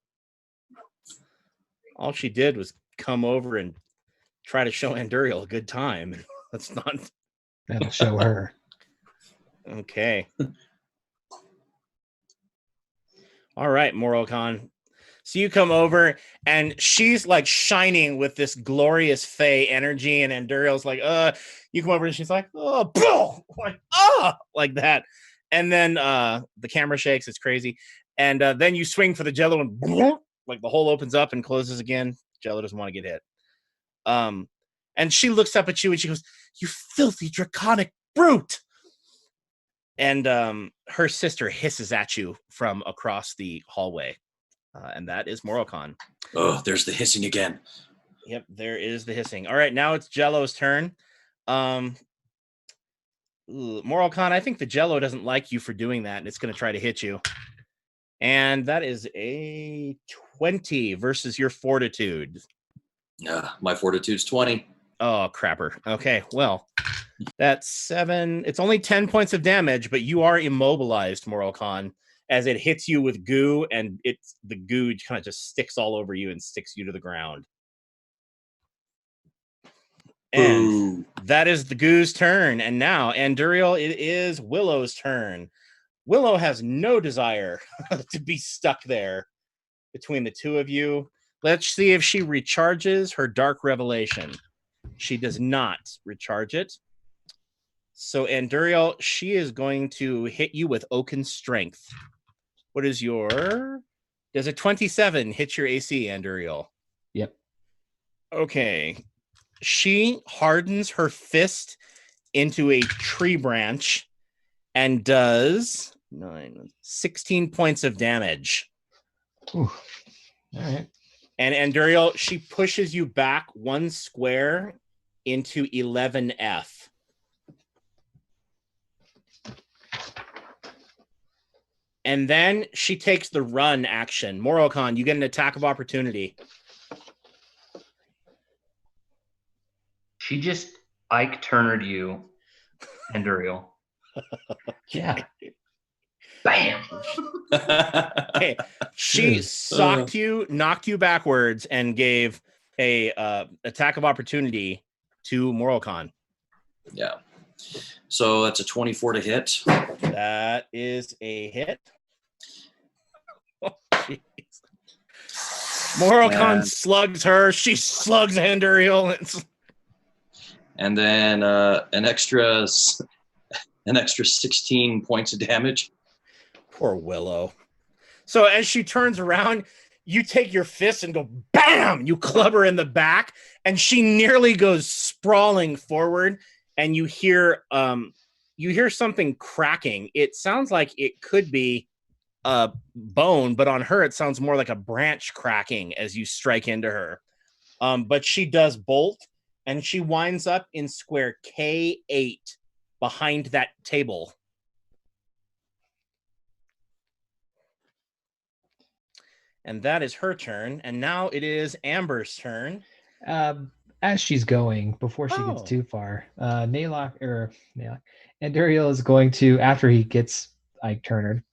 All she did was come over and try to show Anduriel a good time. That's not. That'll show her. Okay. All right, Moral Con. So you come over, and she's like shining with this glorious Fey energy, and Anduriel's like, you come over, and she's like, oh, like that. And then the camera shakes. It's crazy. And then you swing for the Jello, and like the hole opens up and closes again. Jello doesn't want to get hit. And she looks up at you, and she goes, "You filthy draconic brute!" And her sister hisses at you from across the hallway. And that is Moral Con. Oh, there's the hissing again. Yep, there is the hissing. All right, now it's Jello's turn. Moral Con, I think the Jello doesn't like you for doing that, and it's going to try to hit you. And that is a 20 versus your fortitude. My fortitude's 20. Oh, crapper. Okay, well, that's 7. It's only 10 points of damage, but you are immobilized, Moral Con, as it hits you with goo, and the goo kind of just sticks all over you and sticks you to the ground. And Ooh. that is the goo's turn. And now, Anduriel, it is Willow's turn. Willow has no desire to be stuck there between the two of you. Let's see if she recharges her Dark Revelation. She does not recharge it. So, Anduriel, she is going to hit you with Oaken Strength. What is your... Does a 27 hit your AC, Anduriel? Yep. Okay. She hardens her fist into a tree branch and does 16 points of damage. Ooh. All right. And Anduriel, she pushes you back 1 square into 11F. And then she takes the run action. Morocon, you get an attack of opportunity. She just Ike Turnered you, Anduriel. Yeah. Bam. Okay. She socked you, knocked you backwards, and gave a attack of opportunity to Morocon. Yeah. So that's a 24 to hit. That is a hit. Oh, jeez. Morocon slugs her. She slugs Anduriel. And then an extra 16 points of damage. Poor Willow. So as she turns around, you take your fist and go bam! You club her in the back, and she nearly goes sprawling forward, and you hear something cracking. It sounds like it could be a bone, but on her it sounds more like a branch cracking as you strike into her. But she does bolt, and she winds up in square K8 behind that table. And that is her turn. And now it is Amber's turn. As she's going, before she gets too far, Anduriel is going to, after he gets Ike Turner,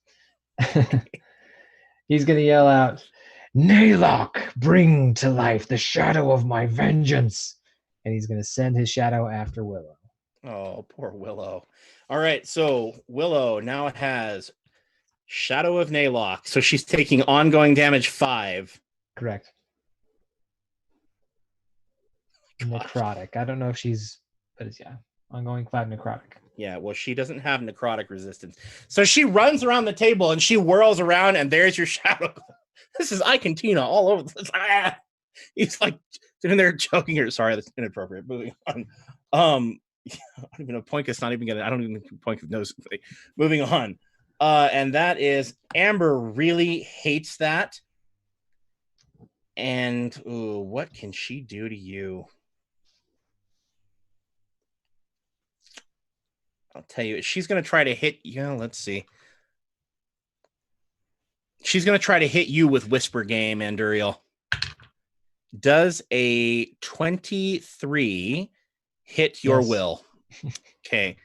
he's going to yell out, "Naylock, bring to life the shadow of my vengeance." And he's going to send his shadow after Willow. Oh, poor Willow. All right, so Willow now has Shadow of Naylock. So she's taking ongoing damage 5. Correct. Necrotic. I don't know if she's, but it's, ongoing 5 necrotic. Yeah, well, she doesn't have necrotic resistance. So she runs around the table and she whirls around, and there's your shadow. This is Ike and Tina all over the place. Ah! He's like sitting there choking her. Sorry, that's inappropriate. Moving on. I don't even know. Poinkus not even gonna. I don't even think Poinkus knows. Moving on. And that is Amber really hates that. And what can she do to you? I'll tell you, she's going to try to hit you. Let's see. She's going to try to hit you with Whisper Game, Anduriel. Does a 23 hit your will? Okay.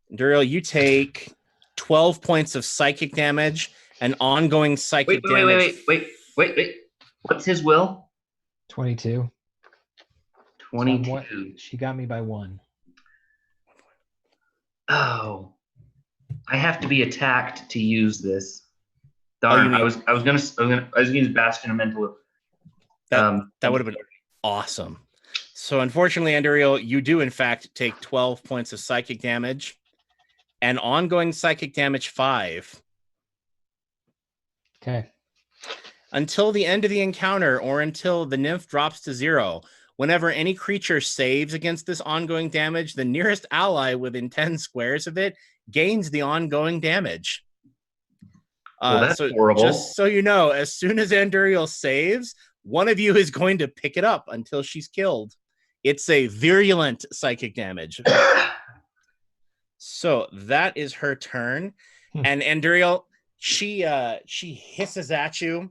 Anduriel, you take 12 points of psychic damage and ongoing psychic damage. Wait. What's his will? 22. 22. She got me by 1. Oh, I have to be attacked to use this. Darn, I was gonna use Bastion of Mental. That would have been awesome. So unfortunately, Anduriel, you do in fact take 12 points of psychic damage and ongoing psychic damage 5. Okay. Until the end of the encounter or until the nymph drops to 0. Whenever any creature saves against this ongoing damage, the nearest ally within 10 squares of it gains the ongoing damage. Well, that's horrible. Just so you know, as soon as Anduriel saves, one of you is going to pick it up until she's killed. It's a virulent psychic damage. So that is her turn. And Anduriel, she hisses at you.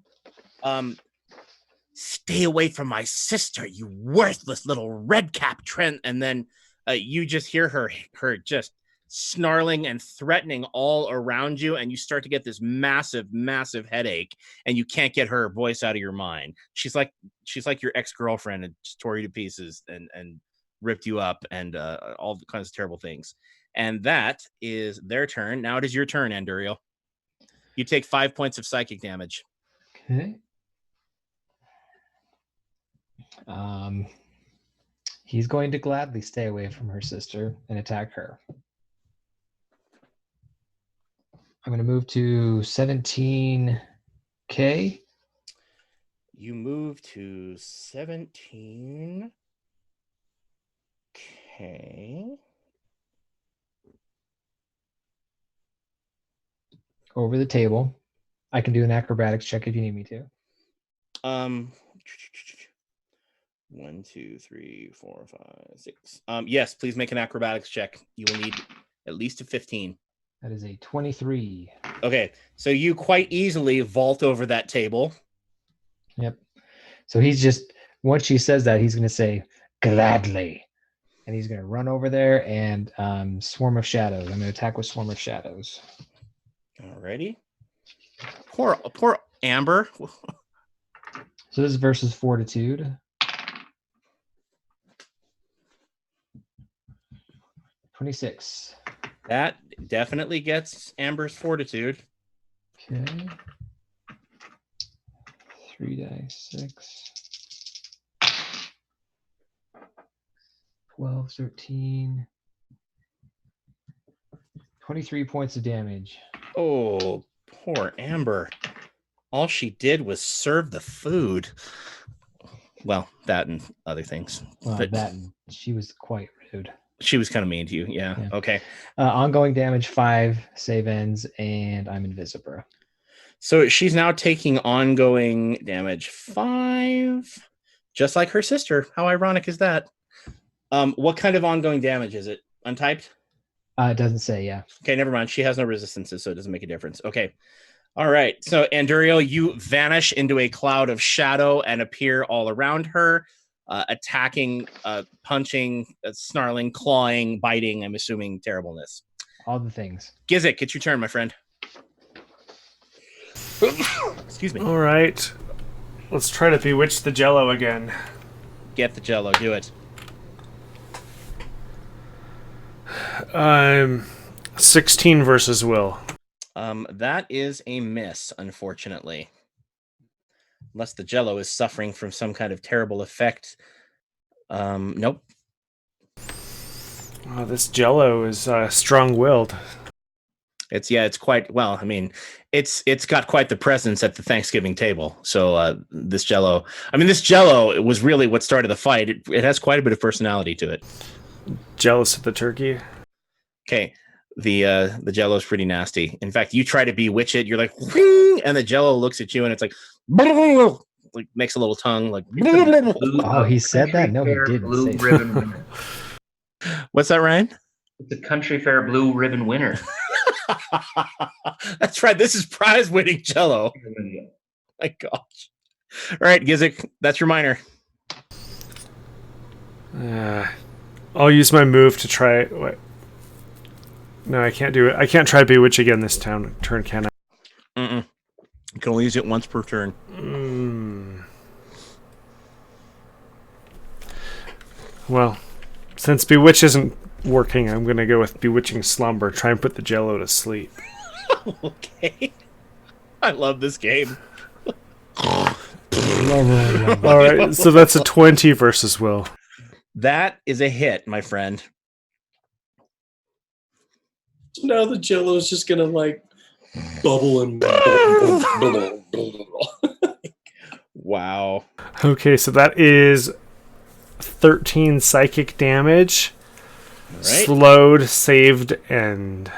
stay away from my sister, you worthless little redcap Trent. And then you just hear her just snarling and threatening all around you, and you start to get this massive headache, and you can't get her voice out of your mind. She's like your ex-girlfriend, and just tore you to pieces and ripped you up, and all kinds of terrible things. And that is their turn. Now it is your turn, Anduriel. You take 5 points of psychic damage. Okay. He's going to gladly stay away from her sister and attack her. I'm going to move to 17K. You move to 17K. Over the table. I can do an acrobatics check if you need me to. 1, 2, 3, 4, 5, 6. Yes, please make an acrobatics check. You will need at least a 15. That is a 23. Okay, so you quite easily vault over that table. Yep. So he's just, once she says that, he's going to say, gladly. And he's going to run over there and Swarm of Shadows. I'm going to attack with Swarm of Shadows. Alrighty. Poor Amber. So this is versus Fortitude. 26. That definitely gets Amber's Fortitude. Okay. 3 dice, 6. 12, 13. 23 points of damage. Oh, poor Amber. All she did was serve the food. Well, that and other things. Well, but that, she was quite rude. She was kind of mean to you. Yeah. Okay. Ongoing damage 5, save ends, and I'm invisible. So she's now taking ongoing damage 5, just like her sister. How ironic is that? What kind of ongoing damage is it? Untyped? It doesn't say, yeah. Okay, never mind. She has no resistances, so it doesn't make a difference. Okay. All right. So, Anduriel, you vanish into a cloud of shadow and appear all around her, attacking, punching, snarling, clawing, biting, I'm assuming terribleness. All the things. Gizik, it's your turn, my friend. Excuse me. All right. Let's try to bewitch the Jello again. Get the Jello. Do it. 16 versus Will. That is a miss, unfortunately. Unless the Jello is suffering from some kind of terrible effect. Nope. Oh, this Jello is strong-willed. It's quite, well, I mean, it's got quite the presence at the Thanksgiving table. So this Jello it was really what started the fight. It has quite a bit of personality to it. Jealous of the turkey. Okay. The Jello is pretty nasty. In fact, you try to bewitch it, you're like, "Wing!" And the Jello looks at you and it's like, like makes a little tongue, like. Oh, he said that? No, he didn't. Blue Say ribbon winner. What's that, Ryan? It's a country fair blue ribbon winner. That's right. This is prize winning Jello. My gosh. All right, Gizik, that's your minor. I'll use my move to try. What? No, I can't do it. I can't try bewitch again this turn, can I? You can only use it once per turn. Well, since bewitch isn't working, I'm going to go with bewitching slumber. Try and put the Jello to sleep. Okay. I love this game. All right, so that's a 20 versus Will. That is a hit, my friend. So now the Jello is just gonna like bubble and bubble. Wow. Okay, so that is 13 psychic damage. Right. Slowed, saved, end.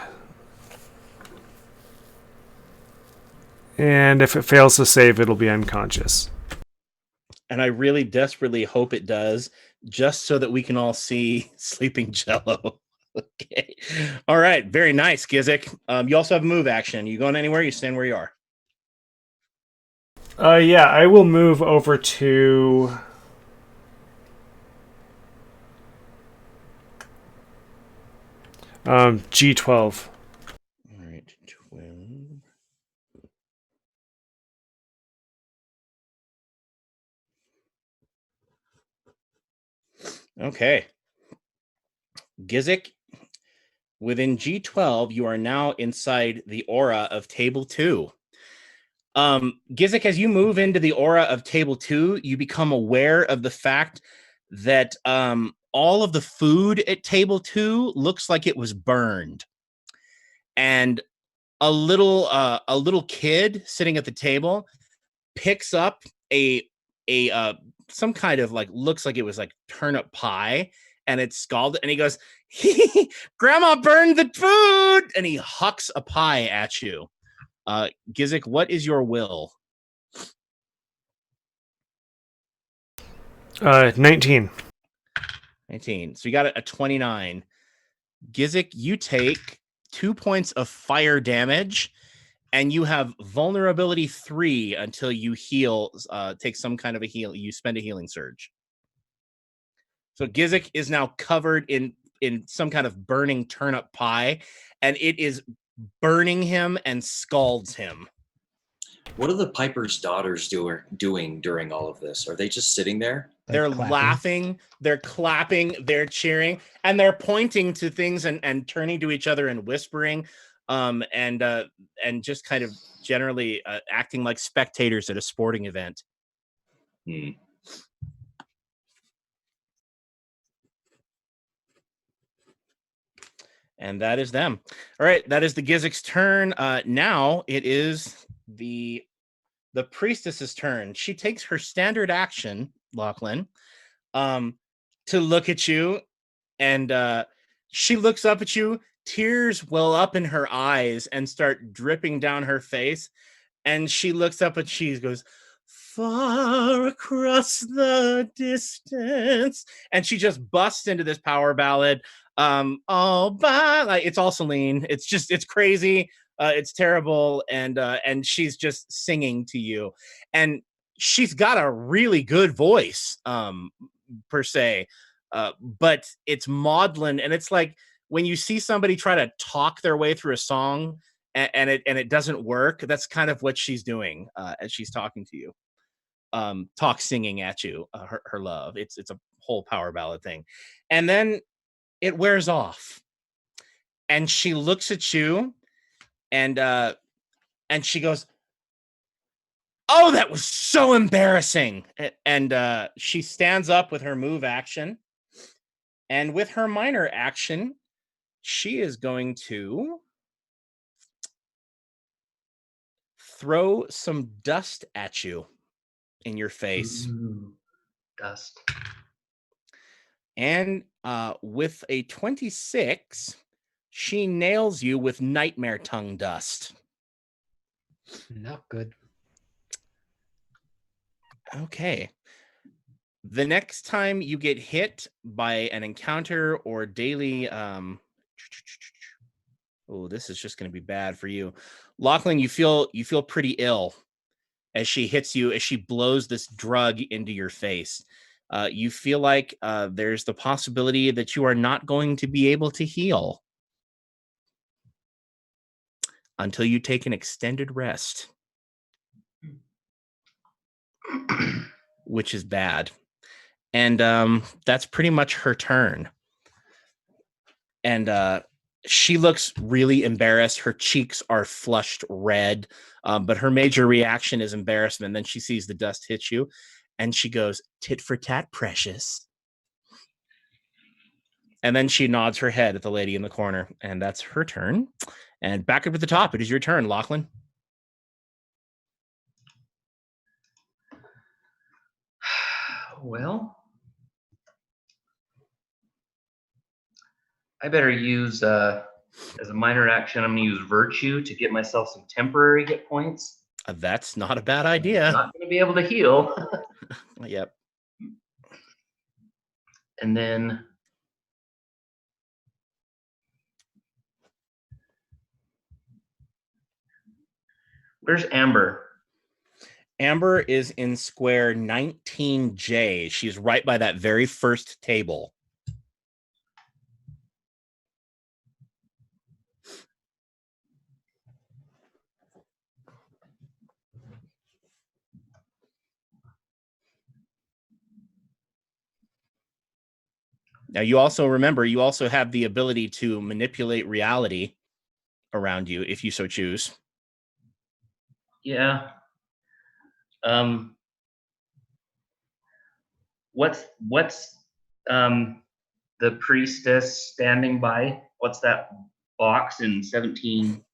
And if it fails to save, it'll be unconscious. And I really desperately hope it does, just so that we can all see sleeping Jello. Okay. All right. Very nice, Gizik. You also have a move action. You going anywhere? You stand where you are. Yeah, I will move over to G12. All right, 12. Okay. Gizik, within G12, you are now inside the aura of table 2. Gizik, as you move into the aura of table 2, you become aware of the fact that all of the food at table 2 looks like it was burned. And a little kid sitting at the table picks up a some kind of like looks like it was like turnip pie, and it's scalded, and he goes, "Grandma burned the food," and he hucks a pie at you. Gizik, what is your will? 19. 19. So you got a 29. Gizik, you take 2 points of fire damage, and you have vulnerability 3 until you heal. Take some kind of a heal. You spend a healing surge. So Gizik is now covered in some kind of burning turnip pie, and it is burning him and scalds him. What are the Piper's daughters doing during all of this? Are they just sitting there? They're clapping. laughing, they're clapping, they're cheering, and they're pointing to things and turning to each other and whispering, and just kind of generally acting like spectators at a sporting event. Hmm. And that is them. All right, that is the Gizik's turn. Now it is the priestess's turn. She takes her standard action, Lachlan, to look at you, and she looks up at you. Tears well up in her eyes and start dripping down her face. And she looks up and she goes, "Far across the distance," and she just busts into this power ballad. All by, like, it's all Celine. It's crazy. It's terrible, and she's just singing to you, and she's got a really good voice, per se, but it's maudlin, and it's like when you see somebody try to talk their way through a song and it doesn't work. That's kind of what she's doing as she's talking to you, singing at you, her love. It's a whole power ballad thing, and then it wears off, and she looks at you, and she goes, "Oh, that was so embarrassing," and she stands up with her move action, and with her minor action, she is going to throw some dust at you in your face. Ooh, dust. And with a 26, she nails you with nightmare tongue dust. Not good. Okay. The next time you get hit by an encounter or daily, oh, this is just going to be bad for you, Lachlan. You feel pretty ill as she hits you, as she blows this drug into your face. You feel like there's the possibility that you are not going to be able to heal until you take an extended rest, which is bad. And that's pretty much her turn. And she looks really embarrassed. Her cheeks are flushed red, but her major reaction is embarrassment. Then she sees the dust hit you, and she goes, "Tit for tat, precious." And then she nods her head at the lady in the corner, and that's her turn. And back up at the top, it is your turn, Lachlan. Well, I better use, as a minor action, I'm going to use Virtue to get myself some temporary hit points. That's not a bad idea. I'm not going to be able to heal. Yep. And then where's Amber? Amber is in square 19J. She's right by that very first table. Now, you also have the ability to manipulate reality around you if you so choose. Yeah. What's the priestess standing by? What's that box in 17?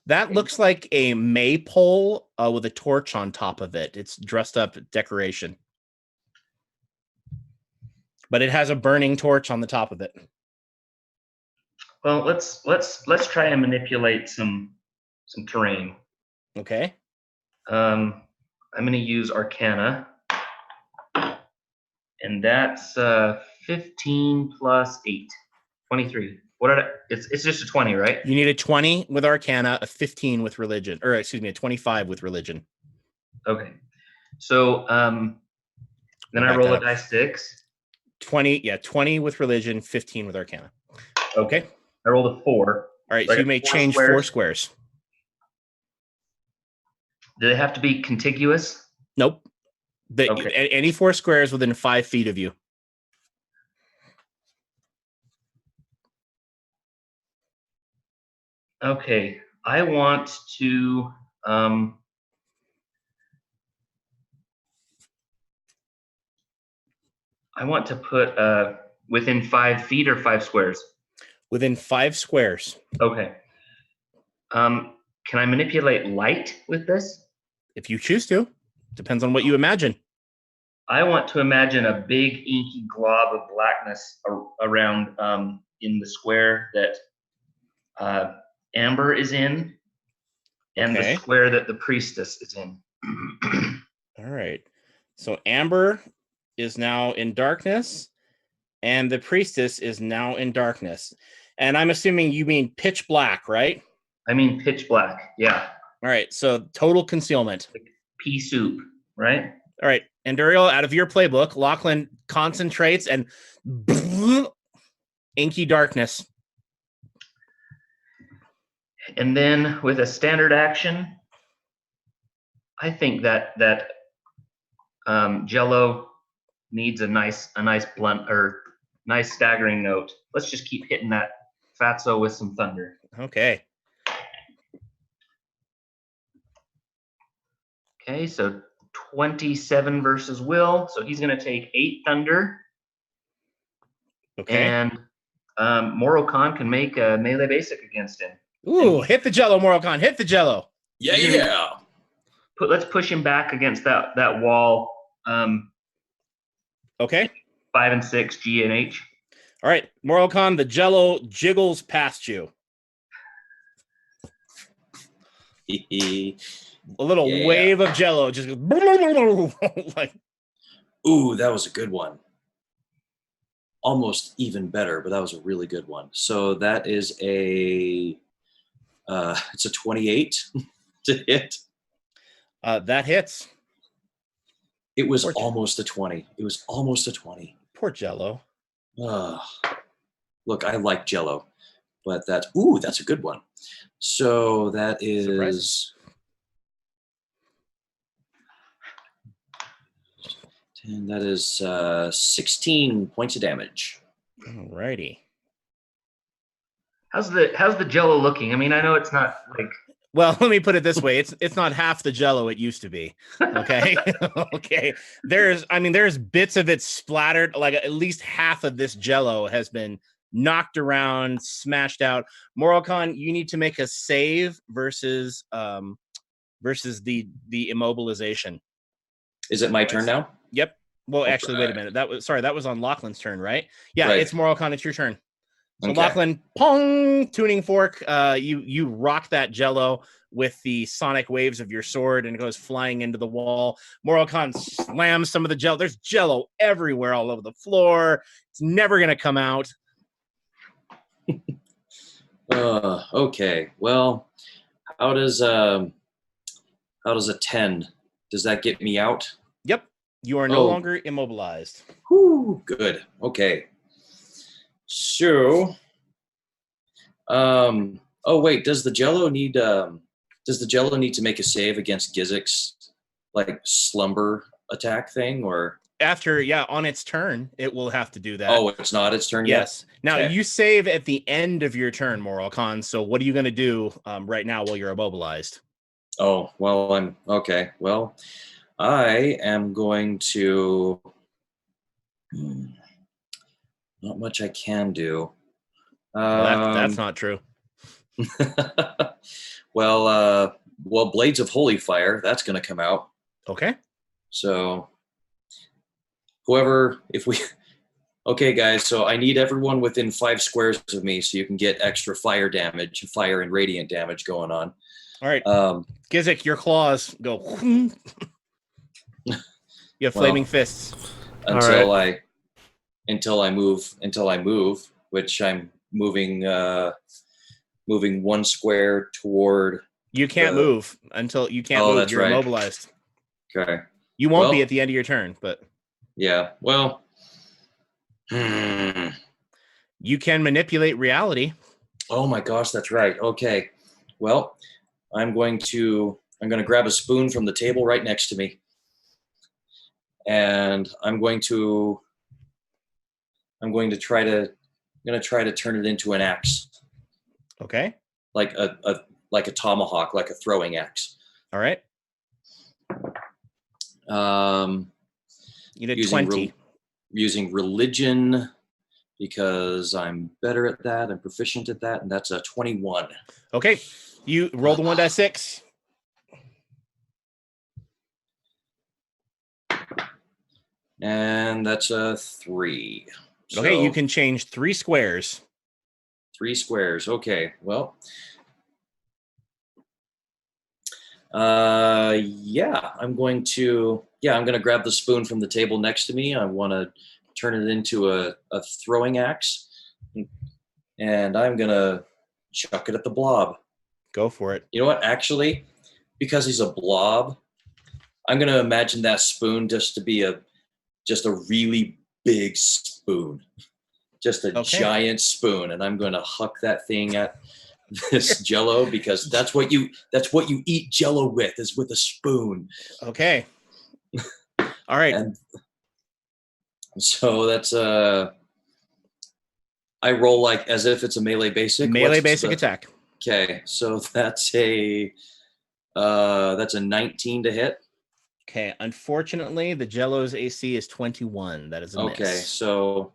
That looks like a maypole with a torch on top of it. It's dressed up decoration, but it has a burning torch on the top of it. Well, let's try and manipulate some terrain. Okay. I'm going to use Arcana, and that's 15 plus 8, 23. It's just a 20, right? You need a 20 with Arcana, a 15 with religion, or excuse me, a 25 with religion. Okay. So then I roll a dice 6. 20 with religion, 15 with Arcana. Okay. I rolled a 4. All right, so you may change 4 squares. Do they have to be contiguous? Nope. Okay. Any 4 squares within 5 feet of you. Okay. I want to put within 5 feet or 5 squares? Within 5 squares. Okay. Can I manipulate light with this? If you choose to. Depends on what you imagine. I want to imagine a big inky glob of blackness around in the square that Amber is in, and the square that the priestess is in. All right. So Amber is now in darkness, and the priestess is now in darkness. And I'm assuming you mean pitch black, right? I mean pitch black, yeah. All right, so total concealment. Like pea soup, right? All right, and Duriel, out of your playbook, Lachlan concentrates and inky darkness. And then with a standard action, I think that Jello needs a nice blunt or nice staggering note. Let's just keep hitting that fatso with some thunder. Okay. Okay, so 27 versus Will. So he's going to take 8 thunder. Okay. And Morocon can make a melee basic against him. Ooh, hit the Jello, Morocon. Hit the Jello. Yeah. Let's push him back against that wall. Okay. 5 and 6, G and H. All right, Morocon, the Jello jiggles past you. A little wave of Jello just goes like. Ooh, that was a good one. Almost even better, but that was a really good one. So that is it's a 28 to hit. That hits. It was almost a 20. It was almost a 20. Poor Jello. Look, I like Jello, but that's a good one. So that is 10. That is 16 points of damage. Alrighty. How's the Jello looking? I mean, I know it's not like. Well, let me put it this way: it's not half the Jello it used to be. Okay, okay. There's bits of it splattered. Like at least half of this Jello has been knocked around, smashed out. Morocon, you need to make a save versus the immobilization. Is it my turn now? Yep. Well, actually, wait a minute. That was on Lachlan's turn, right? Yeah, right. It's Morocon. It's your turn. So Lachlan, pong, tuning fork. You rock that Jello with the sonic waves of your sword, and it goes flying into the wall. Morocon slams some of the Jello. There's Jello everywhere, all over the floor. It's never gonna come out. Okay. Well, how does a 10 does that get me out? Yep. You are no longer immobilized. Whew, good. Okay. So, oh wait, does the Jello need to make a save against Gizik's like slumber attack thing, or After, on its turn, it will have to do that. oh, it's not its turn Yes. yet? Now Okay. you save at the end of your turn, Moral Con. So what are you going to do right now while you're immobilized? Oh, well, I'm okay. Well, I am going to. Not much I can do. Well, that's not true. well, Blades of Holy Fire, that's going to come out. Okay. So, okay, guys, so I need everyone within 5 squares of me so you can get extra fire and radiant damage going on. All right. Gizik, your claws go. You have flaming fists. Until I move, which I'm moving 1 square toward. You can't move until you can't move. You're immobilized. Okay. You won't be at the end of your turn, but yeah. Well, you can manipulate reality. Oh my gosh, that's right. Okay. Well, I'm going to grab a spoon from the table right next to me. And I'm going to try to turn it into an axe. Okay. Like a tomahawk, like a throwing axe. All right. You did 20. Using religion because I'm better at that. I'm proficient at that, and that's a 21. Okay. You roll the 1d6. And that's a 3. Okay, you can change 3 squares. 3 squares. Okay. Well, I'm going to grab the spoon from the table next to me. I want to turn it into a throwing axe, and I'm going to chuck it at the blob. Go for it. You know what? Actually, because he's a blob, I'm going to imagine that spoon just to be just a really big spoon. Just a giant spoon, and I'm going to huck that thing at this Jello because that's what you eat Jello with, is with a spoon. Okay. All right. And so that's I roll like as if it's a melee basic. Melee basic attack. Okay, so that's a 19 to hit. Okay, unfortunately, the Jello's AC is 21. That is a miss. Okay, so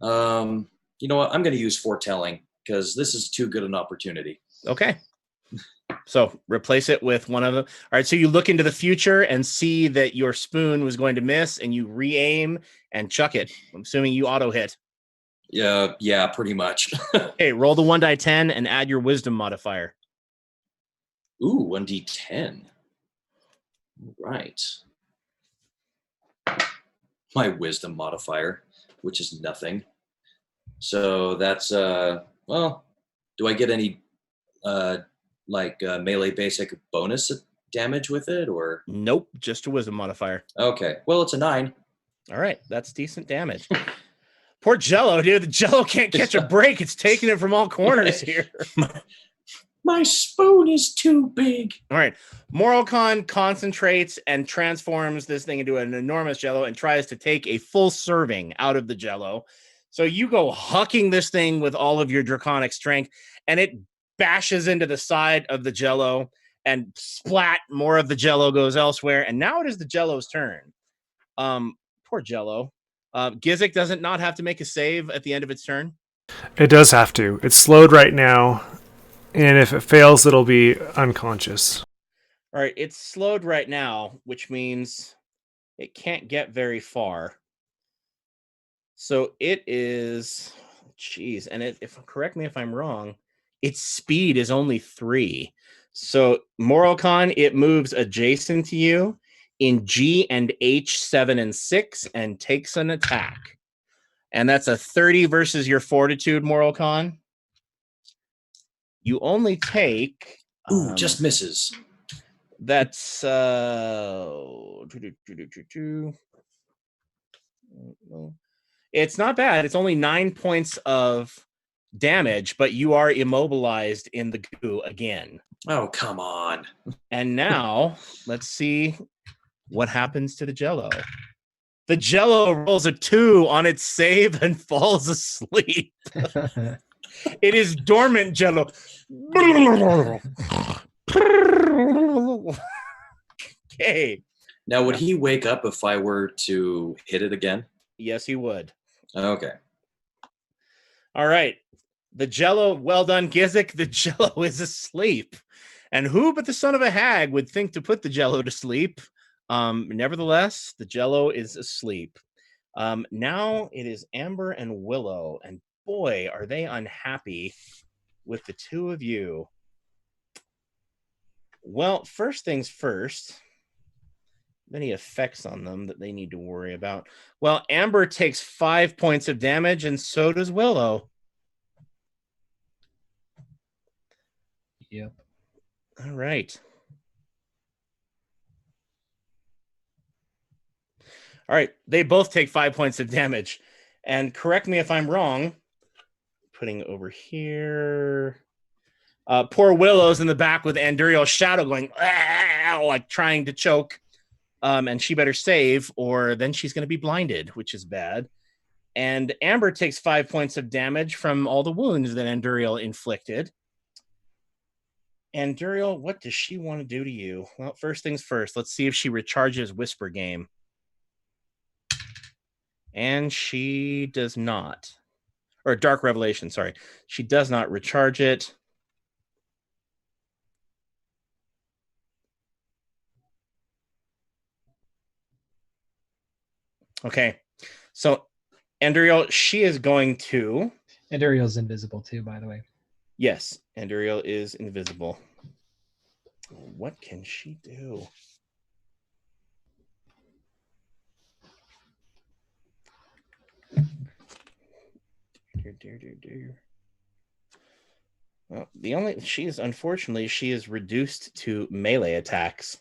you know what? I'm going to use foretelling because this is too good an opportunity. Okay. So replace it with one of them. All right, so you look into the future and see that your spoon was going to miss, and you re-aim and chuck it. I'm assuming you auto-hit. Yeah, pretty much. Okay, roll the 1d10 and add your wisdom modifier. Ooh, 1d10. Right. My wisdom modifier, which is nothing. So that's well, do I get any melee basic bonus damage with it, or? Nope, just a wisdom modifier. Okay, well, it's a 9. All right, that's decent damage. Poor Jello, dude. The Jello can't catch a break. It's taking it from all corners here. My spoon is too big. All right. Moralcon concentrates and transforms this thing into an enormous Jello and tries to take a full serving out of the Jello. So you go hucking this thing with all of your draconic strength, and it bashes into the side of the Jello, and splat, more of the Jello goes elsewhere. And now it is the Jello's turn. Poor Jello. Gizik doesn't not have to make a save at the end of its turn. It does have to. It's slowed right now, and if it fails, it'll be unconscious. All right, it's slowed right now, which means it can't get very far. So it is, and correct me if I'm wrong, its speed is only 3. So Moralcon, it moves adjacent to you in G and H 7 and 6 and takes an attack. And that's a 30 versus your fortitude, Moralcon. You only take just misses. That's it's not bad. It's only 9 points of damage, but you are immobilized in the goo again. Oh, come on. And now let's see what happens to the Jello. The Jello rolls a 2 on its save and falls asleep. It is dormant Jello. Okay. Now, would he wake up if I were to hit it again? Yes, he would. Okay. All right. The Jello, well done, Gizik. The Jello is asleep. And who but the son of a hag would think to put the Jello to sleep? Nevertheless, the Jello is asleep. Now it is Amber and Willow. And boy, are they unhappy with the two of you. Well, first things first. Any effects on them that they need to worry about? Well, Amber takes 5 points of damage, and so does Willow. Yep. All right. All right. They both take 5 points of damage. And correct me if I'm wrong. Putting over here. Poor Willow's in the back with Anduriel's shadow going, like trying to choke. And she better save, or then she's going to be blinded, which is bad. And Amber takes 5 points of damage from all the wounds that Anduriel inflicted. Anduriel, what does she want to do to you? Well, first things first, let's see if she recharges Whisper Game. And she does not. Or Dark Revelation, sorry. She does not recharge it. Okay. So, Anduriel, she is going to... Anduriel's invisible too, by the way. Yes, Anduriel is invisible. What can she do? Well, she is reduced to melee attacks.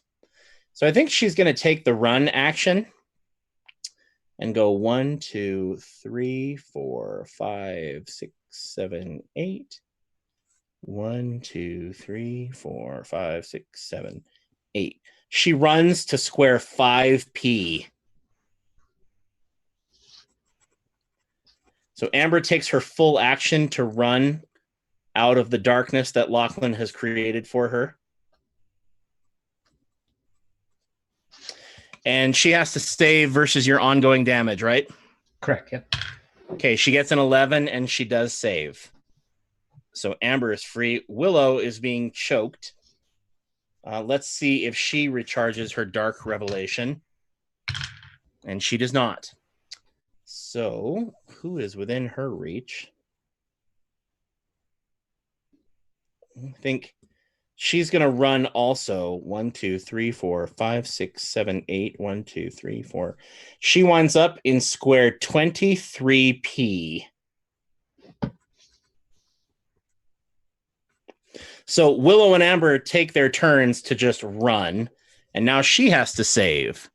So I think she's going to take the run action and go 1, 2, 3, 4, 5, 6, 7, 8. 1, 2, 3, 4, 5, 6, 7, 8. She runs to square 5p. So Amber takes her full action to run out of the darkness that Lachlan has created for her. And she has to save versus your ongoing damage, right? Correct, yep. Okay, she gets an 11 and she does save. So Amber is free. Willow is being choked. Let's see if she recharges her Dark Revelation. And she does not. So, who is within her reach? I think she's going to run also. 1, 2, 3, 4, 5, 6, 7, 8. 1, 2, 3, 4. She winds up in square 23p. So Willow and Amber take their turns to just run, and now she has to save.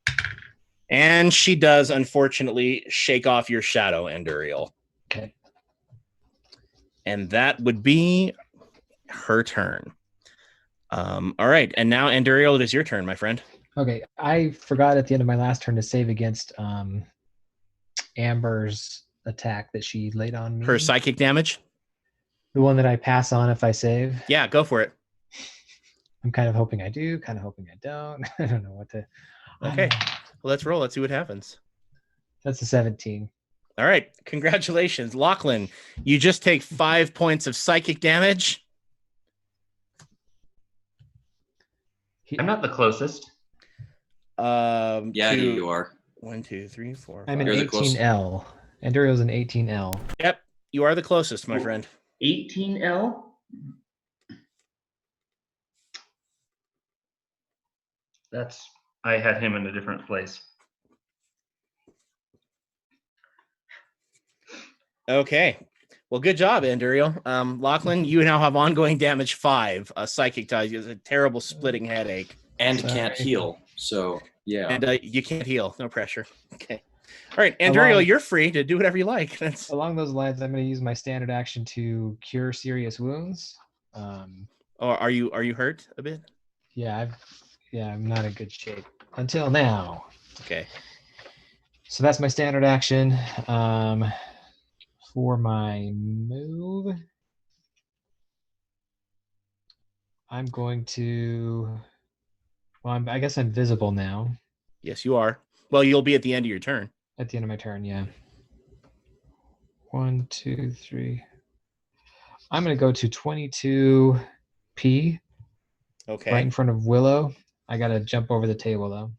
And she does, unfortunately, shake off your shadow, Anduriel. Okay. And that would be her turn. All right, and now, Anduriel, it is your turn, my friend. Okay, I forgot at the end of my last turn to save against Amber's attack that she laid on me. Her psychic damage? The one that I pass on if I save? Yeah, go for it. I'm kind of hoping I do, kind of hoping I don't. I don't know what to... Okay, well, let's roll. Let's see what happens. That's a 17. All right, congratulations. Lachlan, you just take 5 points of psychic damage. I'm not the closest. Yeah, you are. 1, 2, 3, 4. I'm 5. an 18L. Anduriel's an 18L. Yep, you are the closest, my friend. 18L? I had him in a different place. Okay. Well, good job, Anduriel. Lachlan, you now have ongoing damage 5. Psychic ties. You have a terrible splitting headache. And Sorry. can't heal. So yeah. And you can't heal. No pressure. Okay. All right, Along- Anduriel, you're free to do whatever you like. That's Along those lines, I'm going to use my standard action to cure serious wounds. or are you hurt a bit? Yeah, I'm not in good shape until now. Okay. So that's my standard action. For my move, I'm going to. Well, I guess I'm visible now. Yes, you are. Well, you'll be at the end of your turn. At the end of my turn, yeah. 1, 2, 3. I'm going to go to 22P. Okay. Right in front of Willow. I got to jump over the table, though.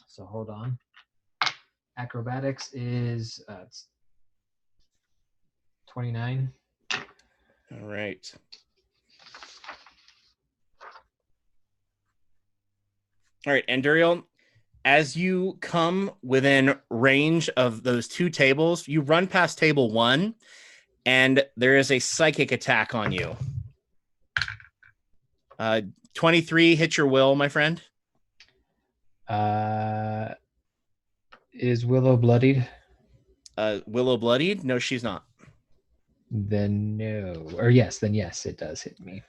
So hold on. Acrobatics is it's 29. All right. All right, Anduriel, as you come within range of those two tables, you run past table 1, and there is a psychic attack on you. 23 hit your will, my friend. Is Willow bloodied? Willow bloodied? No, she's not. Then no. Or yes, then yes, it does hit me.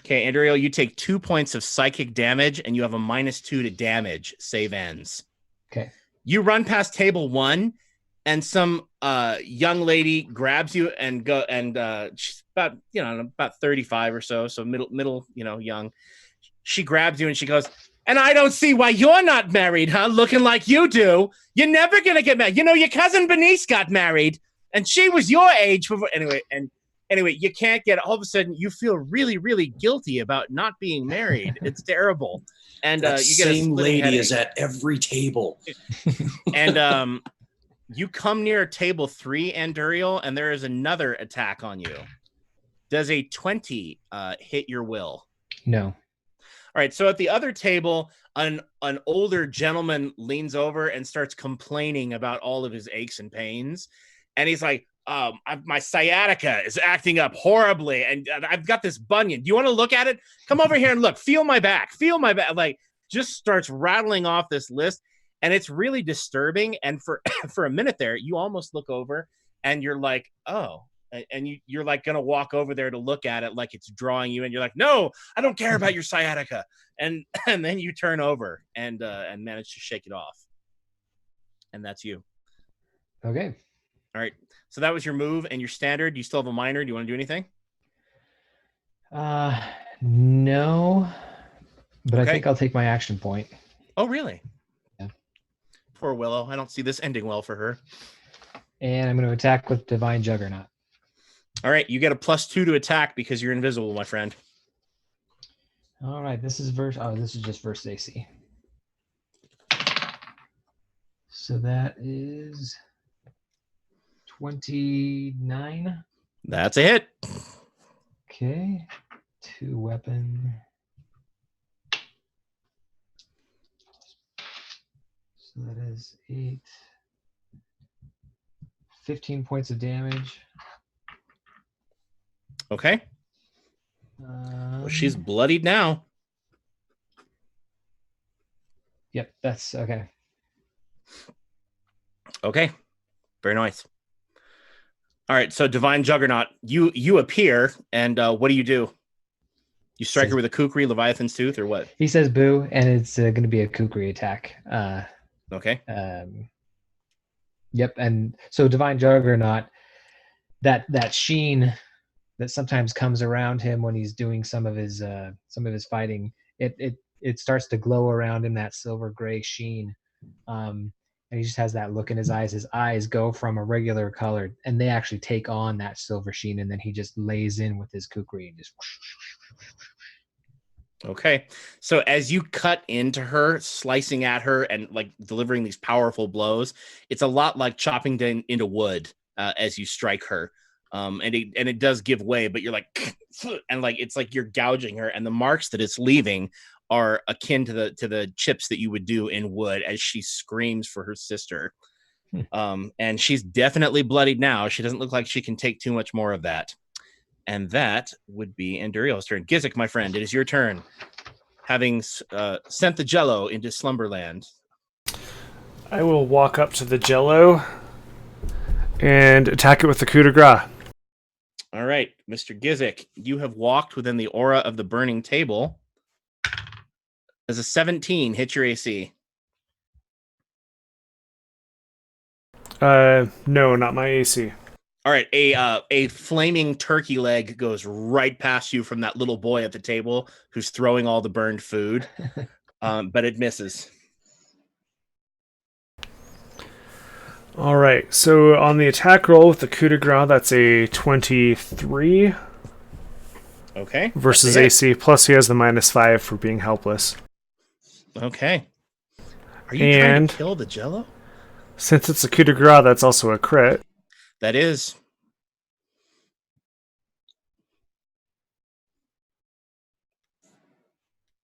Okay, Anduriel, you take 2 points of psychic damage, and you have a -2 to damage. Save ends. Okay. You run past table 1, and some young lady grabs you and she's about 35 or so middle, young. She grabs you and she goes, "And I don't see why you're not married, huh? Looking like you do. You're never gonna get married. You know, your cousin Bernice got married, and she was your age before." Anyway, you can't get. All of a sudden, you feel really, really guilty about not being married. It's terrible. And That you get a same splitting lady headache. is at every table. And you come near table 3, Anduriel, and there is another attack on you. Does a 20 hit your will? No. All right. So at the other table, an older gentleman leans over and starts complaining about all of his aches and pains, and he's like, "My sciatica is acting up horribly, and I've got this bunion. Do you want to look at it? Come over here and look. Feel my back. Feel my back." Like, just starts rattling off this list, and it's really disturbing. And for a minute there, you almost look over, and you're like, "Oh," and you're like gonna walk over there to look at it, like it's drawing you, and you're like, "No, I don't care about your sciatica." And then you turn over and manage to shake it off, and that's you. Okay. All right. So that was your move and your standard. Do you still have a minor? Do you want to do anything? No. But Okay. I think I'll take my action point. Oh, really? Yeah. Poor Willow. I don't see this ending well for her. And I'm going to attack with Divine Juggernaut. All right. You get a +2 to attack because you're invisible, my friend. All right. This is just versus AC. So that is 29. That's a hit. Okay. 2 weapon. So that is 8. 15 points of damage. Okay. Well, she's bloodied now. Yep, that's okay. Okay. Very nice. All right. So Divine Juggernaut, you appear, and what do? You strike her with a kukri, Leviathan's Tooth, or what? He says boo, and it's going to be a kukri attack. Okay. Yep, and so Divine Juggernaut, that sheen that sometimes comes around him when he's doing some of his fighting, it starts to glow around him, that silver gray sheen, and he just has that look in his eyes. His eyes go from a regular color, and they actually take on that silver sheen, and then he just lays in with his kukri and just. Okay. So as you cut into her, slicing at her and like delivering these powerful blows, it's a lot like chopping into wood as you strike her. And it does give way, but you're like, and like, it's like you're gouging her, and the marks that it's leaving are akin to the chips that you would do in wood as she screams for her sister. And she's definitely bloodied now. She doesn't look like she can take too much more of that. And that would be Anduriel's turn. Gizik, my friend, it is your turn. having sent the Jello into Slumberland. I will walk up to the Jello and attack it with the coup de grace. All right, Mr. Gizik, you have walked within the aura of the burning table. As a 17 hit your AC. No, not my AC. All right, a flaming turkey leg goes right past you from that little boy at the table who's throwing all the burned food, but it misses. All right, so on the attack roll with the coup de grace, that's a 23 Okay. versus AC, plus he has the -5 for being helpless. Okay. Are you trying to kill the Jello? Since it's a coup de grace, that's also a crit. That is.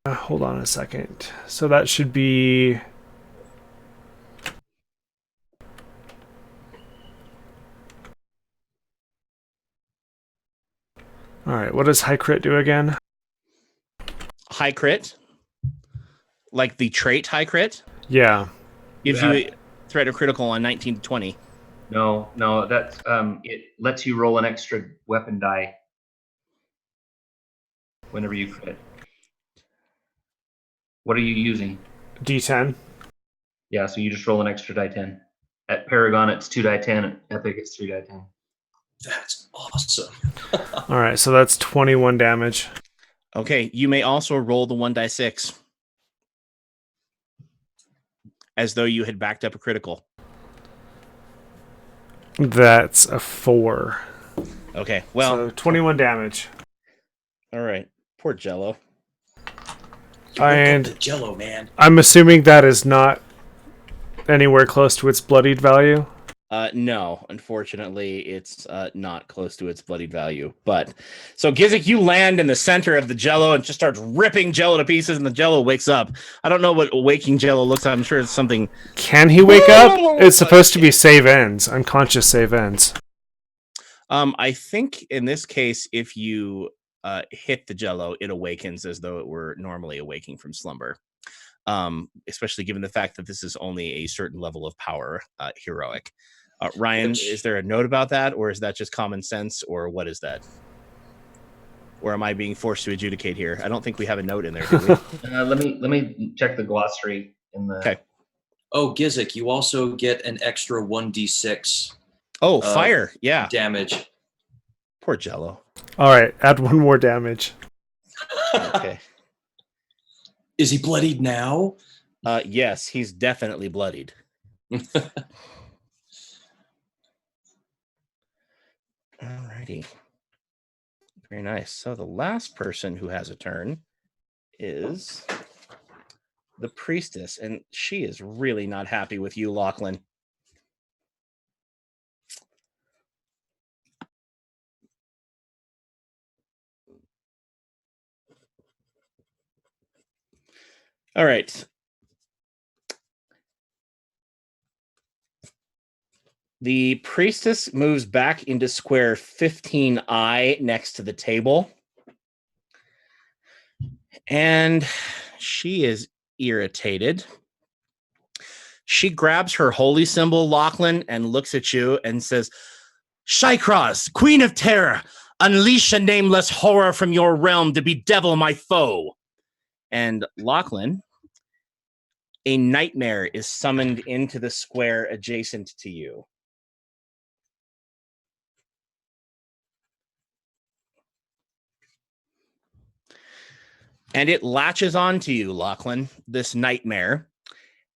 Hold on a second. So that should be... All right, what does high crit do again? High crit? Like the trait high crit? Yeah. Gives you a threat of critical on 19 to 20. No, that's it lets you roll an extra weapon die whenever you crit. What are you using? D10. Yeah, so you just roll an extra die 10. At Paragon, it's 2 die 10. At Epic, it's 3 die 10. That's awesome. All right, so that's 21 damage. Okay, you may also roll the 1d6 as though you had backed up a critical. That's a 4. Okay, well, So 21 damage. All right, poor Jello. And the Jello, man. I'm assuming that is not anywhere close to its bloodied value. No, unfortunately, it's not close to its bloodied value. But so Gizik, you land in the center of the Jello and just starts ripping Jello to pieces, and the Jello wakes up. I don't know what waking Jello looks like. I'm sure it's something. Can he wake up? It's supposed to be save ends, unconscious save ends. I think in this case, if you hit the Jello, it awakens as though it were normally awaking from slumber. Especially given the fact that this is only a certain level of power, heroic. Ryan, is there a note about that, or is that just common sense, or what is that? Or am I being forced to adjudicate here? I don't think we have a note in there, do we? Let me check the glossary in the. Okay. Oh, Gizik, you also get an extra 1d6. Oh, fire! Yeah, damage. Poor Jello. All right, add 1 more damage. Okay. Is he bloodied now? Yes, he's definitely bloodied. Alrighty. Very nice. So the last person who has a turn is the priestess, and she is really not happy with you, Lachlan. All right. The priestess moves back into square 15I next to the table. And she is irritated. She grabs her holy symbol, Lachlan, and looks at you and says, Shykros, Queen of Terror, unleash a nameless horror from your realm to bedevil my foe. And Lachlan, a nightmare is summoned into the square adjacent to you. And it latches onto you, Lachlan, this nightmare.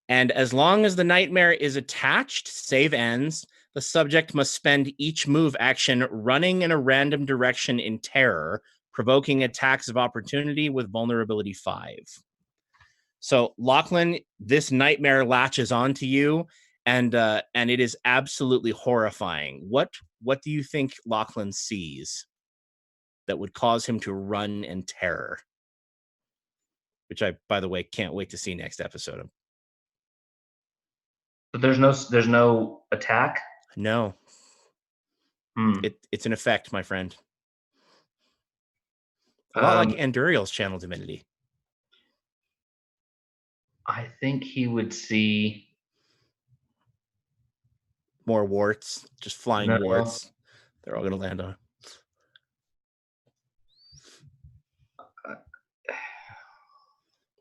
And as long as the nightmare is attached, save ends, the subject must spend each move action running in a random direction in terror, provoking attacks of opportunity with vulnerability 5. So, Lachlan, this nightmare latches onto you, and it is absolutely horrifying. What do you think Lachlan sees that would cause him to run in terror? Which I, by the way, can't wait to see next episode. But there's no attack? No. It's an effect, my friend. A lot like Anduriel's channel divinity. I think he would see More warts, just flying No. warts. They're all going to land on.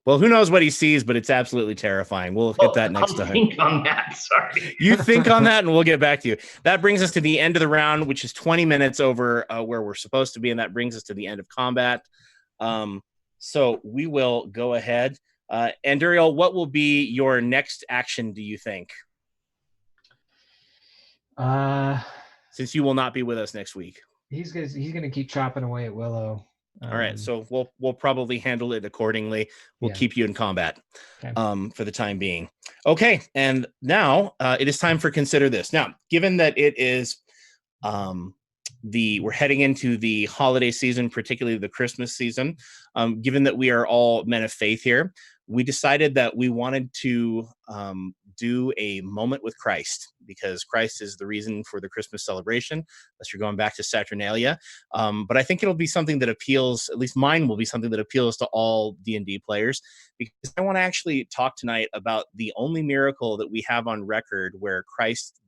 Well, who knows what he sees, but it's absolutely terrifying. We'll hit that next I'll time. think on that. Sorry. You think on that, and we'll get back to you. That brings us to the end of the round, which is 20 minutes over where we're supposed to be, and that brings us to the end of combat. So we will go ahead. Anduriel, what will be your next action, do you think? Since you will not be with us next week. He's gonna keep chopping away at Willow. All right, so we'll probably handle it accordingly. We'll keep you in combat for the time being. Okay, and now it is time for Consider This. Now, given that it is we're heading into the holiday season, particularly the Christmas season, given that we are all men of faith here, we decided that we wanted to do a moment with Christ, because Christ is the reason for the Christmas celebration, unless you're going back to Saturnalia. But I think it'll be something that appeals, at least mine will be something that appeals to all D&D players, because I want to actually talk tonight about the only miracle that we have on record where Christ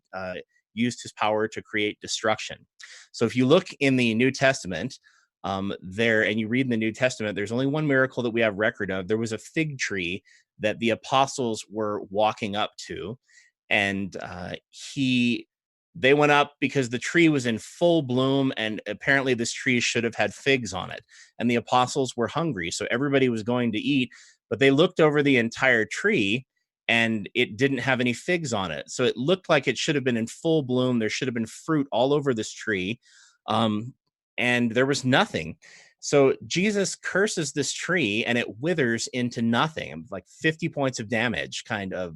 used his power to create destruction. So if you look in the New Testament, there, and you read in the New Testament, there's only one miracle that we have record of. There was a fig tree that the apostles were walking up to, and they went up because the tree was in full bloom, and apparently this tree should have had figs on it, and the apostles were hungry, so everybody was going to eat, but they looked over the entire tree and it didn't have any figs on it. So it looked like it should have been in full bloom. There should have been fruit all over this tree. And there was nothing. So Jesus curses this tree and it withers into nothing, like 50 points of damage, kind of,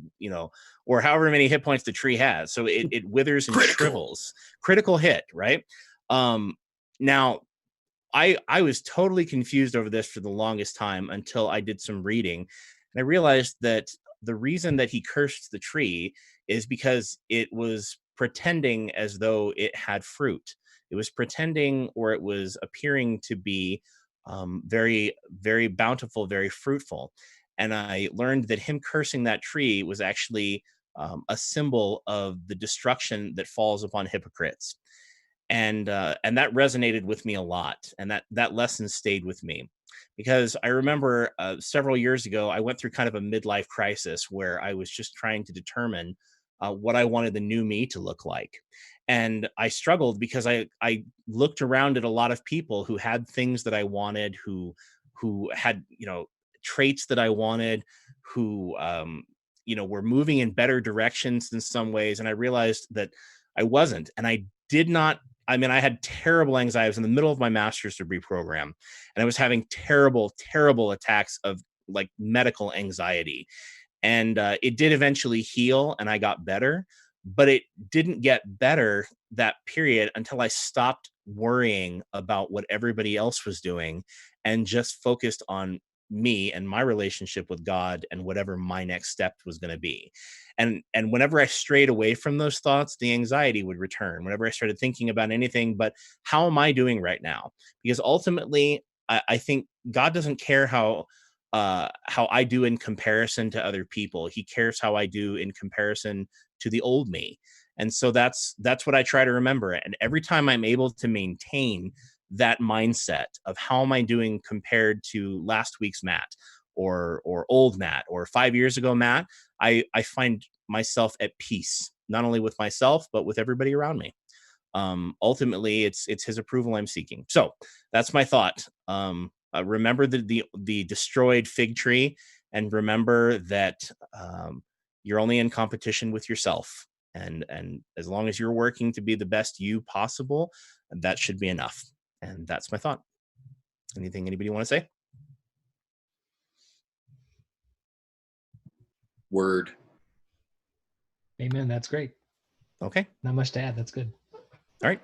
or however many hit points the tree has. So it withers and shrivels. Critical hit, right? Now, I was totally confused over this for the longest time until I did some reading. And I realized that the reason that he cursed the tree is because it was pretending as though it had fruit. It was pretending, or it was appearing to be very, very bountiful, very fruitful. And I learned that him cursing that tree was actually a symbol of the destruction that falls upon hypocrites. And that resonated with me a lot. And that lesson stayed with me, because I remember several years ago, I went through kind of a midlife crisis where I was just trying to determine what I wanted the new me to look like. And I struggled because I looked around at a lot of people who had things that I wanted, who had, traits that I wanted, who, were moving in better directions in some ways. And I realized that I wasn't. And I had terrible anxiety. I was in the middle of my master's degree program, and I was having terrible, terrible attacks of like medical anxiety. And it did eventually heal and I got better, but it didn't get better that period until I stopped worrying about what everybody else was doing and just focused on me and my relationship with God and whatever my next step was going to be. And whenever I strayed away from those thoughts, the anxiety would return. Whenever I started thinking about anything but how am I doing right now? Because ultimately, I think God doesn't care how I do in comparison to other people. He cares how I do in comparison to the old me. And so that's what I try to remember. And every time I'm able to maintain that mindset of how am I doing compared to last week's Matt or old Matt or 5 years ago Matt, I find myself at peace, not only with myself, but with everybody around me. Ultimately, it's his approval I'm seeking. So that's my thought. Remember the destroyed fig tree, and remember that you're only in competition with yourself. And as long as you're working to be the best you possible, that should be enough. And that's my thought. Anything anybody want to say? Word. Amen. That's great. Okay. Not much to add. That's good. All right.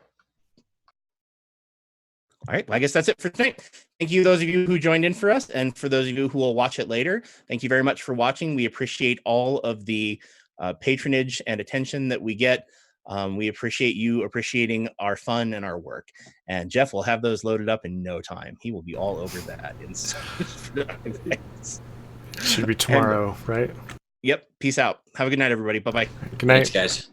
Well, I guess that's it for tonight. Thank you, those of you who joined in for us, and for those of you who will watch it later. Thank you very much for watching. We appreciate all of the patronage and attention that we get. We appreciate you appreciating our fun and our work. And Jeff will have those loaded up in no time. He will be all over that in 5 minutes. Should be tomorrow, right? Yep. Peace out. Have a good night, everybody. Bye bye. Good night. Thanks, guys.